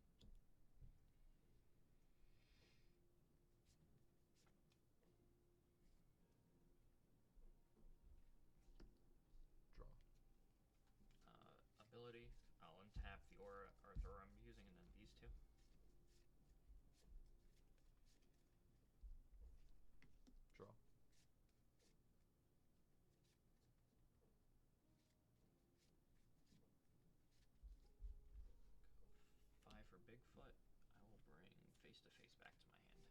Draw. Ability. I'll untap the aura or Thor I'm using, and then these two. Draw. 5 for Bigfoot. I will bring face to face back to my hand.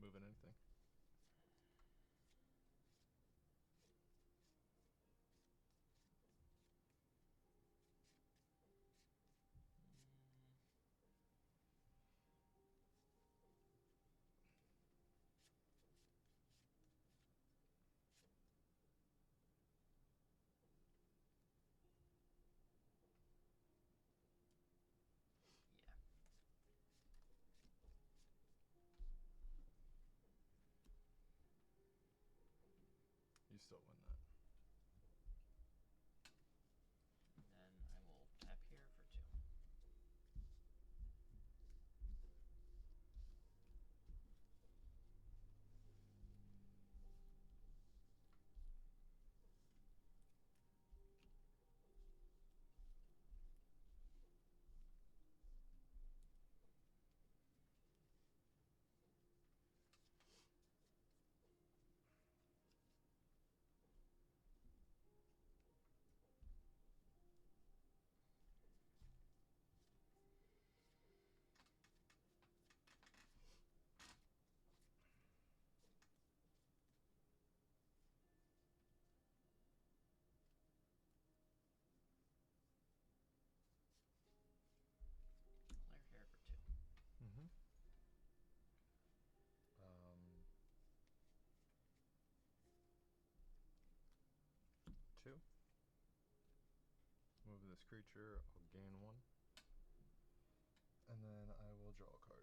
Moving anything. Yeah. You still win that. Then I will tap here for 2. Clear here for 2. Mm-hmm. 2. Move this creature. I'll gain 1. And then I will draw a card.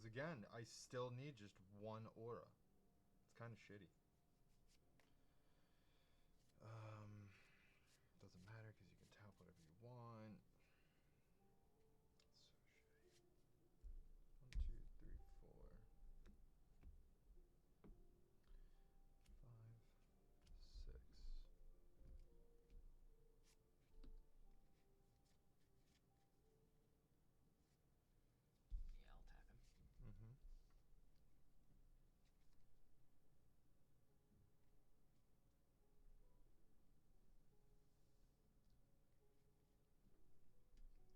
again, I still need just one aura. It's kind of shitty. Doesn't matter because you can tap whatever you want. It's so shitty. 1, 2, 3, 4, 5, 6. Yeah, I'll tap him. Mm-hmm.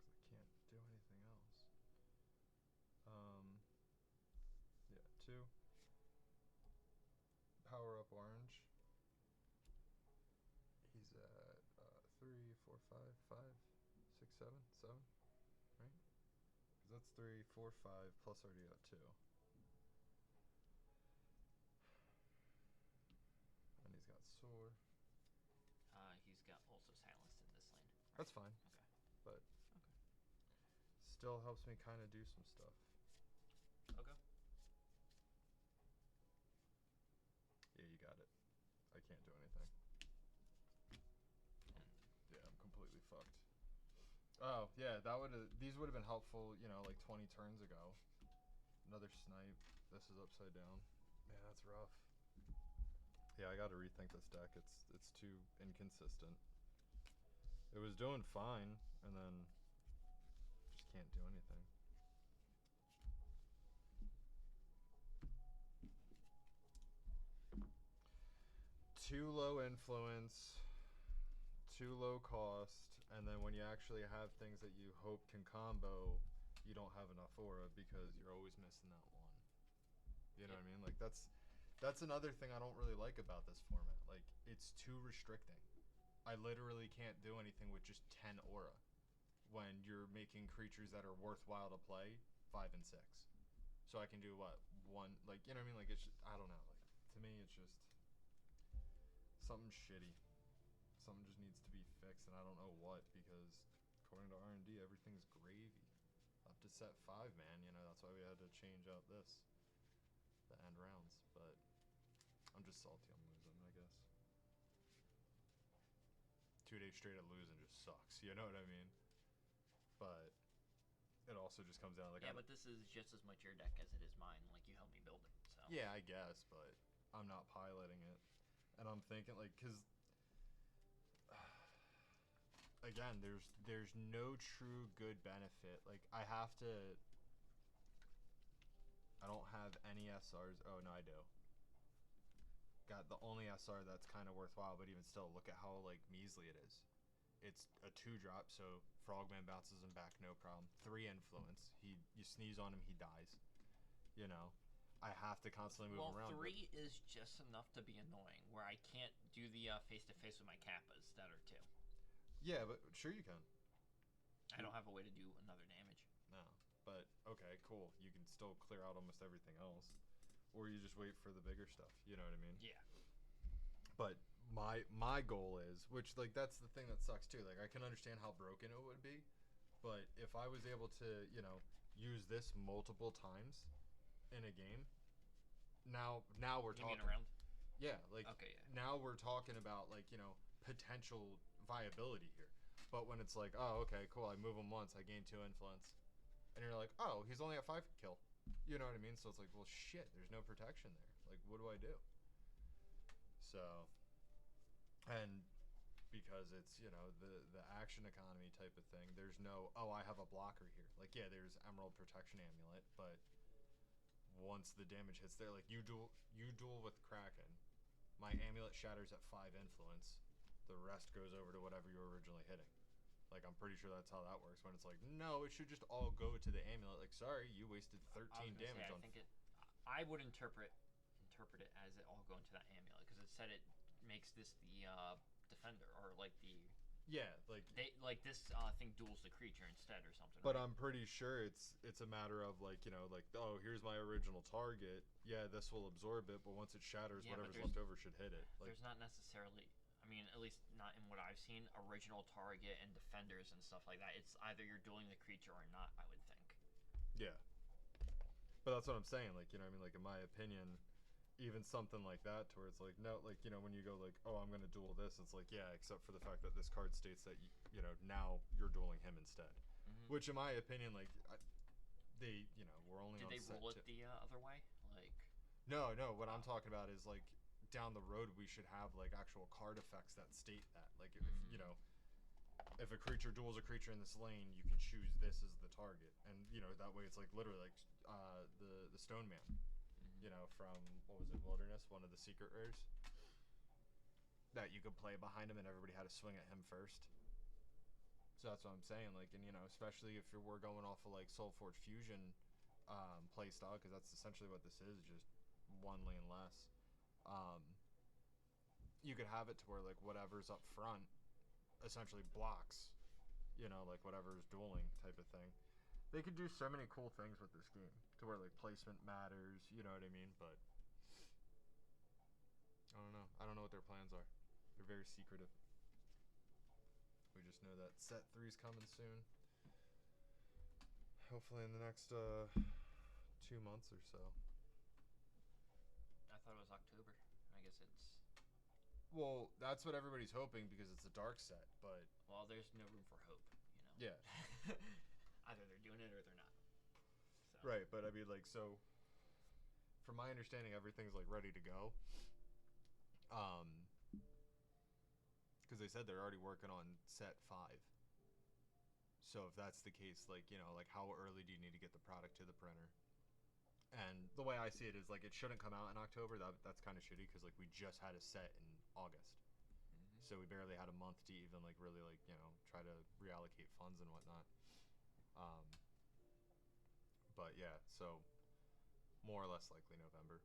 I can't do anything else. Yeah, 2. Power up orange. He's at 3, 4, 5, 5, 6, 7, 7, right? Because that's 3, 4, 5 plus already got 2. And he's got soar. He's got also silenced in this lane. Right? That's fine. Okay. But okay. Still helps me kind of do some stuff. Okay. Yeah, you got it. I can't do anything. And Yeah, I'm completely fucked. Oh, yeah, these would have been helpful, like 20 turns ago. Another snipe. This is upside down. Yeah, that's rough. Yeah, I gotta rethink this deck. It's too inconsistent. It was doing fine, and then just can't do anything. Too low influence, too low cost, and then when you actually have things that you hope can combo, you don't have enough aura because you're always missing that one. You know what I mean? Like that's another thing I don't really like about this format. Like it's too restricting. I literally can't do anything with just 10 aura when you're making creatures that are worthwhile to play 5 and 6. So I can do what? One, like, you know what I mean? Like it's just, I don't know. Like to me it's just something shitty. Something just needs to be fixed, and I don't know what, because according to R&D, everything's gravy. Up to set 5, man. That's why we had to change out the end rounds. But I'm just salty I'm losing, I guess. 2 days straight of losing just sucks. You know what I mean? But it also just comes down like but this is just as much your deck as it is mine. Like you helped me build it, so yeah, I guess, but I'm not piloting it, and I'm thinking like because. Again, there's no true good benefit. Like I don't have any SRs. Oh no, I do. Got the only SR that's kind of worthwhile, but even still, look at how like measly it is. It's a 2-drop, so Frogman bounces him back, no problem. 3 influence. You sneeze on him, he dies. I have to constantly move around. 3 is just enough to be annoying, where I can't do the face-to-face with my Kappas that are 2. Yeah, but sure you can. I don't have a way to do another damage. No, but okay, cool. You can still clear out almost everything else, or you just wait for the bigger stuff. You know what I mean? Yeah. But my goal is, which like that's the thing that sucks too. Like I can understand how broken it would be, but if I was able to, use this multiple times in a game, now we're talking. You mean around? Yeah, like okay. Yeah. Now we're talking about like potential viability here. But when it's like, oh, okay, cool, I move him once, I gain 2 influence, and you're like, oh, he's only at 5 kill. You know what I mean? So it's like, well, shit, there's no protection there. Like, what do I do? So, and because it's the action economy type of thing, there's no, oh, I have a blocker here. Like, yeah, there's Emerald Protection Amulet, but once the damage hits there, like you duel with Kraken, my amulet shatters at 5 influence. The rest goes over to whatever you were originally hitting. Like, I'm pretty sure that's how that works. When it's like, no, it should just all go to the amulet. Like, sorry, you wasted 13 damage on. I would interpret it as it all going to that amulet, because it said it makes this the defender, or like the. Yeah, like this thing duels the creature instead, or something. But right? I'm pretty sure it's a matter of like oh, here's my original target. Yeah, this will absorb it, but once it shatters, whatever's left over should hit it. Like, there's not necessarily. I mean, at least not in what I've seen, original target and defenders and stuff like that. It's either you're dueling the creature or not, I would think. Yeah. But that's what I'm saying. Like, you know what I mean? Like, in my opinion, even something like that to where it's like, no, like, you know, when you go like, oh, I'm going to duel this, it's like, yeah, except for the fact that this card states that, you know, now you're dueling him instead. Mm-hmm. Which, in my opinion, like, they, you know, we're only Did on they set rule it two. the other way? Like, No, what I'm talking about is like down the road we should have like actual card effects that state that. Like if you know, if a creature duels a creature in this lane, you can choose this as the target, and you know that way it's like literally like the Stone Man, you know, from what was it, Wilderness, one of the secret rares that you could play behind him and everybody had to swing at him first. So that's what I'm saying. Like, and you know, especially if we're going off of like Soulforge Fusion play style, because that's essentially what this is, just one lane less. You could have it to where like whatever's up front essentially blocks, you know, like whatever's dueling type of thing. They could do so many cool things with this game to where like placement matters, you know what I mean? But I don't know. I don't know what their plans are. They're very secretive. We just know that set 3's coming soon. Hopefully in the next 2 months or so. I thought it was October. I guess it's. Well, that's what everybody's hoping because it's a dark set, but Well, there's no room for hope, you know. yeah. Either they're doing it or they're not. So. Right, but I mean, like, so from my understanding, everything's like ready to go. Because they said they're already working on set 5. So if that's the case, like, you know, like how early do you need to get the product to the printer? And the way I see it is like it shouldn't come out in October. That's kind of shitty because like we just had a set in August, so we barely had a month to even like really like, you know, try to reallocate funds and whatnot. But yeah, so more or less likely November.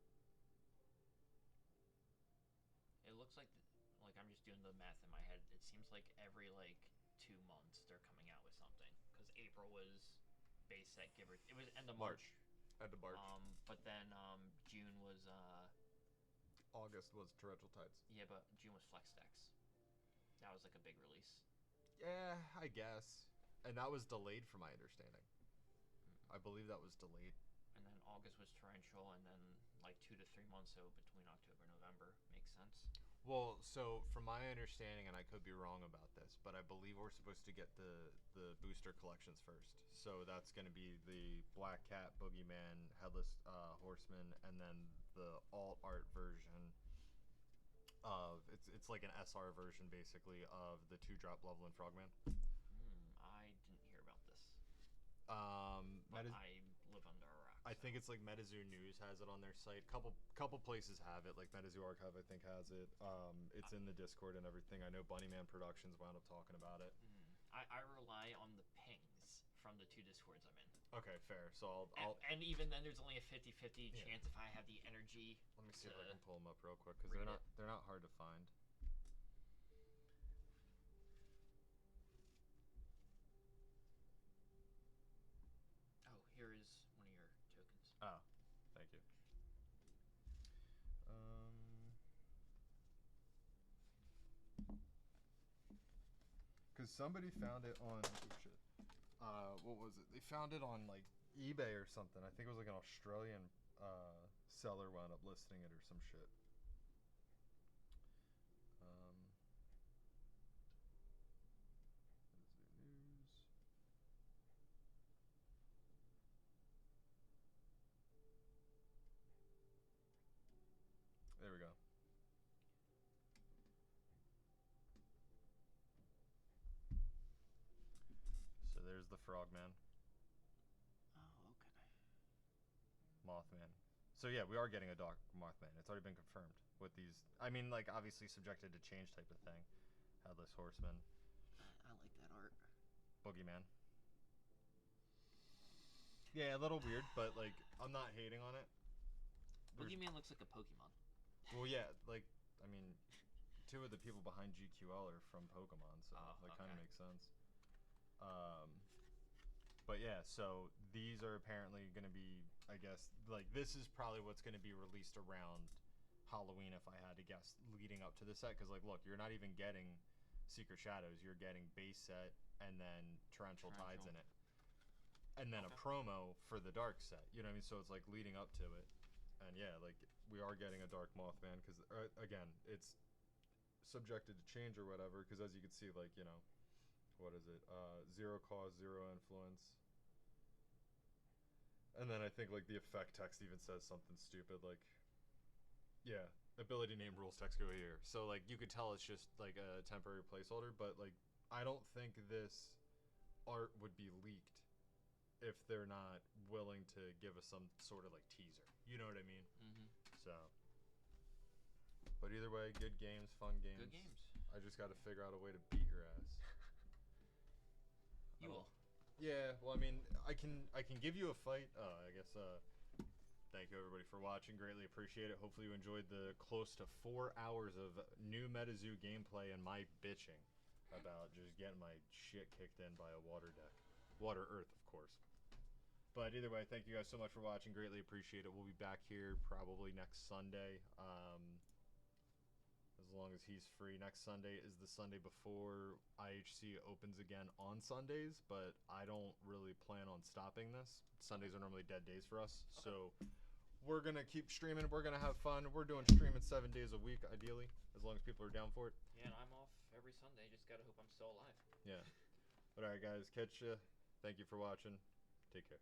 It looks like I'm just doing the math in my head. It seems like every like 2 months they're coming out with something. Because April was base set giver. It was end of March. End of March. But then June was August was Torrential Tides. yeah, but June was Flex Decks. That was like a big release. Yeah, I guess. And that was delayed from my understanding. I believe that was delayed. And then August was Torrential, and then like 2 to 3 months so between October and November. Makes sense. Well, so from my understanding, and I could be wrong about this, but I believe we're supposed to get the booster collections first. So that's going to be the Black Cat, Boogeyman, Headless Horseman, and then the alt art version of it's like an SR version basically of the 2-drop Loveland Frogman. I didn't hear about this. But I live under a rock. I think it's like MetaZoo News has it on their site. Couple places have it. Like MetaZoo Archive, I think, has it. It's in the Discord and everything. I know Bunnyman Productions wound up talking about it. I rely on the pings from the 2 Discords I'm in. Okay, fair. So I'll and even then, there's only a 50-50 chance if I have the energy. let me see if I can pull them up real quick because they're not hard to find. Oh, here is one of your tokens. Oh, thank you. Because somebody found it on what was it? They found it on like eBay or something. I think it was like an Australian seller wound up listing it or some shit. News. There we go. So there's the Frogman. Oh, okay. Mothman. So yeah, we are getting a Dark Mothman. It's already been confirmed with these. I mean, like obviously subjected to change type of thing. Headless Horseman. I like that art. Boogeyman. Yeah, a little weird, but like I'm not hating on it. Boogeyman looks like a Pokemon. Well, yeah, like I mean, 2 of the people behind GQL are from Pokemon, so that kind of makes sense. But yeah, so these are apparently going to be, I guess, like this is probably what's going to be released around Halloween if I had to guess, leading up to the set. Because like, look, you're not even getting Secret Shadows, you're getting base set and then Torrential Tides in it. and then a promo for the dark set. You know what I mean? So it's like leading up to it, and yeah, like we are getting a Dark Mothman because again, it's subjected to change or whatever. Because as you can see, like what is it? Zero cause, zero influence. And then I think like the effect text even says something stupid like, yeah, ability name rules text go here. So like you could tell it's just like a temporary placeholder, but like I don't think this art would be leaked if they're not willing to give us some sort of like teaser. You know what I mean? Mm-hmm. So, but either way, good games, fun games. Good games. I just got to figure out a way to beat your ass. You will. Yeah, well, I mean, I can give you a fight. I guess. Thank you everybody for watching. Greatly appreciate it. Hopefully you enjoyed the close to 4 hours of new MetaZoo gameplay and my bitching about just getting my shit kicked in by a water deck, water earth, of course. But either way, thank you guys so much for watching. Greatly appreciate it. We'll be back here probably next Sunday. As long as he's free. Next Sunday is the Sunday before IHC opens again on Sundays, but I don't really plan on stopping this. Sundays are normally dead days for us, so we're going to keep streaming. We're going to have fun. We're doing streaming 7 days a week, ideally, as long as people are down for it. Yeah, and I'm off every Sunday. Just got to hope I'm still alive. Yeah. But all right, guys, catch ya. Thank you for watching. Take care.